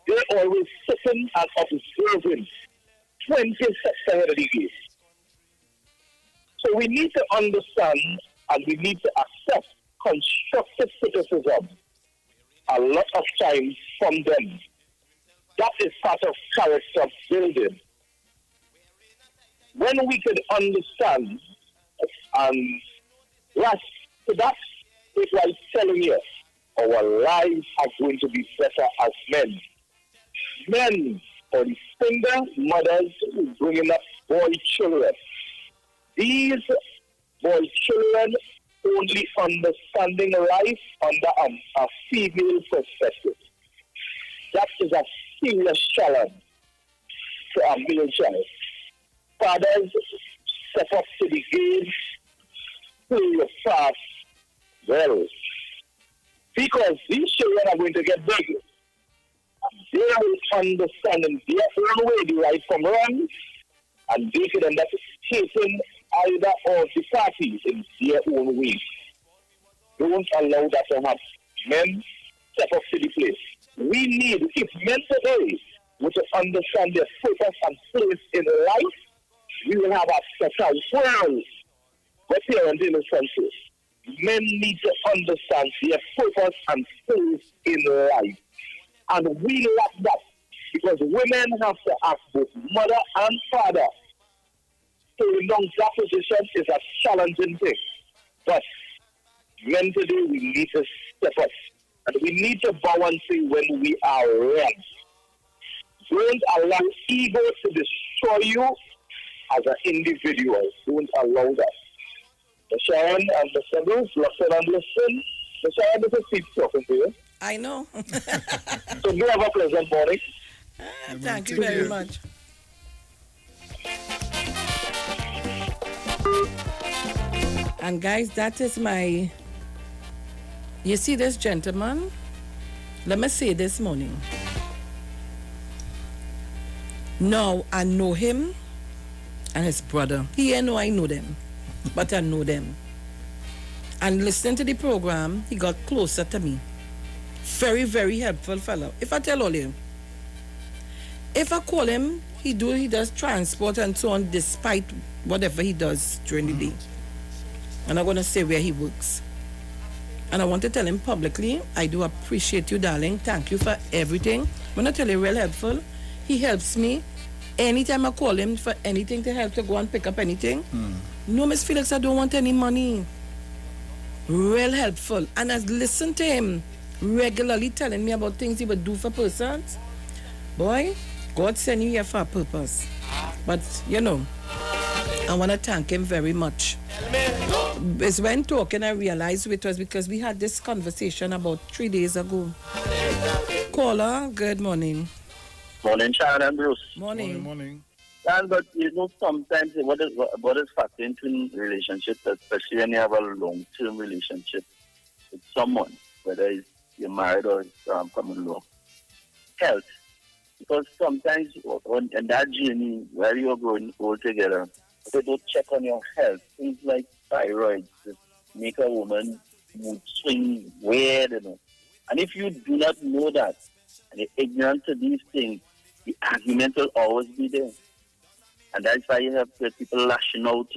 They're always sitting and observing 20 steps ahead of the game. So we need to understand and we need to accept constructive criticism a lot of times from them. That is part of character building. When we can understand and grasp to that, it's like telling you, our lives are going to be better as men. Men are the single mothers bringing up boy children. These boy children only understanding life under a female perspective. That is a serious challenge to a male child. Fathers, step up to the game, play your part well. Because these children are going to get big. They will understand in their own way the right from wrong, and they can end up taking either of the parties in their own way. Don't allow that to happen. Men, step up to the place. We need, if men today were to understand their purpose and place in life, we will have a better world. But parenting is senseless. Men need to understand their purpose and place in life. And we lack that because women have to act both mother and father. So that position is a challenging thing. But men today, we need to step up. And we need to bow and say when we are wrong. Don't allow ego to destroy you as an individual. Don't allow that. Sharon and the Sebbles, listen and listen. Sharon, this is Steve talking to you. I know. So you have a pleasant morning. Thank you very much. And guys, that is my... You see this gentleman? Let me say this morning. Now I know him and his brother. He know I know them. But I know them. And listening to the program, he got closer to me. Very, very helpful fellow. If I tell all you, if I call him, he does transport and so on, despite whatever he does during the day. And I'm going to say where he works. And I want to tell him publicly, I do appreciate you, darling. Thank you for everything. I'm going to tell you, real helpful. He helps me. Anytime I call him for anything to help to go and pick up anything. No, Miss Felix, I don't want any money. Real helpful. And I listen to him regularly telling me about things he would do for persons. Boy, God sent you here for a purpose. But, you know, I want to thank him very much. It's when talking I realized it was because we had this conversation about 3 days ago. Caller, good morning. Morning, Sharon and Bruce. Morning. Morning. And but you know, sometimes what is factoring into relationships, especially when you have a long-term relationship with someone, whether you're married or it's common law, health. Because sometimes in that journey where you're going all together, they don't check on your health. Things like thyroid that make a woman mood swing weird, you know. And if you do not know that and you're ignorant to these things, the argument will always be there. And that's why you have people lashing out,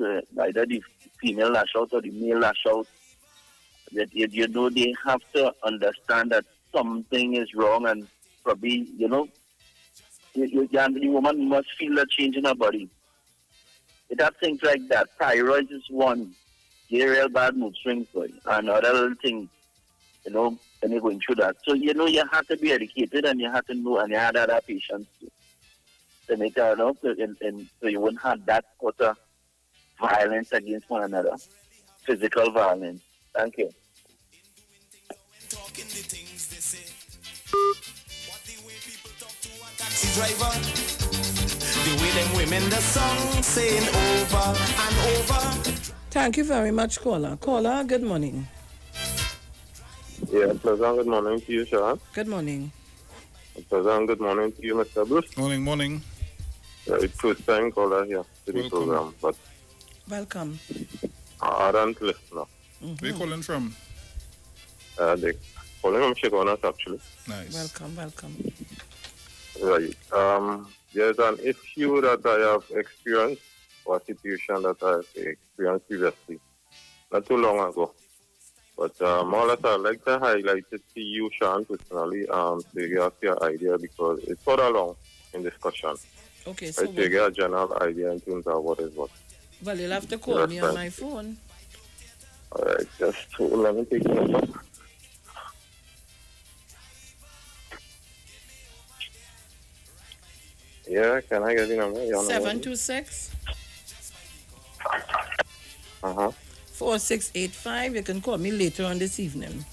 either the female lash out or the male lash out. That you know they have to understand that something is wrong, and probably, you know, the woman must feel a change in her body. It has things like that. Thyroid is one. Get real bad mood swings, boy. And other little things, you know, when you're going through that. So, you know, you have to be educated and you have to know, and you have that patience to make it, you know, so you won't have that sort of violence against one another. Physical violence. Thank you. Driver, the way them women the song saying over and over. Thank you very much, caller. Caller, good morning. Yeah, pleasant good morning to you, Sharon. Good morning. Pleasant good morning to you, Mr. Bruce. Morning. It's first time caller here to the program, but welcome. Ardent listener. Where are you calling from? They calling from Chicago, actually. Nice. Welcome. Right. There's an issue that I have experienced, or a situation that I have experienced previously, not too long ago. But more or less I'd like to highlight it to you, Sharon, personally, to get your idea, because it's further along in discussion. Okay, so to get a general idea in terms of what is what. Well, you'll have to call me on my phone. All right, just let me take a look. Yeah, can I get the number? 726 4685. You can call me later on this evening.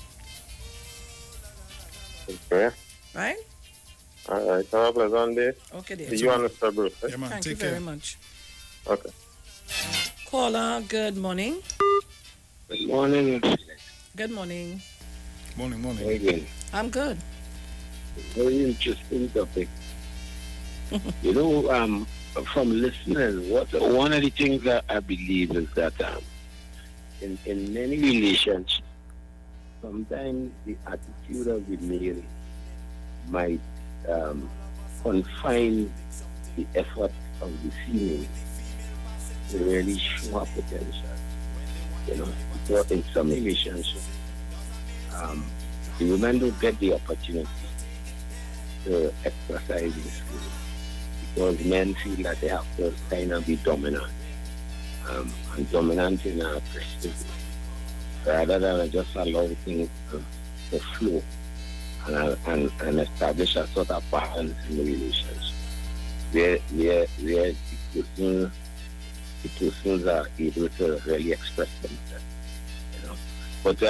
Okay. Right? All right. Have a pleasant day. Okay, dear. See you on Mr. Bruce. Yeah, man. Thank Take you care. very much. Okay. Caller, good morning. Good morning. Good morning. Morning. I'm good. Very interesting topic. You know, from listeners, one of the things that I believe is that in many relations, sometimes the attitude of the male might confine the effort of the female to really show her potential. You know, because in some relationships, the women don't get the opportunity to exercise the skills, because men feel that they have to kind of be dominant, and dominant in a aggressive way, rather than just allow things to flow and establish a sort of balance in the relationship, where the persons are able to really express themselves. You know, but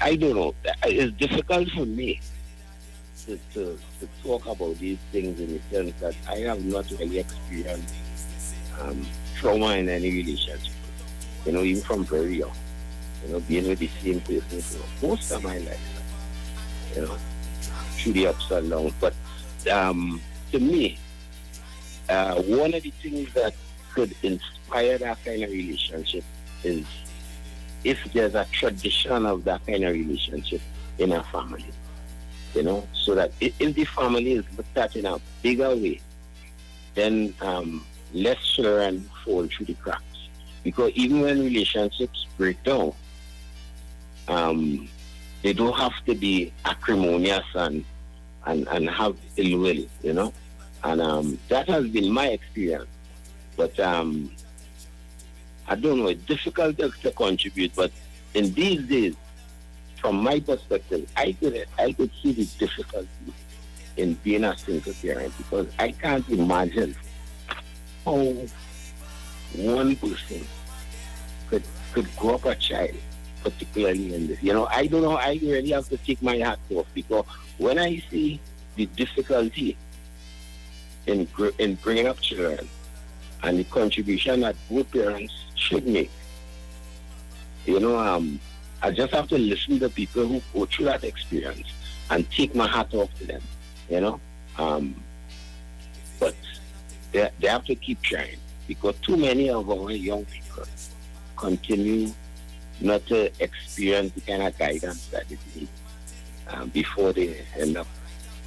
I don't know. It's difficult for me to talk about these things in the sense that I have not really experienced trauma in any relationship. You know, even from very young. You know, being with the same person for most of my life. You know, through the ups and downs. But to me, one of the things that could inspire that kind of relationship is if there's a tradition of that kind of relationship in a family, you know, so that if the family is looked at in a bigger way, then less children fall through the cracks. Because even when relationships break down, they don't have to be acrimonious and have ill will, you know. And that has been my experience. But I don't know, it's difficult to contribute, but in these days, from my perspective, I could see the difficulty in being a single parent, because I can't imagine how one person could grow up a child, particularly in this. You know, I don't know, I really have to take my hat off, because when I see the difficulty in bringing up children and the contribution that both parents should make, you know, I just have to listen to people who go through that experience and take my hat off to them, you know. But they have to keep trying, because too many of our young people continue not to experience the kind of guidance that they need before they end up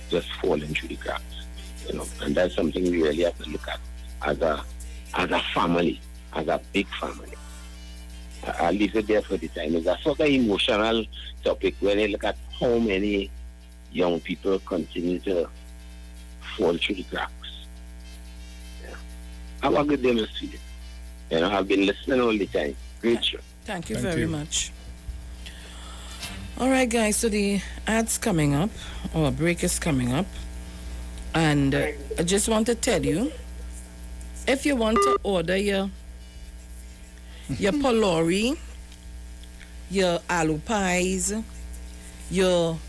just falling through the cracks, you know. And that's something we really have to look at as a family, as a big family. I'll leave it there for the time. It's a sort of emotional topic when you look at how many young people continue to fall through the cracks. Yeah. Have a good day, Mr. Felix. You know, I've been listening all the time. Great show. Thank you very much. All right, guys, so the ad's coming up, or break is coming up. And I just want to tell you, if you want to order your polori, your aloo pies, your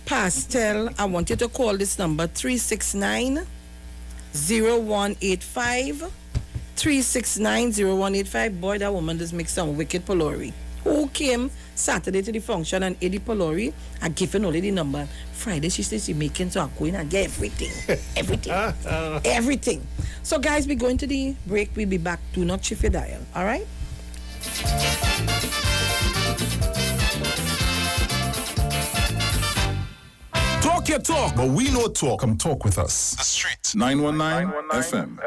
pastel, I want you to call this number 369-0185, 369-0185. Boy, that woman does make some wicked polori. Who came Saturday to the function and ate the polori? I give her only the number. Friday, she says she's making, so I'm going and get everything. Everything. So, guys, we're going to the break. We'll be back. Do not shift your dial. All right? Talk your talk, but we know talk. Come talk with us. The Street 919 FM.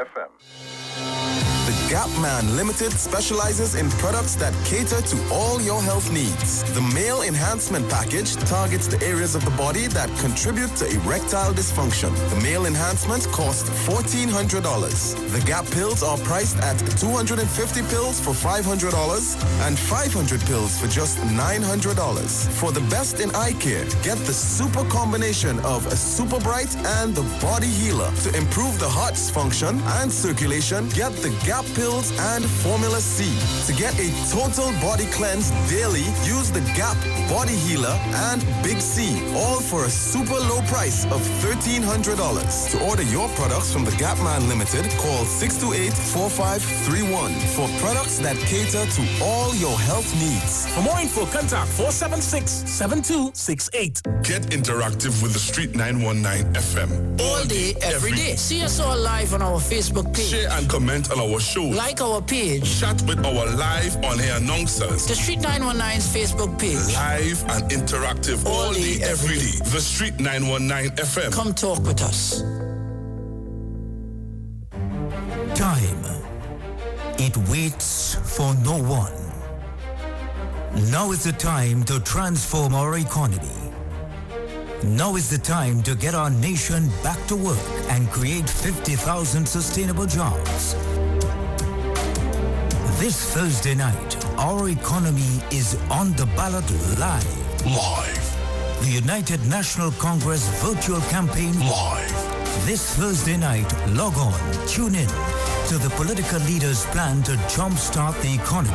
The Gap Man Limited specializes in products that cater to all your health needs. The Male Enhancement Package targets the areas of the body that contribute to erectile dysfunction. The Male Enhancement costs $1,400. The Gap pills are priced at 250 pills for $500 and 500 pills for just $900. For the best in eye care, get the super combination of a Super Bright and the Body Healer. To improve the heart's function and circulation, get the Gap pills and Formula C. To get a total body cleanse daily, use the Gap Body Healer and Big C, all for a super low price of $1,300. To order your products from the Gap Man Limited, call 628-4531 for products that cater to all your health needs. For more info, contact 476-7268. Get interactive with the Street 919 FM. All day, every day. See us all live on our Facebook page. Share and comment on our show. Like our page. Chat with our live on-air announcers. The Street 919's Facebook page. Live and interactive all day, every day. The Street 919 FM. Come talk with us. Time. It waits for no one. Now is the time to transform our economy. Now is the time to get our nation back to work and create 50,000 sustainable jobs. This Thursday night, our economy is on the ballot live. The United National Congress virtual campaign live. This Thursday night, log on, tune in to the political leaders' plan to jumpstart the economy.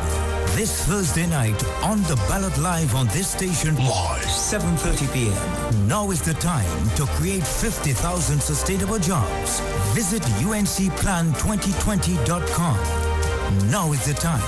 This Thursday night, on the ballot live on this station, live, 7:30 p.m. Now is the time to create 50,000 sustainable jobs. Visit uncplan2020.com. Now is the time.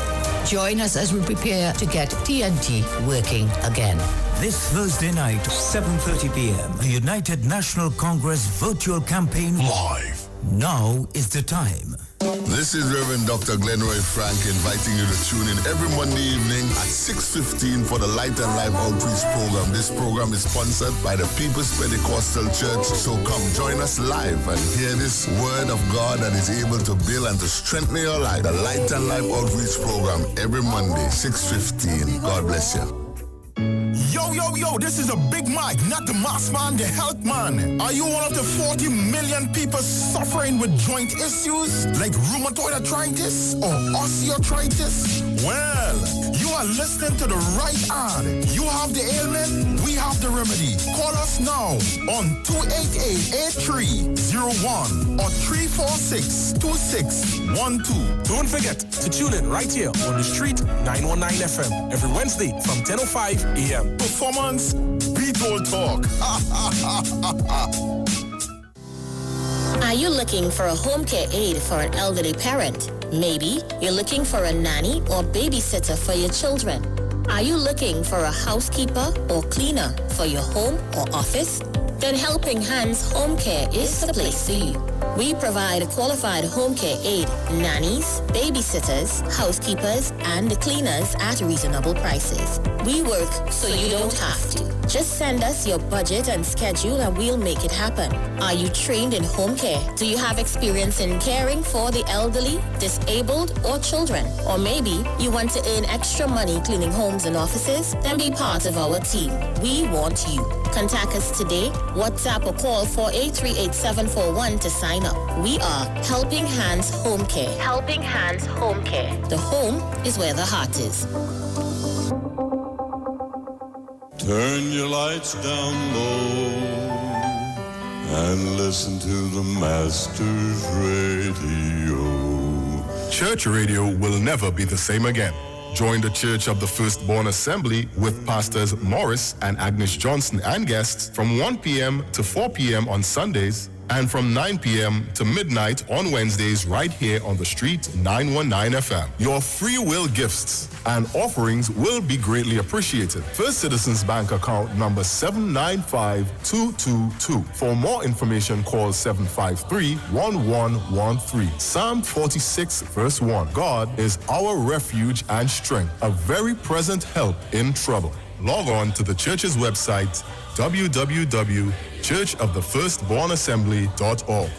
Join us as we prepare to get TNT working again. This Thursday night, 7:30 p.m. The United National Congress virtual campaign live. Now is the time. This is Reverend Dr. Glenroy Frank inviting you to tune in every Monday evening at 6:15 for the Light and Life Outreach Program. This program is sponsored by the People's Pentecostal Church. So come join us live and hear this word of God that is able to build and to strengthen your life. The Light and Life Outreach Program every Monday, 6:15. God bless you. Yo, this is a Big Mike, not the mass man, the health man. Are you one of the 40 million people suffering with joint issues like rheumatoid arthritis or osteoarthritis? Well, you are listening to the right ad. You have the ailment, we have the remedy. Call us now on 288-8301 or 346-2612. Don't forget to tune in right here on the street 919 FM every Wednesday from 10:05 a.m. Performance, Beat All Talk. Are you looking for a home care aide for an elderly parent? Maybe you're looking for a nanny or babysitter for your children. Are you looking for a housekeeper or cleaner for your home or office? Then Helping Hands Home Care is the place for you. We provide qualified home care aid, nannies, babysitters, housekeepers, and cleaners at reasonable prices. We work so you don't have to. Just send us your budget and schedule and we'll make it happen. Are you trained in home care? Do you have experience in caring for the elderly, disabled, or children? Or maybe you want to earn extra money cleaning homes and offices? Then be part of our team. We want you. Contact us today, WhatsApp or call 4838741 to sign up. We are Helping Hands Home Care. Helping Hands Home Care. The home is where the heart is. Turn your lights down low and listen to the Master's Radio. Church radio will never be the same again. Join the Church of the Firstborn Assembly with Pastors Morris and Agnes Johnson and guests from 1 p.m. to 4 p.m. on Sundays and from 9 p.m. to midnight on Wednesdays right here on the street 919 FM. Your free will gifts and offerings will be greatly appreciated. First Citizens Bank account number 795222. For more information, call 753-1113. Psalm 46 verse 1. God is our refuge and strength, a very present help in trouble. Log on to the church's website, www.churchofthefirstbornassembly.org.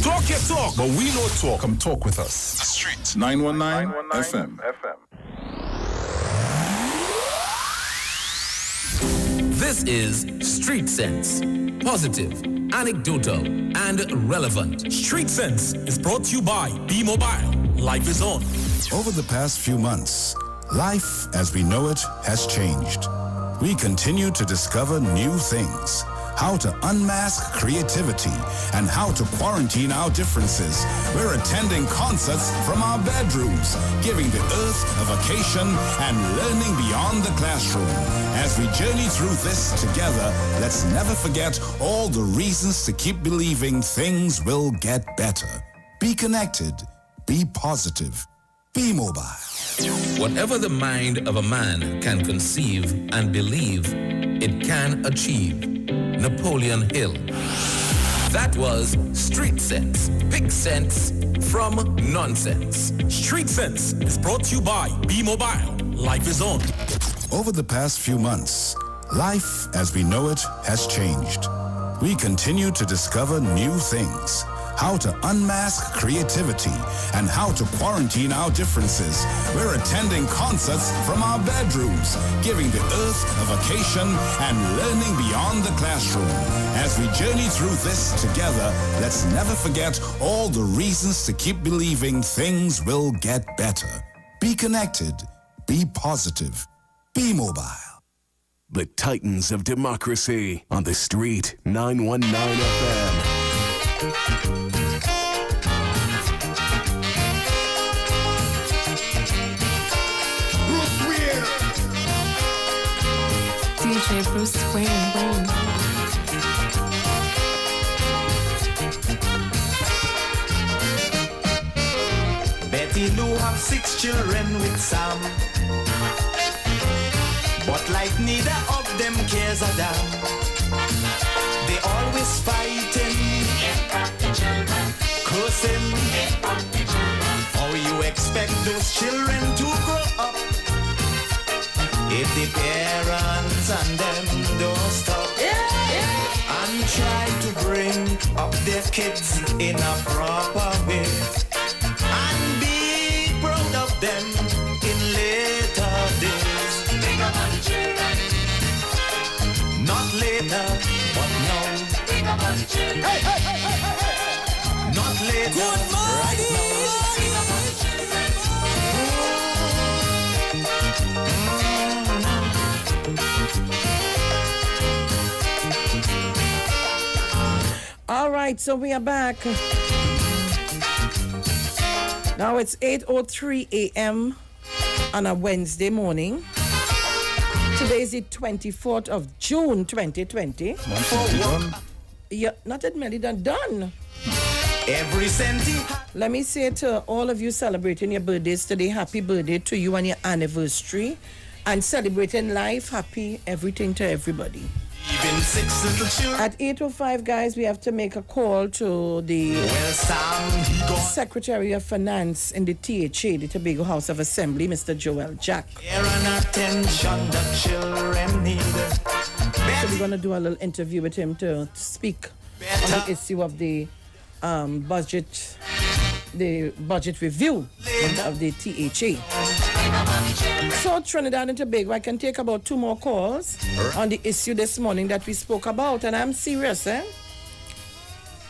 Talk your talk, but we don't talk. Come talk with us. The Street 919 FM. This is Street Sense. Positive, anecdotal, and relevant. Street Sense is brought to you by B-Mobile. Life is on. Over the past few months, life as we know it has changed. We continue to discover new things, how to unmask creativity, and how to quarantine our differences. We're attending concerts from our bedrooms, giving the earth a vacation and learning beyond the classroom. As we journey through this together, let's never forget all the reasons to keep believing things will get better. Be connected, be positive, be mobile. Whatever the mind of a man can conceive and believe, it can achieve. Napoleon Hill. That was Street Sense. Pick sense from nonsense. Street Sense is brought to you by B-Mobile. Life is on. Over the past few months, life as we know it has changed. We continue to discover new things, how to unmask creativity, and how to quarantine our differences. We're attending concerts from our bedrooms, giving the earth a vacation and learning beyond the classroom. As we journey through this together, let's never forget all the reasons to keep believing things will get better. Be connected, be positive, be mobile. The Titans of Democracy on the Street 919 FM. DJ Bruce Wayne. Betty Lou have 6 children with Sam, but like neither of them cares a damn. They all always fighting, cursing. How you expect those children to grow up if the parents and them don't stop and try to bring up their kids in a proper way and be proud of them in later days? Think about the children. Not later, but now. Think about the children. Hey, hey, hey, hey, hey, hey. Not later, good morning. Right now. Think about the children. All right, so we are back. Now it's 8:03 a.m. on a Wednesday morning. Today is the 24th of June, 2020. Yeah, not admitted and done. Every centi. Let me say to all of you celebrating your birthdays today, happy birthday to you and your anniversary. And celebrating life, happy everything to everybody. Even 6 little children. At 8:05, guys, we have to make a call to the Secretary of Finance in the THA, the Tobago House of Assembly, Mr. Joel Jack. Attention the children need. So we're going to do a little interview with him to speak on the issue of the budget review of the THA. So Trinidad and Tobago, I can take about 2 more calls on the issue this morning that we spoke about, and I'm serious,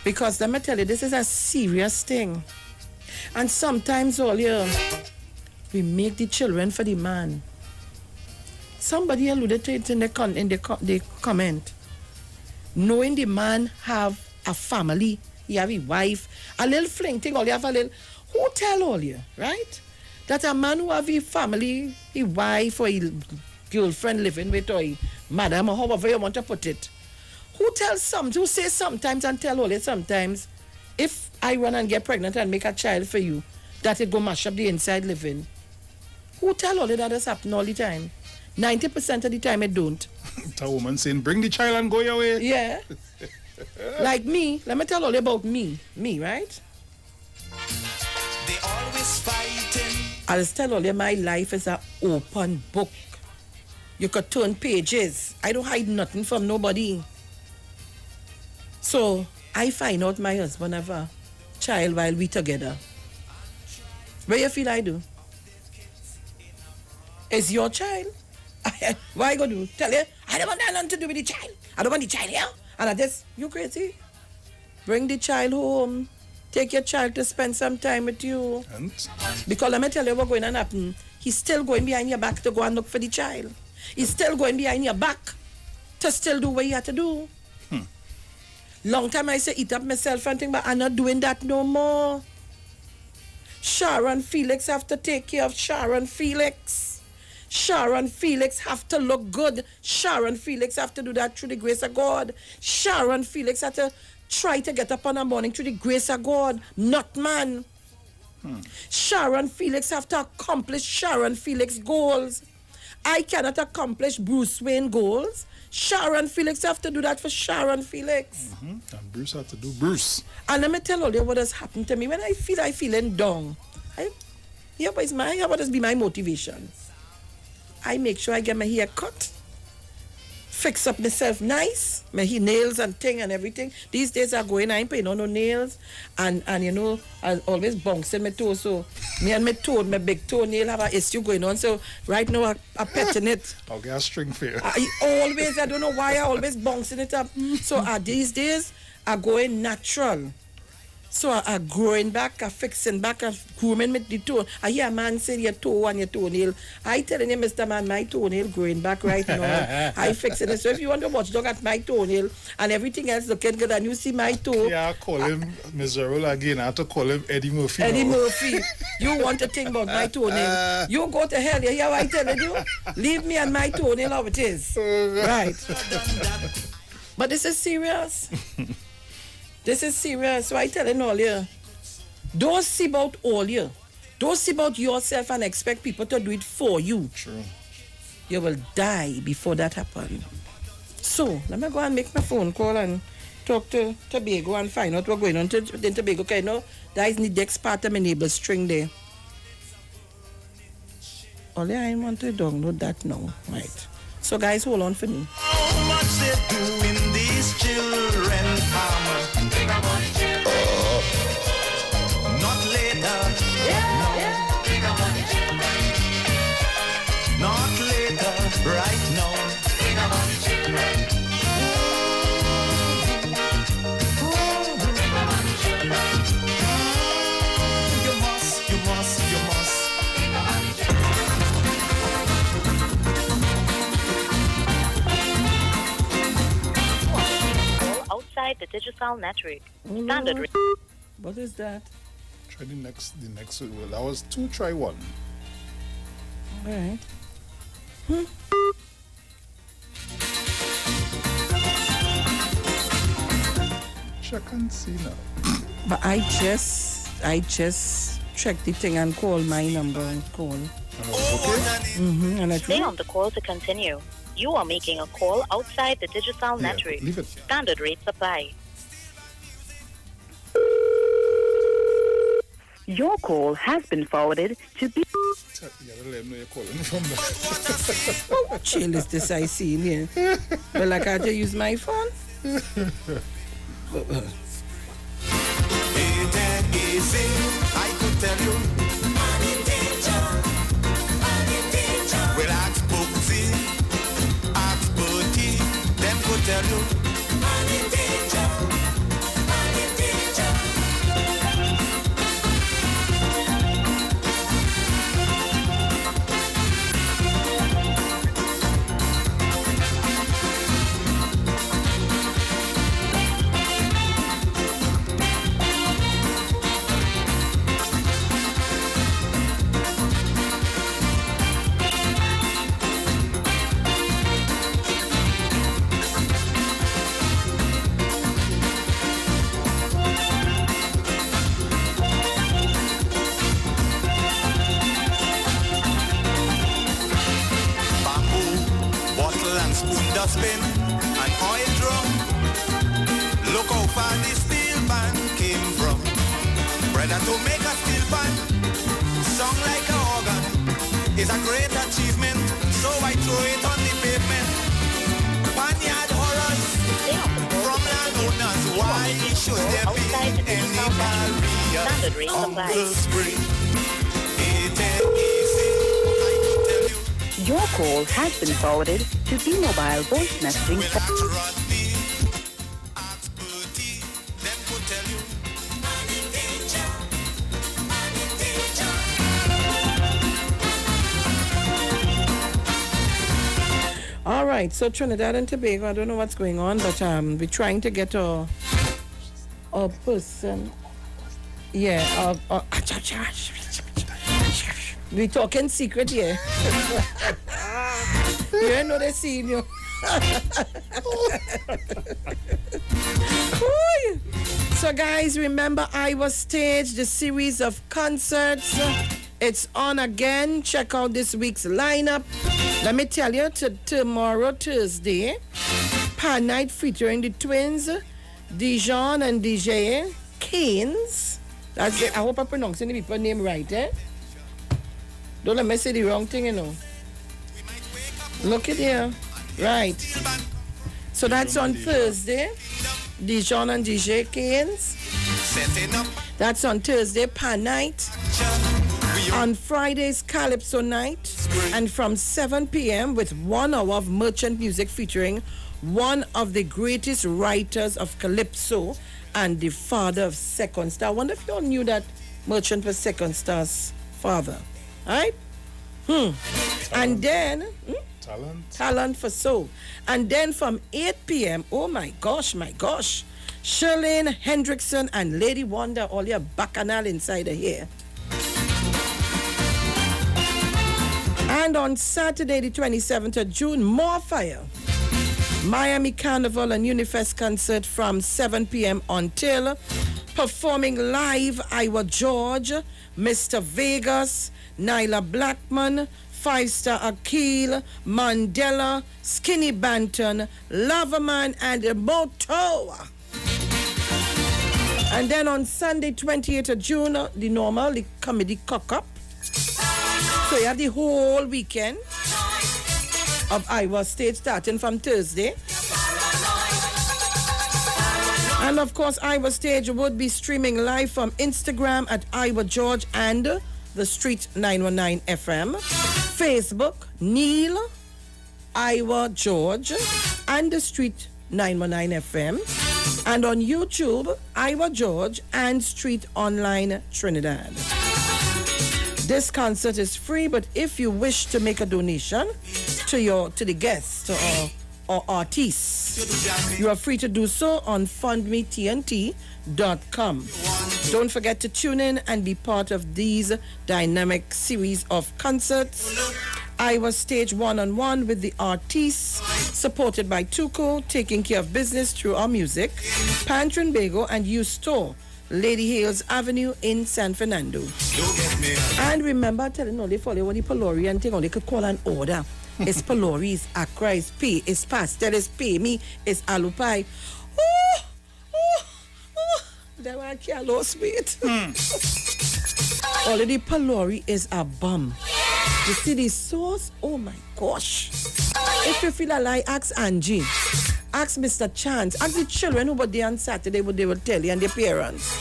because let me tell you, this is a serious thing. And sometimes we make the children for the man. Somebody alluded to it in the comment. Knowing the man have a family, he have a wife, a little fling thing, you have a little, who tell all you, right? That a man who have a family, a wife or a girlfriend living with, or a madam, or however you want to put it, who say sometimes and tell all you sometimes, if I run and get pregnant and make a child for you, that it go mash up the inside living. Who tell all you that has happened all the time? 90% of the time it don't. It's a woman saying, bring the child and go your way. Yeah. Like me, let me tell all you about me, right? They always fighting. I'll tell all you, my life is an open book. You could turn pages. I don't hide nothing from nobody. So, I find out my husband have a child while we together. Where you feel I do? It's your child. What I go do? Tell you, I don't want nothing to do with the child. I don't want the child here. And I just, you crazy? Bring the child home. Take your child to spend some time with you. And? Because let me tell you what's going to happen. He's still going behind your back to go and look for the child. He's still going behind your back to still do what you have to do. Long time I say eat up myself and think, but I'm not doing that no more. Sharon Felix have to take care of Sharon Felix. Sharon Felix have to look good. Sharon Felix have to do that through the grace of God. Sharon Felix have to try to get up on a morning through the grace of God, not man. Sharon Felix have to accomplish Sharon Felix goals. I cannot accomplish Bruce Wayne goals. Sharon Felix have to do that for Sharon Felix. And Bruce have to do Bruce. And let me tell all you what has happened to me. When I feeling down, what has been my motivation? I make sure I get my hair cut, fix up myself nice, my nails and thing and everything. These days I ain't paying no nails, and you know, I always bouncing my toe, so me and my big toenail have an issue going on, so right now I'm petting it. I'll get a string for you. I don't know why I always bouncing it up. So these days I going natural. So I growing back, I fixing back, I grooming with the toe. I hear a man say your toe and your toenail. I telling you, Mr. Man, my toenail growing back right now. I fixing it. So if you want to watch, look at my toenail and everything else looking good, and you see my toe. Yeah, I call him miserable again. I have to call him Eddie Murphy. Eddie Murphy. You want to think about my toenail. You go to hell. You hear what I telling you? Leave me and my toenail how it is. Right. But this is serious. This is serious. So I telling all you, don't see about all you. Don't see about yourself and expect people to do it for you. True. You will die before that happens. So let me go and make my phone call and talk to Tobago and find out what's going on in Tobago. Okay, no, that is the next part of my neighbor's string there. Only I want to download that now. Right. So guys, hold on for me. How much they doing these children, farmer? Not later. Not later, right now. You must. Outside the digital network. Standard rate. What is that? Try the next. Well, that was 2, try 1. All right. I can't see now. But I just checked the thing and called my number and call. Okay. And I Stay on the call to continue. You are making a call outside the digital network. Leave it. Standard rates apply. Your call has been forwarded to be. What chill is this I see in here? Well, I can't use my phone. Easy, I could tell you. I'm in danger. Well, ask Booksy, ask Bertie, them could tell you. I'm in danger. Dustbin, an oil drum. Look how far this steel pan came from. Brother, to make a steel pan song like an organ is a great achievement. So I throw it on the pavement. Panyard horrors from landowners. Why should there be any barrier? Uncle Spring, it ain't easy. Your call has been forwarded to B-Mobile voice messaging. All right, so Trinidad and Tobago, I don't know what's going on, but we're trying to get a person. Yeah, we talking secret here. You know they seen you. So guys, remember Iwer Stage, the series of concerts. It's on again. Check out this week's lineup. Let me tell you, tomorrow, Thursday, Pan Night featuring the twins, Dijon and DJ Keynes. That's it. I hope I'm pronouncing the people's name right, eh? Don't let me say the wrong thing, you know. Look at here. Right. So that's on Thursday. Dijon and DJ Keynes. That's on Thursday, Pan Night. On Fridays, Calypso Night. And from 7 p.m. with 1 hour of merchant music featuring one of the greatest writers of Calypso and the father of Second Star. I wonder if you all knew that Merchant was Second Star's father. Right? And then talent for soul. And then from 8 p.m. oh my gosh, Shirlene Hendrickson and Lady Wonder, all your bacchanal inside of here. And on Saturday the 27th of June, more fire. Miami Carnival and Unifest concert from 7 p.m. until performing live Iwer George, Mr. Vegas, Nyla Blackman, 5-Star Akil, Mandela, Skinny Banton, Loverman, and Moto. And then on Sunday, 28th of June, the comedy cock-up. So you have the whole weekend of Iwer stage starting from Thursday. And of course, Iwer stage would be streaming live from Instagram at Iwer George and the Street 919 FM. Facebook, Neil, Iwer George and the Street 919 FM. And on YouTube, Iwer George and Street Online Trinidad. This concert is free, but if you wish to make a donation to the guests or artists, you are free to do so on fundmetnt.com. Don't forget to tune in and be part of these dynamic series of concerts. Iwer stage one-on-one with the artists, supported by Tuco, taking care of business through our music, Pantrin Bago and U Store, Lady Hales Avenue in San Fernando. And remember, telling all they follow what the Pelori and thing, all they could call an order. It's Pelori, it's Accra, it's Pay, it's Pastel, it's Pay Me, it's Alupai. That one can't lose weight. Already Pelori is a bum. You see the sauce? Oh my gosh. If you feel like, ask Angie. Ask Mr. Chance. Ask the children who were there on Saturday what they will tell you and their parents.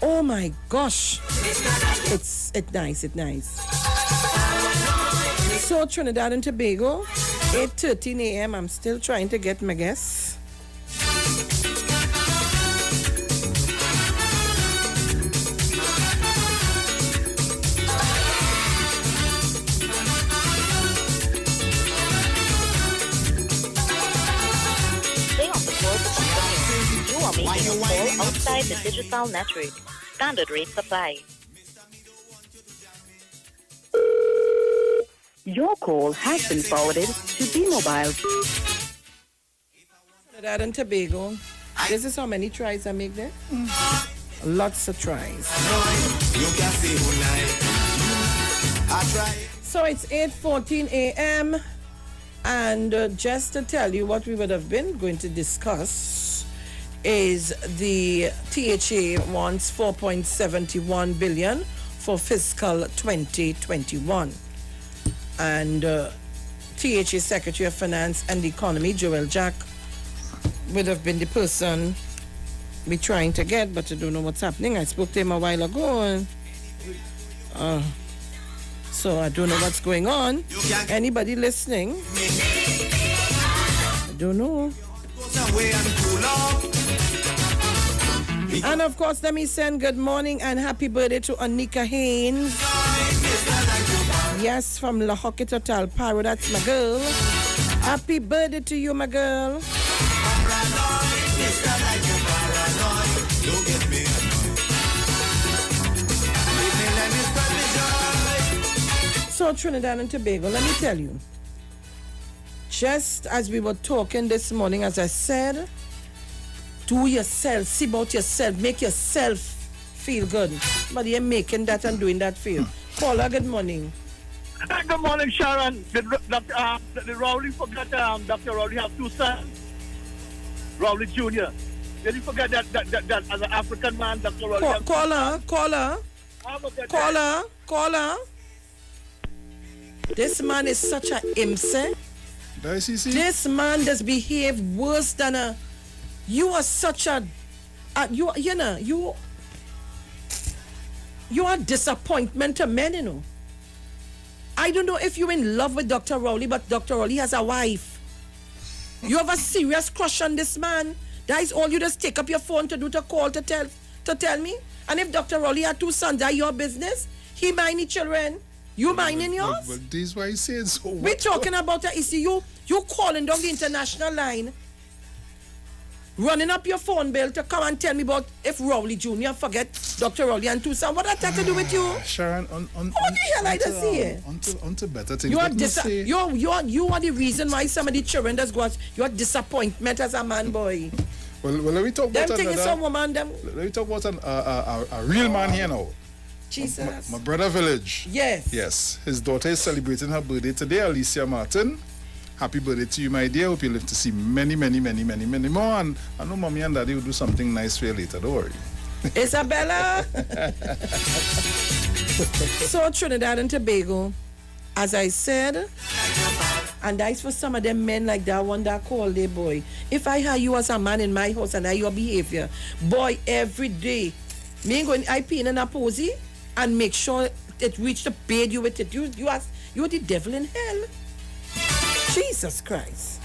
Oh my gosh. It's nice, it's nice. So Trinidad and Tobago, 8:13 a.m. I'm still trying to get my guests. Making a call outside the digital network. Standard rates apply. Your call has been forwarded to B-Mobile. Trinidad and Tobago. This is how many tries I make there? Lots of tries. So it's 8:14 a.m. And just to tell you what we would have been going to discuss is the THA wants 4.71 billion for fiscal 2021. And THA Secretary of Finance and Economy, Joel Jack, would have been the person we're trying to get, but I don't know what's happening. I spoke to him a while ago, and so I don't know what's going on. Anybody listening? I don't know. And of course, let me send good morning and happy birthday to Anika Haynes. Yes, from La Hockey Total Paro, that's my girl. Happy birthday to you, my girl. So Trinidad and Tobago, let me tell you. Just as we were talking this morning, as I said, do yourself, see about yourself, make yourself feel good. But you're making that and doing that for you. Paula, good morning. Good morning, Sharon. The Rowley forgot Dr. Rowley have two sons. Rowley Jr. Did you forget that as an African man, Dr. Rowley Caller. This man is such a imse. This man does behave worse than a... You are such a... you are disappointment to men, you know. I don't know if you're in love with Dr. Rowley, but Dr. Rowley has a wife. You have a serious crush on this man. That is all you just take up your phone to do, to call, to tell me. And if Dr. Rowley had two sons, that your business. He mind the children. You minding yours? But this is why he says so. We're talking about the issue. You calling down the international line, running up your phone bill to come and tell me about if Rowley Jr. forget Dr. Rowley and two sons. What that have to do with you? Sharon, what the hell I just see? Onto better things. You are the reason why some of the children just go out. You are disappointment as a man, boy. Well, let me talk about some woman. Let me talk about a real man here now. Jesus. My brother Village. Yes. Yes. His daughter is celebrating her birthday today, Alicia Martin. Happy birthday to you, my dear. Hope you live to see many, many, many, many, many more. And I know mommy and daddy will do something nice for you later. Don't worry. Isabella. So Trinidad and Tobago, as I said, and that's for some of them men like that one that called their boy. If I had you as a man in my house and I your behavior, boy, every day, me going I pee in a posy and make sure it reach the bed you with it. You are the devil in hell. Jesus Christ.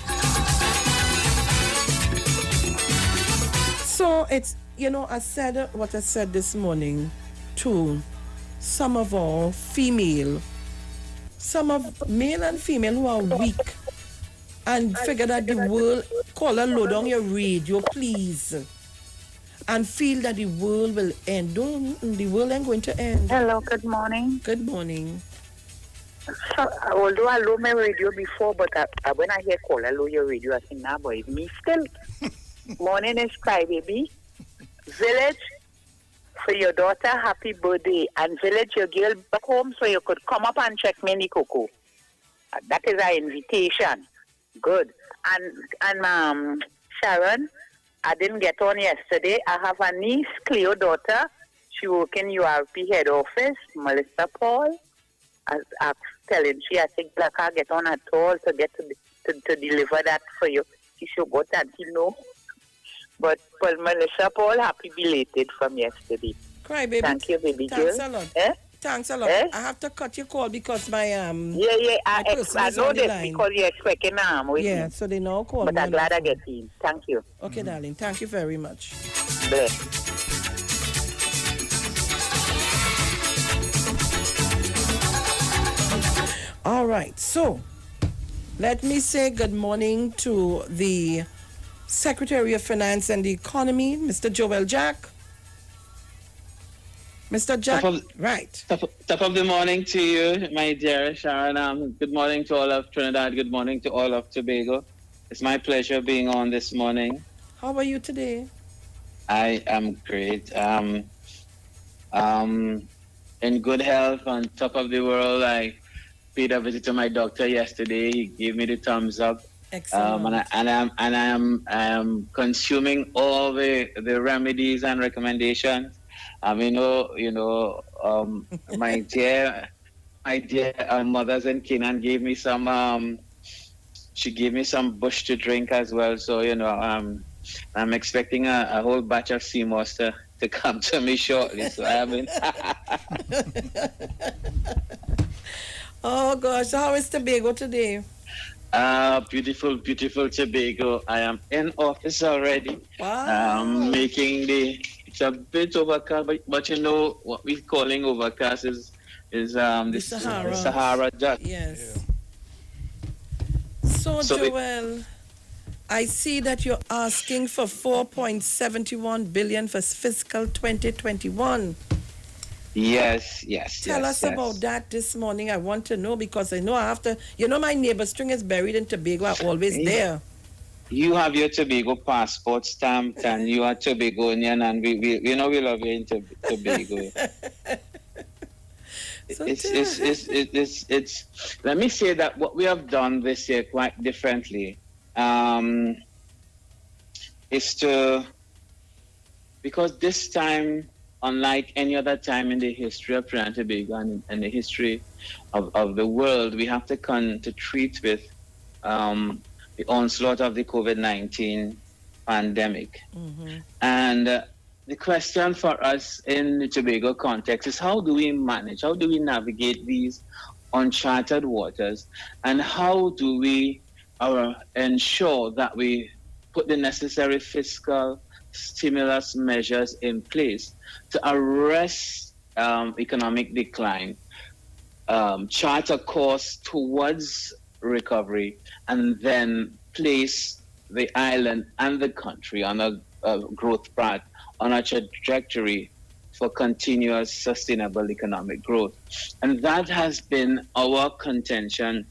So it's, I said what I said this morning to some of our male and female who are weak and figure that the world, call a load on your radio, please, and feel that the world will end. The world ain't going to end. Hello, good morning. Good morning. So, although I love my radio before, but when I hear call, I love your radio, I think, nah, boy, it's me still. Morning is Cry Baby. Village, for your daughter, happy birthday. And Village, your girl back home, so you could come up and check me in the cocoa. That is our invitation. Good. And Sharon, I didn't get on yesterday. I have a niece, Cleo daughter. She work in URP head office, Melissa Paul. I'm telling she, I think I can't get on at all to get to deliver that for you. She should go that, But Melissa Paul, happy belated from yesterday. Cry, baby. Thank you, baby girl. Thanks a lot. Thanks a lot. I have to cut your call because my I know this because you're expecting yeah, so they know call. But I'm glad I get in. Thank you. Okay, darling. Thank you very much. Bless. All right, so let me say good morning to the Secretary of Finance and the Economy, Mr. Joel Jack. Mr. Jack, right. Top of the morning to you, my dear Sharon. Good morning to all of Trinidad. Good morning to all of Tobago. It's my pleasure being on this morning. How are you today? I am great. In good health, on top of the world. I paid a visit to my doctor yesterday. He gave me the thumbs up. Excellent. I am consuming all the remedies and recommendations. My dear mothers in Canaan gave me some. She gave me some bush to drink as well. So I'm expecting a whole batch of sea moss to come to me shortly. So I haven't. Oh gosh, so how is Tobago today? Beautiful, beautiful Tobago. I am in office already. Wow. It's a bit overcast, but what we're calling overcast is the Sahara dust. Yes. So Joel, I see that you're asking for 4.71 billion for fiscal 2021. Yes. Tell us about that this morning. I want to know because I know I have to. My neighbor string is buried in Tobago. I'm always there. You have your Tobago passport stamped, and you are Tobagonian, and we love you in Tobago. It's. Let me say that what we have done this year quite differently is because this time, unlike any other time in the history of Trinidad and Tobago and the history of the world, we have to treat with the onslaught of the COVID-19 pandemic. Mm-hmm. And the question for us in the Tobago context is how do we navigate these uncharted waters, and how do we ensure that we put the necessary fiscal stimulus measures in place to arrest economic decline, chart a course towards recovery, and then place the island and the country on a growth path, on a trajectory for continuous sustainable economic growth. And that has been our contention,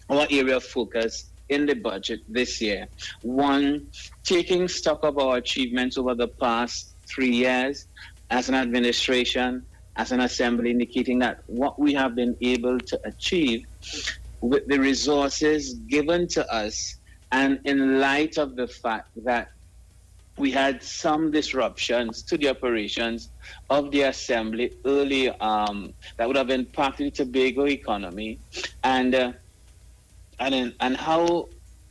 our area of focus in the budget this year. One, taking stock of our achievements over the past 3 years as an administration, as an assembly, indicating that what we have been able to achieve with the resources given to us, and in light of the fact that we had some disruptions to the operations of the assembly early that would have impacted the Tobago economy, and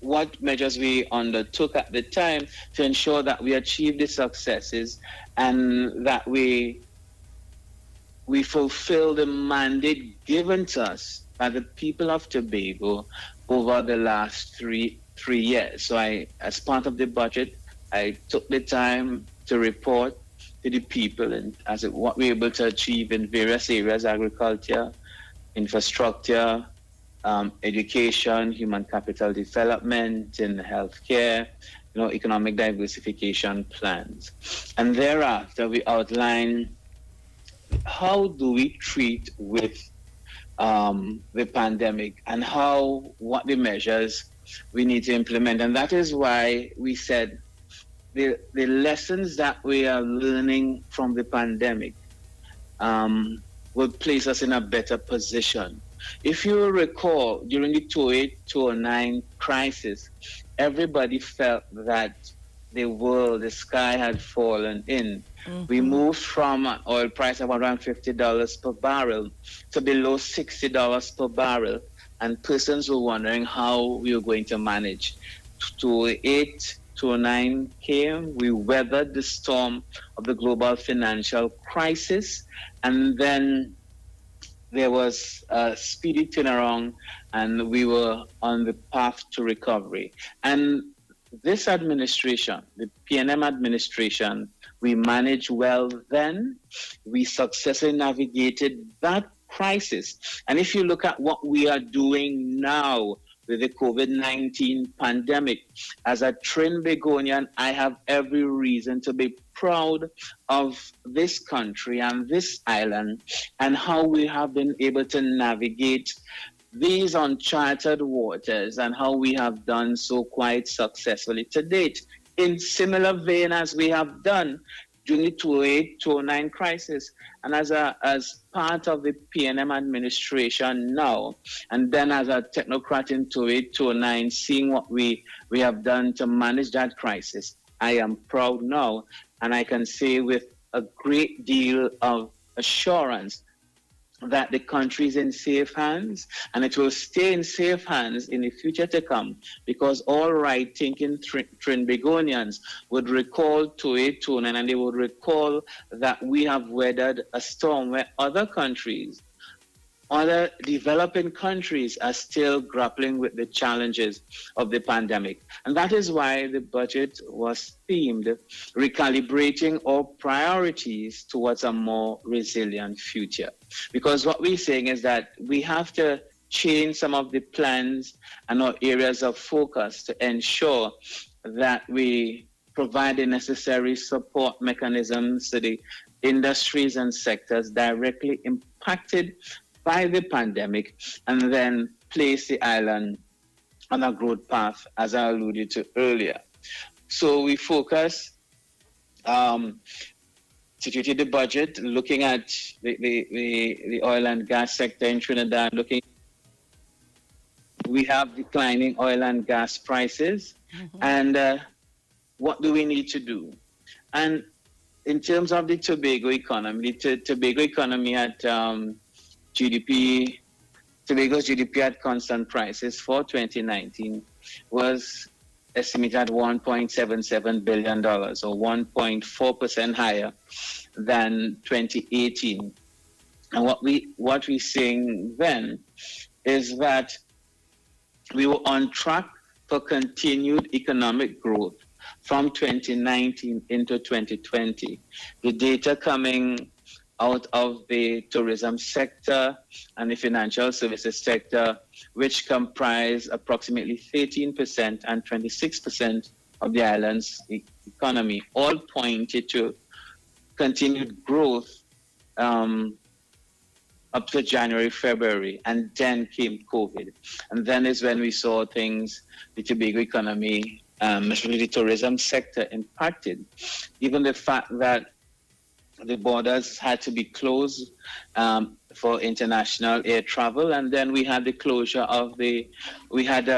what measures we undertook at the time to ensure that we achieved the successes and that we fulfill the mandate given to us by the people of Tobago over the last three years. So as part of the budget, I took the time to report to the people and what we were able to achieve in various areas: agriculture, infrastructure, education, human capital development, in healthcare, economic diversification plans. And thereafter, we outline how do we treat with the pandemic and what the measures we need to implement. And that is why we said the lessons that we are learning from the pandemic will place us in a better position. If you recall, during the 2008-2009 crisis, everybody felt that the sky had fallen in. Mm-hmm. We moved from an oil price of around $50 per barrel to below $60 per barrel, and persons were wondering how we were going to manage. 2008-2009 came, we weathered the storm of the global financial crisis, and then there was a speedy turnaround, and we were on the path to recovery. And this administration, the PNM administration, we managed well then. We successfully navigated that crisis. And if you look at what we are doing now with the COVID-19 pandemic, as a Trinbagonian, I have every reason to be proud of this country and this island and how we have been able to navigate these uncharted waters and how we have done so quite successfully to date, in similar vein as we have done during the 2008-2009 crisis. And as part of the PNM administration now, and then as a technocrat in 2008-2009, seeing what we have done to manage that crisis, I am proud now, and I can say with a great deal of assurance that the country is in safe hands, and it will stay in safe hands in the future to come, because all right-thinking Trinbagonians would recall 2008-2009, and they would recall that we have weathered a storm where other developing countries are still grappling with the challenges of the pandemic. And that is why the budget was themed recalibrating our priorities towards a more resilient future. Because what we're saying is that we have to change some of the plans and our areas of focus to ensure that we provide the necessary support mechanisms to the industries and sectors directly impacted by the pandemic, and then place the island on a growth path, as I alluded to earlier. So we focus, situated the budget, looking at the oil and gas sector in Trinidad. We have declining oil and gas prices, and what do we need to do? And in terms of the Tobago economy, the Tobago economy at Tobago's GDP at constant prices for 2019 was estimated at $1.77 billion, or 1.4% higher than 2018. And what we're seeing then is that we were on track for continued economic growth from 2019 into 2020. The data coming out of the tourism sector and the financial services sector, which comprise approximately 13% and 26% of the island's economy, all pointed to continued growth up to January, February, and then came COVID. And then is when we saw things, the Tobago economy, especially the tourism sector, impacted. Even the fact that the borders had to be closed for international air travel, and then we had the closure of we had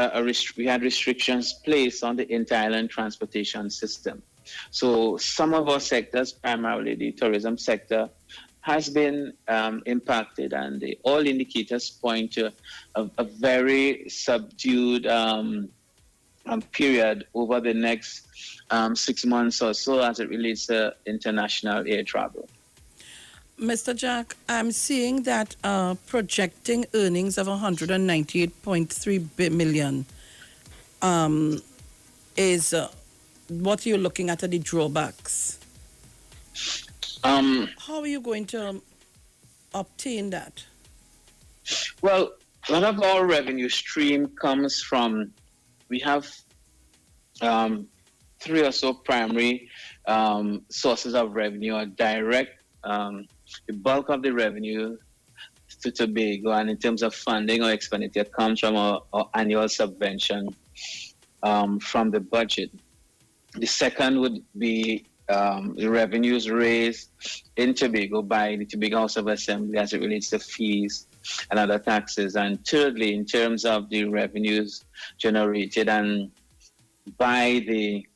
restrictions placed on the inter-island transportation system. So some of our sectors, primarily the tourism sector, has been impacted, and all indicators point to a very subdued period over the next 6 months or so as it relates to international air travel. Mr. Jack, I'm seeing that projecting earnings of 198.3 million is what you're looking at are the drawbacks. How are you going to obtain that? Well, a lot of our revenue stream comes from, we have 3 or so primary sources of revenue, or direct, the bulk of the revenue to Tobago, and in terms of funding or expenditure, comes from our annual subvention from the budget. The second would be the revenues raised in Tobago by the Tobago House of Assembly as it relates to fees and other taxes. And thirdly, in terms of the revenues generated and by the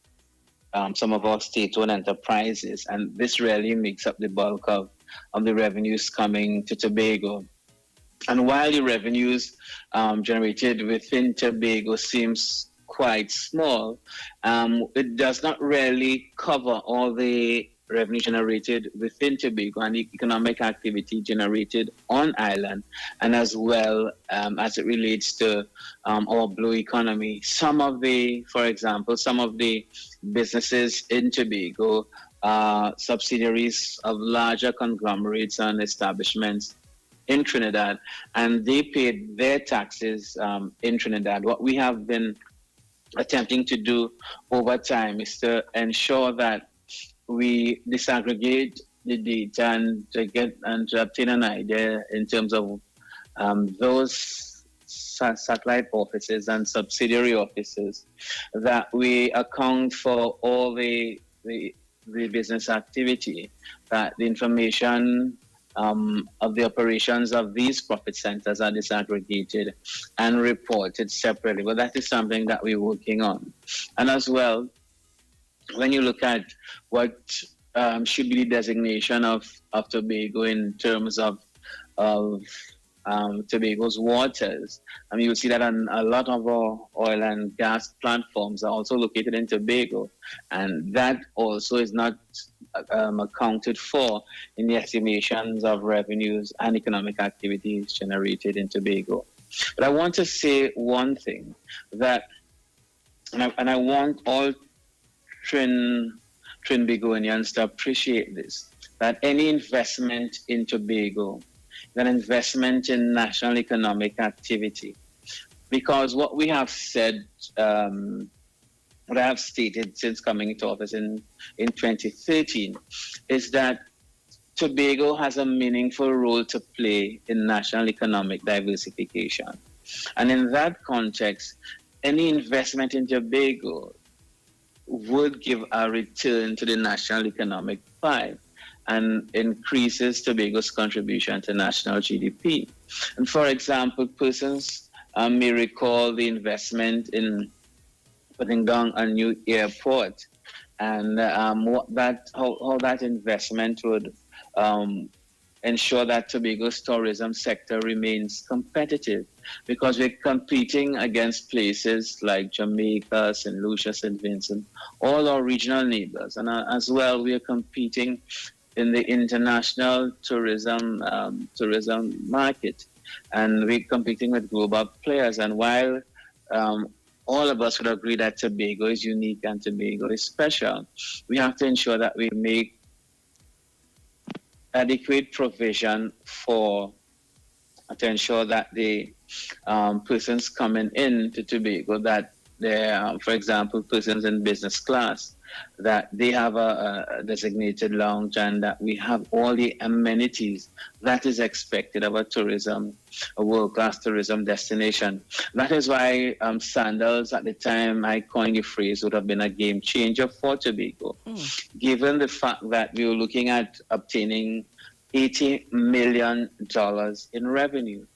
some of our state-owned enterprises, and this really makes up the bulk of the revenues coming to Tobago. And while the revenues generated within Tobago seems quite small, it does not really cover all the revenue generated within Tobago and the economic activity generated on island, and as well as it relates to our blue economy. For example, some of the businesses in Tobago are subsidiaries of larger conglomerates and establishments in Trinidad, and they paid their taxes in Trinidad. What we have been attempting to do over time is to ensure that we disaggregate the data and to obtain an idea in terms of those satellite offices and subsidiary offices, that we account for all the business activity, that the information of the operations of these profit centers are disaggregated and reported separately. But that is something that we're working on. And as well, when you look at what should be the designation of Tobago in terms of Tobago's waters, you'll see that a lot of our oil and gas platforms are also located in Tobago, and that also is not accounted for in the estimations of revenues and economic activities generated in Tobago. But I want to say one thing, that, and I want all Trinbagonians to appreciate this, that any investment in Tobago is an investment in national economic activity. Because what we have said, what I have stated since coming into office in 2013, is that Tobago has a meaningful role to play in national economic diversification. And in that context, any investment in Tobago would give a return to the national economic pie and increases Tobago's contribution to national GDP. And for example, persons may recall the investment in putting down a new airport, and how that investment would ensure that Tobago's tourism sector remains competitive, because we're competing against places like Jamaica, St. Lucia, St. Vincent, all our regional neighbors. And as well, we are competing in the international tourism market, and we're competing with global players. And while all of us would agree that Tobago is unique and Tobago is special, we have to ensure that we make adequate provision to ensure that the persons coming in to Tobago, that they're, for example, persons in business class, that they have a designated lounge, and that we have all the amenities that is expected of a world-class tourism destination. That is why sandals, at the time I coined the phrase, would have been a game changer for Tobago, given the fact that we were looking at obtaining $80 million in revenue.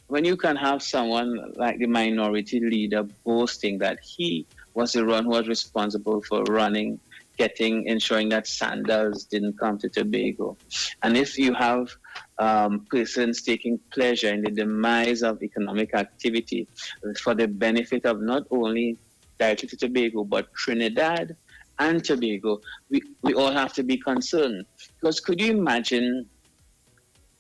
When you can have someone like the minority leader boasting that he was the one who was responsible for running ensuring that sandals didn't come to Tobago. And if you have persons taking pleasure in the demise of economic activity for the benefit of not only directly to Tobago, but Trinidad and Tobago, we all have to be concerned. Because could you imagine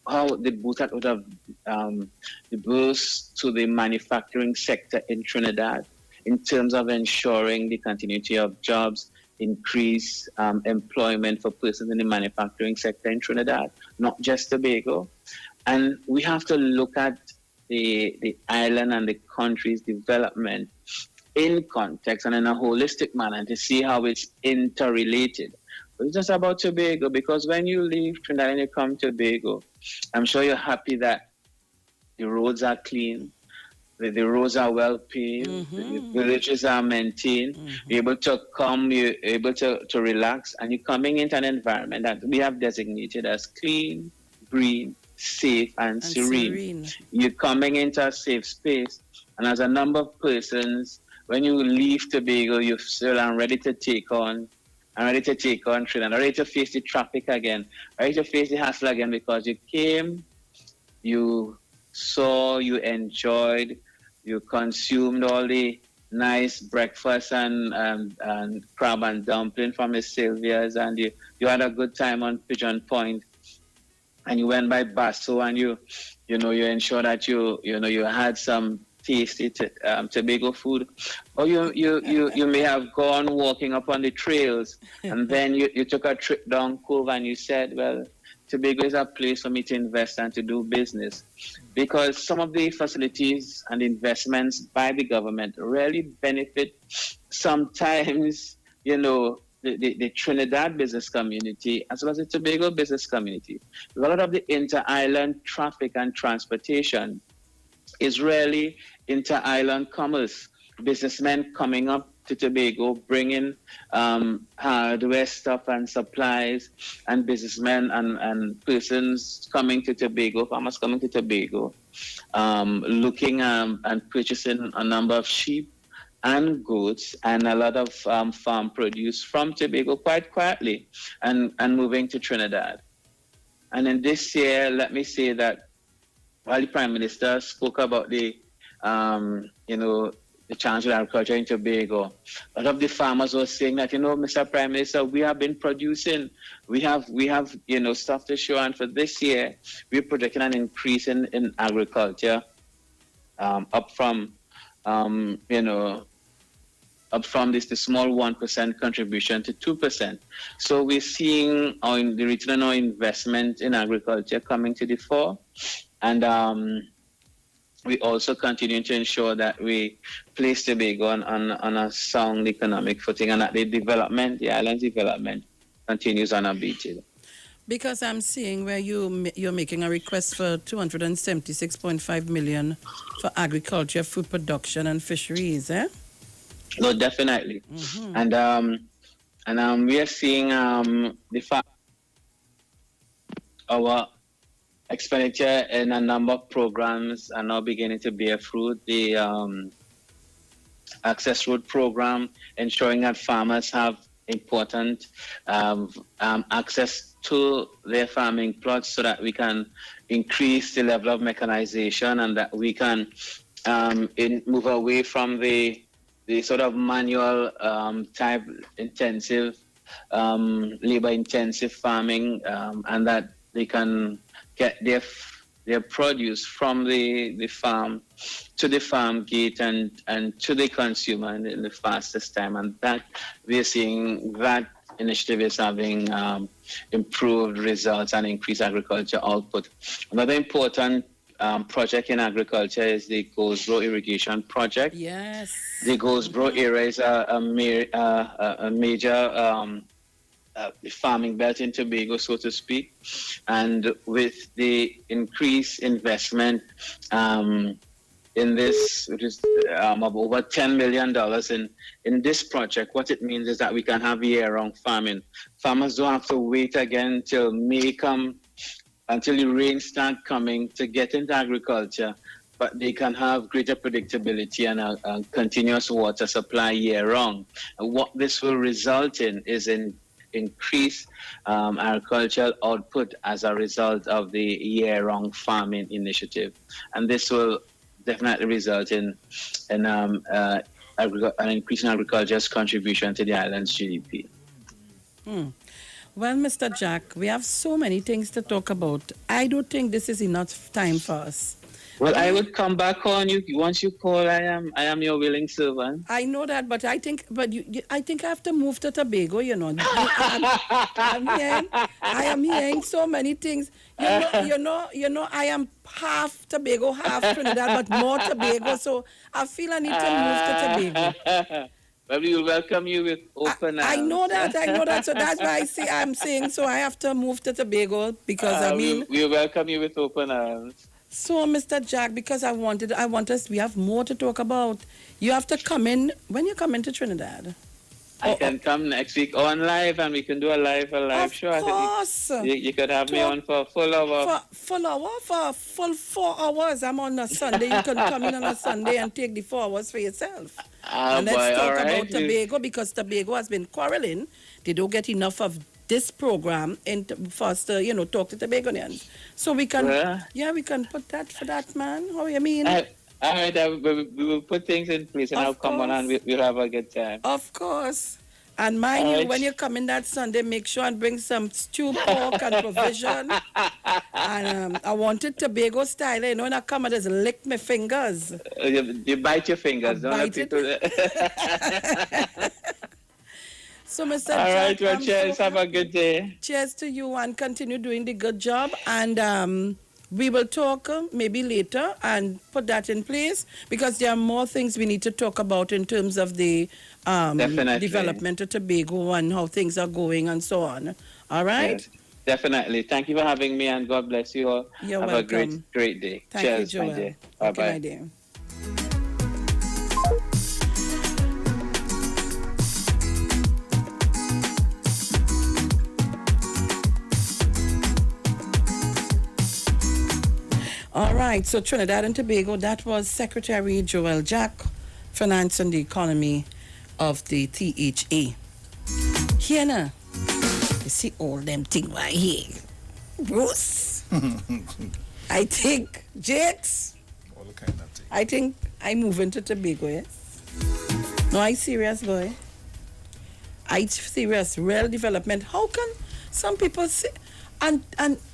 how the boost would have the boost to the manufacturing sector in Trinidad in terms of ensuring the continuity of jobs, increase employment for persons in the manufacturing sector in Trinidad, not just Tobago. And we have to look at the island and the country's development in context and in a holistic manner to see how it's interrelated. But it's just about Tobago, because when you leave Trinidad and you come to Tobago, I'm sure you're happy that the roads are clean, the roads are well paved, the villages are maintained, you're able to come, you're able to relax, and you're coming into an environment that we have designated as clean, green, safe, and serene. You're coming into a safe space, and as a number of persons, when you leave Tobago, you still are ready to take on Trinidad, ready to face the traffic again, ready to face the hassle again, because you came, you saw, you enjoyed, you consumed all the nice breakfast and crab and dumpling from Miss Sylvia's, and you had a good time on Pigeon Point, and you went by Basso, and you ensured that you had some tasty Tobago food, or you may have gone walking up on the trails, and then you took a trip down Cove, and you said, well, Tobago is a place for me to invest and to do business, because some of the facilities and investments by the government really benefit sometimes, the Trinidad business community as well as the Tobago business community. A lot of the inter-island traffic and transportation is really inter-island commerce. Businessmen coming up to Tobago, bringing hardware stuff and supplies, and businessmen and persons coming to Tobago, farmers coming to Tobago, looking and purchasing a number of sheep and goats and a lot of farm produce from Tobago quite quietly, and moving to Trinidad. And in this year, let me say that while the Prime Minister spoke about the challenge with agriculture in Tobago, a lot of the farmers were saying that, Mr. Prime Minister, we have been producing, we have stuff to show, and for this year, we're projecting an increase in agriculture, up from this the small 1% contribution to 2%. So we're seeing the return on our investment in agriculture coming to the fore, and we also continue to ensure that we place Tobago on a sound economic footing, and that the island's development continues unabated. Because I'm seeing where you're making a request for 276.5 million for agriculture, food production, and fisheries, eh? No, definitely. And we are seeing the fact our expenditure in a number of programs are now beginning to bear fruit. The Access Road program, ensuring that farmers have important access to their farming plots so that we can increase the level of mechanization, and that we can move away from the sort of manual type intensive, labor intensive farming, and that they can get their produce from the farm to the farm gate and to the consumer in the fastest time. And that we're seeing that initiative is having improved results and increased agriculture output. Another important project in agriculture is the Goldsboro irrigation project. Yes. The Goldsboro area is a major farming belt in Tobago, so to speak. And with the increased investment in this, which is of over $10 million in this project, what it means is that we can have year-round farming. Farmers don't have to wait again until May come, until the rain start coming to get into agriculture. but they can have greater predictability and a continuous water supply year-round. And what this will result in is increased agricultural output as a result of the year-round farming initiative. And this will definitely result in an increase in agriculture's contribution to the island's GDP. Well, Mr. Jack, we have so many things to talk about. I don't think this is enough time for us. Well, I would come back on you once you call. I am your willing servant. I know that, but I think I have to move to Tobago. You know, I am hearing so many things. You know, I am half Tobago, half Trinidad, but more Tobago. So I feel I need to move to Tobago. Well, we will welcome you with open arms. I know that. So that's why I'm saying. So I have to move to Tobago because we will welcome you with open arms. So, Mr. Jack, because I want us, we have more to talk about. You have to come in, when you come into Trinidad. I can come next week on live and we can do a live show. Of course. You could have me on for a full hour. For a full 4 hours. I'm on a Sunday. You can come in on a Sunday and take the 4 hours for yourself. And let's talk about Tobago because Tobago has been quarreling. They don't get enough of this program and for us to, talk to Tobagonians. So we can, we can put that for that, man. How you mean? All right, we will put things in place and I'll come on and we'll have a good time. Of course. And mind you, when you come in that Sunday, make sure and bring some stewed pork and provision. And I want it Tobago style. You know, when I come, I just lick my fingers. You bite your fingers, don't let people... So, Mr. All Jack, right, well, cheers. Have a good day. Cheers to you and continue doing the good job. And we will talk maybe later and put that in place because there are more things we need to talk about in terms of the development of Tobago and how things are going and so on. All right? Yes, definitely. Thank you for having me and God bless you all. You're Have welcome. a great day. Thank cheers, you, Joel. my dear. Bye-bye. Okay, my dear. All right, so Trinidad and Tobago, that was Secretary Joel Jack, Finance and the Economy of the THA. Here now, you see all them things right here. Bruce, I think, Jakes, all the kind of things. I think I move into Tobago, yes? No, I serious, boy. I serious, real development. How can some people say... And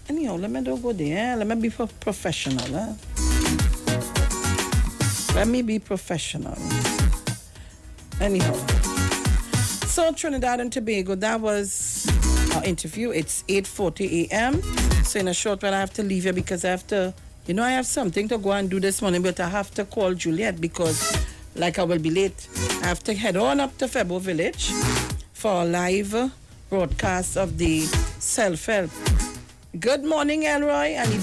anyhow, let me don't go there. Let me be professional. Let me be professional. Anyhow. So Trinidad and Tobago, that was our interview. It's 8:40 a.m. So in a short while I have to leave here because I have to, I have something to go and do this morning, but I have to call Juliet because like I will be late. I have to head on up to Febo Village for a live broadcast of the self-help. Good morning, Elroy. And he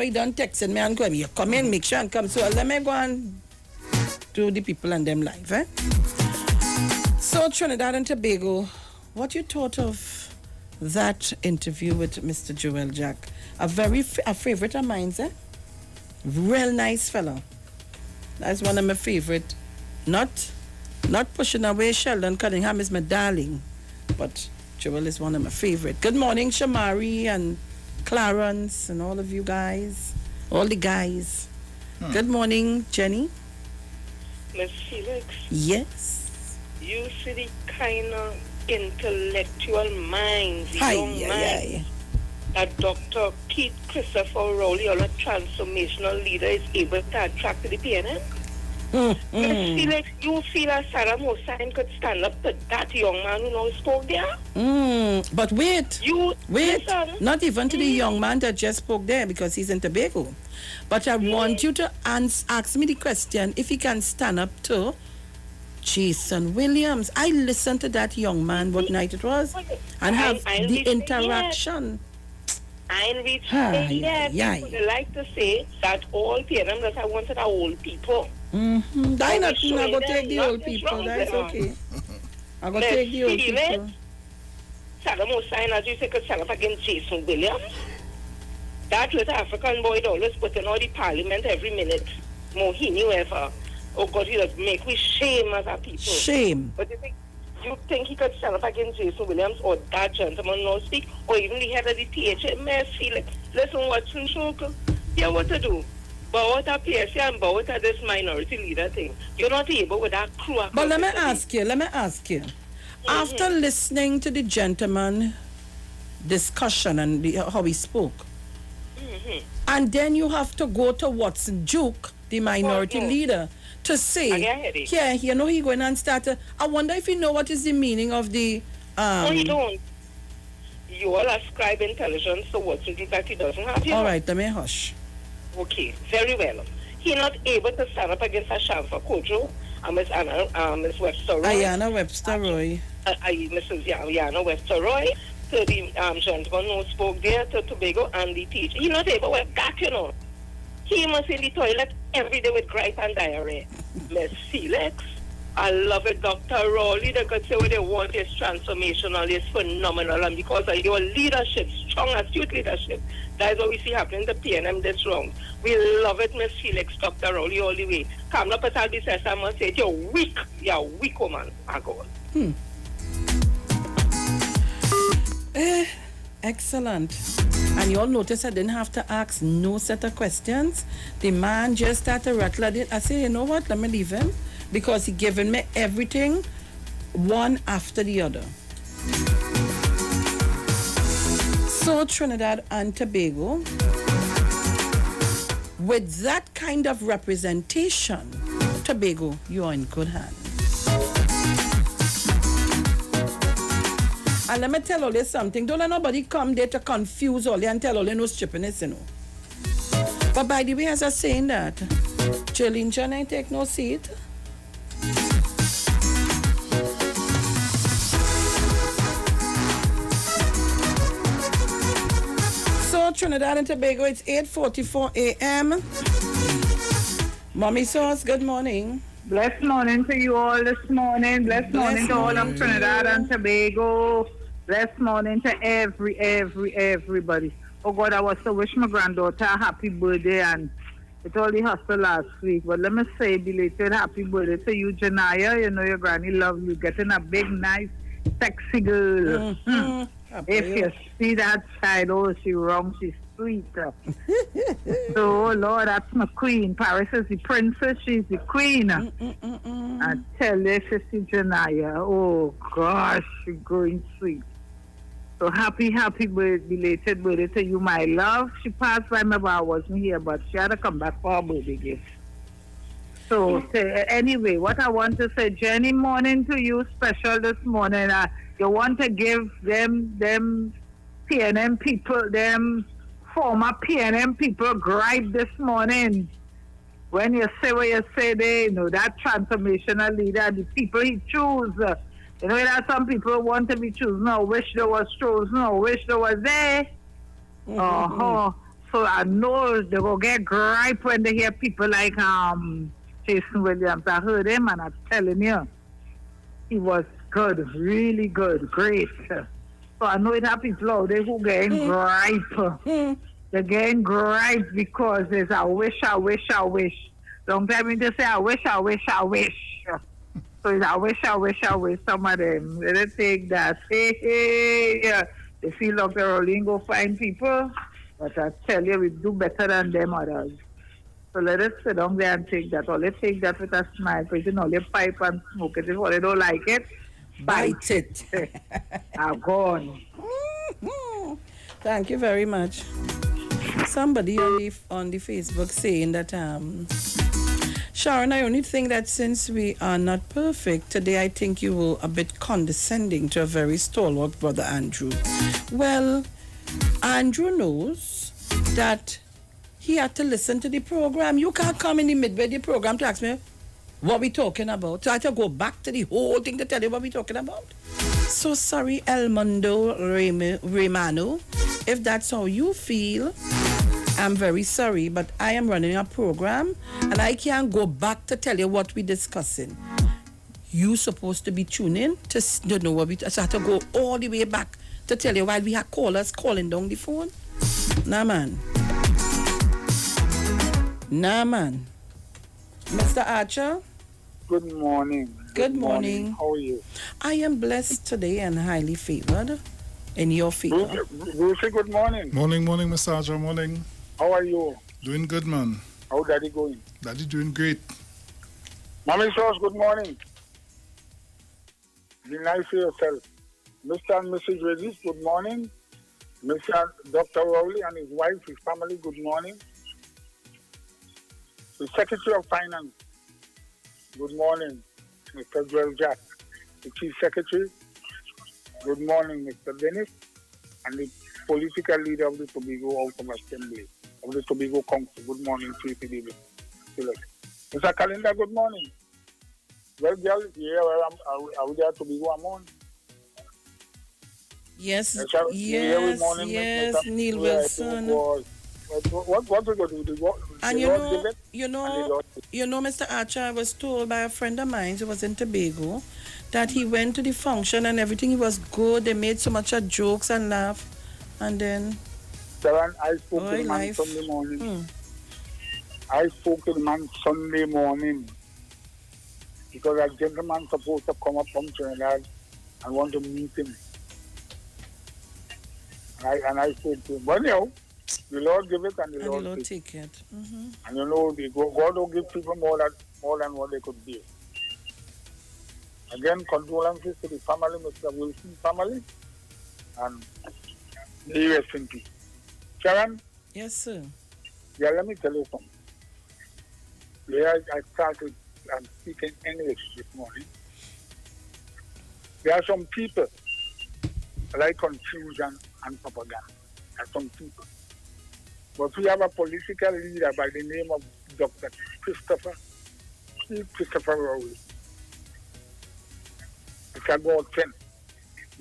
done texting me and going, you come in, make sure and come. So let me go and do the people and them live, eh? So Trinidad and Tobago, what you thought of that interview with Mr. Joel Jack? A favorite of mine, eh? Real nice fellow. That's one of my favorite. Not pushing away Sheldon Cunningham is my darling, but Joel is one of my favorite. Good morning, Shamari and Clarence and all of you guys, all the guys. Good morning, Jenny. Miss Felix. Yes. You see the kind of intellectual minds, young minds that Dr. Keith Christopher Rowley, or a transformational leader, is able to attract to the PNN. Miss Felix, you feel that Saddam Hussein could stand up to that young man who now spoke there? But wait. Not even to the young man that just spoke there because he's in Tobago. But I want you to ask me the question if he can stand up to Jason Williams. I listened to that young man, what night it was, and have the interaction. I ain't reached yet. People like to say that all PNM that I wanted are old people. I'm not going to take the old people. That's okay. I'm going to take the old people. Saddam Hussein, as you say, could stand up against Jason Williams. That little African boy always put in all the parliament every minute. more he knew ever. Oh God, he does make we shame as a people. Shame. But you think he could stand up against Jason Williams or that gentleman no speak, or even the head of the THMS, Felix? Listen, what's in shock? Yeah, what to do? Bow out of PSC and bow out of this minority leader thing. You're not able with that crew. But let me ask you. After listening to the gentleman discussion and how he spoke, and then you have to go to Watson Duke, the minority leader, to say, yeah, you know, he going and start. I wonder if you know what is the meaning of the. No, you don't. You all ascribe intelligence to Watson Duke that he doesn't have. All right, let me hush. Okay, very well. He not able to stand up against a Shamfa Kojo and Miss Webster Roy. Ayana Webster Roy. Mrs. Ayana Webster Roy. To the gentleman who spoke there to Tobago and the teacher. He not able with that, you know. He must in the toilet every day with gripe and diarrhea. Miss Felix, I love it, Dr. Rowley. They could say what they want is transformational, is phenomenal, and because of your leadership, strong, astute leadership, that is what we see happening in the PNM this round. We love it, Miss Felix, Dr. Rowley, all the way. Come up at Albi says, I must say, you're weak woman, my God. Excellent. And you all notice I didn't have to ask no set of questions. The man just started rattling. I said, you know what, let me leave him. Because he given me everything, one after the other. So Trinidad and Tobago, with that kind of representation, Tobago, you are in good hands. And let me tell all you something. Don't let nobody come there to confuse all you and tell all you no stupidness, you know. But by the way, as I was saying that, Jillian ain't take no seat. So Trinidad and Tobago, it's 8:44 a.m. Mommy Sauce, good morning. Blessed morning to you all this morning. Blessed morning to all of Trinidad and Tobago. Blessed morning to everybody. Oh God, I was to wish my granddaughter a happy birthday, and it all the hustle last week. But let me say belated happy birthday to you, Janaya. You know your granny loves you. Getting a big, nice, sexy girl. If you see that side, oh, she wrong, she's sweet. So, Lord, that's my queen. Paris is the princess, she's the queen. I tell you, Sister Janaya, oh gosh, she's going sweet. So happy belated birthday to you, my love. She passed by me, but I wasn't here, but she had to come back for her birthday gift. So, anyway, what I want to say, Jenny, morning to you, special this morning. You want to give them PNM people, them former PNM people gripe this morning. When you say what you say, they know that transformational leader, the people he choose. You know that some people want to be chosen. No, wish they was chosen. No, wish they was there. So I know they will get gripe when they hear people like Jason Williams. I heard him and I'm telling you, he was good, really good, great. So I know it have people out there who getting gripe. They're getting gripe because there's a wish. Long time they say I wish. So it's I wish. Some of them they think that they feel like they're only go find people, but I tell you we do better than them others. So let us sit down there and take that. Or let's take that with a smile, because you know they pipe and smoke it. If they don't like it, bite it. I'm gone. Thank you very much. Somebody on the Facebook saying that Sharon, I only think that since we are not perfect today, I think you were a bit condescending to a very stalwart brother Andrew. Well, Andrew knows that he had to listen to the program. You can't come in the midway of the program to ask me what we talking about. So I have to go back to the whole thing to tell you what we talking about. So sorry, El Mundo Remano. If that's how you feel, I'm very sorry, but I am running a program and I can't go back to tell you what we're discussing. You supposed to be tuning to know what we... So I have to go all the way back to tell you while we have callers calling down the phone. Nah, man. Mr. Archer? Good morning. Good morning. How are you? I am blessed today and highly favored in your favor. Lucy, good morning. Morning, Mr. Archer. Morning. How are you? Doing good, man. How Daddy going? Daddy doing great. Mommy Sauce, good morning. Be nice to yourself. Mr. and Mrs. Regis, good morning. Mr. Dr. Rowley and his wife, his family, good morning. The Secretary of Finance, good morning. Mr. Joel Jack. The Chief Secretary, good morning, Mr. Dennis. And the political leader of the Tobago House of Assembly, of the Tobago Council, good morning, Tracy David. Mr. Kalinda, good morning. Well, girl, yeah, are we there to be one morning? Yes, yes, Neil Wilson. What we going to do? And you know, Mr. Archer, I was told by a friend of mine who was in Tobago that he went to the function and everything was good. They made so much of jokes and laugh, and then. Sharon, I spoke to the man Sunday morning. I spoke to the man Sunday morning because a gentleman supposed to come up from Trinidad and want to meet him. And I spoke to him. Well, you know, the Lord give it and the Lord take it. Mm-hmm. And you know, God will give people more than what they could give. Again, condolences to the family, Mr. Wilson family, and may you rest in peace. Sharon? Yes, sir. Yeah, let me tell you something. Yeah, I started speaking English this morning. There are some people like confusion and propaganda. There are some people. But we have a political leader by the name of Dr. Christopher Rowley. It's a God thing.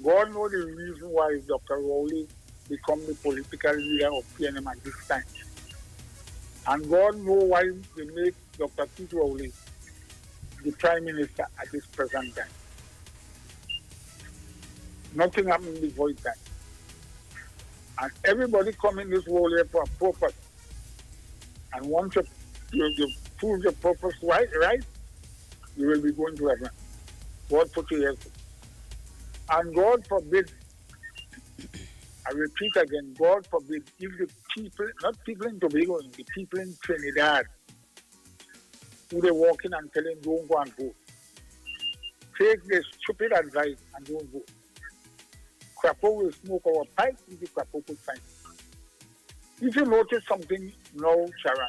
God knows the reason why Dr. Rowley become the political leader of PNM at this time. And God knows why they make Dr. Keith Rowley the Prime Minister at this present time. Nothing happened before his time. And everybody come in this world here for a purpose. And once you prove your purpose right, you will be going to heaven. God put you here. And God forbid, I repeat again, God forbid, if the people, not people in Tobago, the people in Trinidad, who they walk in and tell them don't go and vote, take their stupid advice and don't vote. Crapo will smoke our pipe if the Crapo could find it. If you notice something now, Sharon,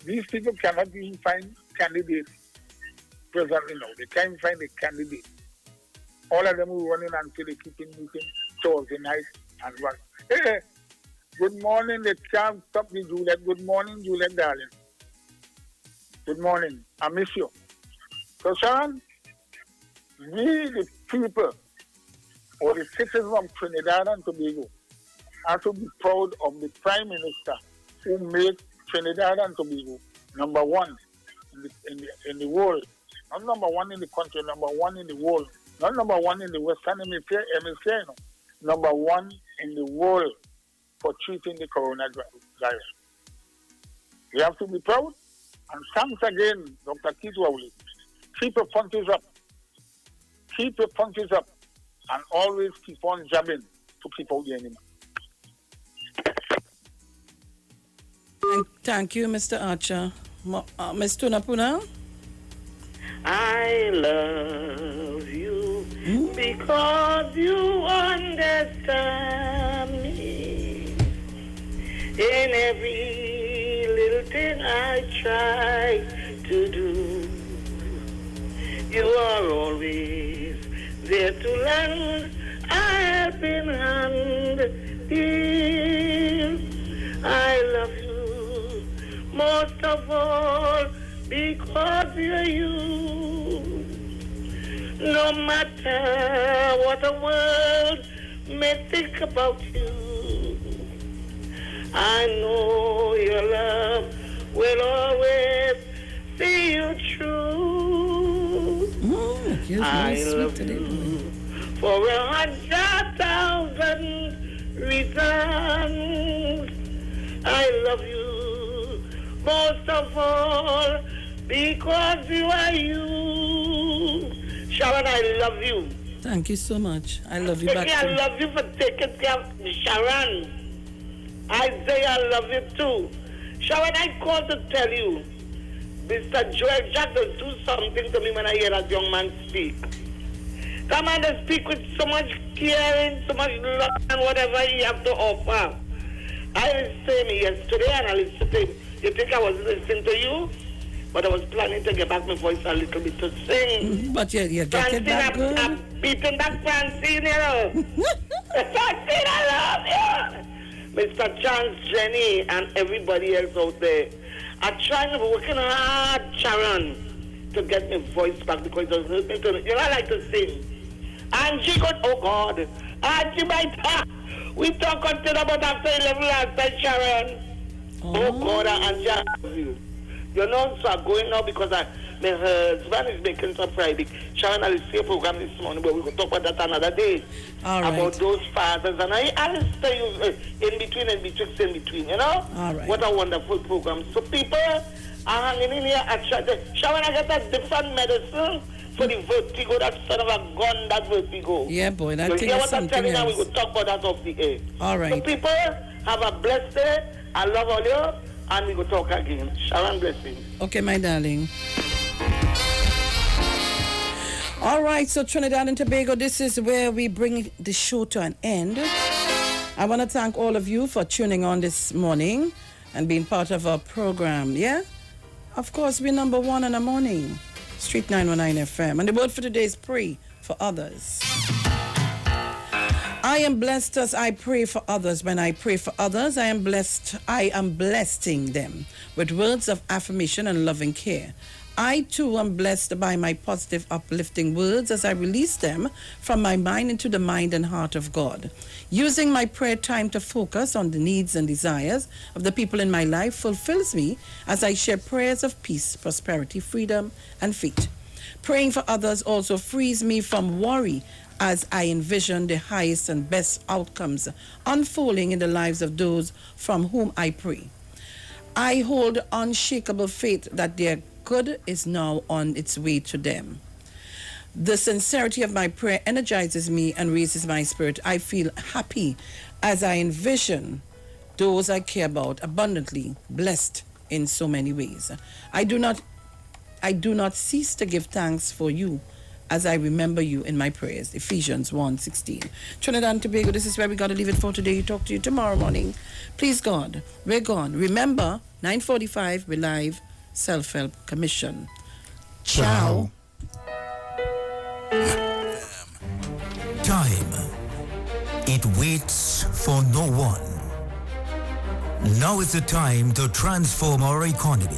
these people cannot even find candidates presently now. They can't find a candidate. All of them will run in until they keep in meeting Thursday night and what. Hey, good morning, they can't stop me, Juliet. Good morning, Juliet, darling. Good morning. I miss you. So, Sharon, we, the people, or the citizens of Trinidad and Tobago, have to be proud of the Prime Minister who made Trinidad and Tobago number one in the world. Not number one in the country, number one in the world. Not number one in the Western Hemisphere, no. Number one in the world for treating the coronavirus. We have to be proud. And thanks again, Dr. Keith Rowley. Keep your punches up. Keep your punches up. And always keep on jabbing to keep out the enemy. Thank you, Mr. Archer. Ms. Tunapuna? I love you because you understand me. In every little thing I try to do, you are always there to lend a helping hand. Dear, I love you most of all because you're you. No matter what the world may think about you, I know your love will always see you true. I love you for 100,000 reasons. I love you most of all because you are you. Sharon, I love you. Thank you so much. I love you back I too. love you for taking care of Sharon. Isaiah, I love you too. Sharon, I called to tell you, Mr. Joel Jack does do something to me when I hear that young man speak. Come on and speak with so much caring, so much love and whatever he have to offer. I listened to him yesterday and I listened to him. You think I was listening to you? But I was planning to get back my voice a little bit to sing. But you get it back good. I'm beating back Francine, you know. Francine, I love you. Mr. Chance, Jenny, and everybody else out there. I'm trying to working hard, Sharon, to get my voice back because it was hurting to me. You know, I like to sing. And she got, oh God, Angie might we talk until about after 11 last night, Sharon. Oh God, Angie, I love you. You know, so I'm going now because my husband is making some Friday. Sharon, I'll see a program this morning, but we will talk about that another day. All right. About those fathers. And I'll stay in between, you know? All right. What a wonderful program. So people are hanging in here at Sharon, I get a different medicine for the vertigo, that son of a gun, that vertigo. Yeah, boy, that so thing hear is what I'm something telling you, we else. will talk about that off the air. All right. So people, have a blessed day. I love all you. And we will talk again. Sharon, blessing. Okay, my darling. All right, so Trinidad and Tobago, this is where we bring the show to an end. I want to thank all of you for tuning on this morning and being part of our program, yeah? Of course, we're number one in the morning. Street 919 FM. And the word for today is pray for others. I am blessed as I pray for others. When I pray for others, I am blessing them with words of affirmation and loving care. I too am blessed by my positive, uplifting words as I release them from my mind into the mind and heart of God. Using my prayer time to focus on the needs and desires of the people in my life fulfills me as I share prayers of peace, prosperity, freedom, and faith. Praying for others also frees me from worry as I envision the highest and best outcomes unfolding in the lives of those from whom I pray. I hold unshakable faith that their good is now on its way to them. The sincerity of my prayer energizes me and raises my spirit. I feel happy as I envision those I care about abundantly blessed in so many ways. I do not cease to give thanks for you as I remember you in my prayers. Ephesians 1:16. Trinidad and Tobago, this is where we got to leave it for today. Talk to you tomorrow morning. Please God, we're gone. Remember, 9:45, we're live. Self-Help Commission. Ciao. Time. It waits for no one. Now is the time to transform our economy.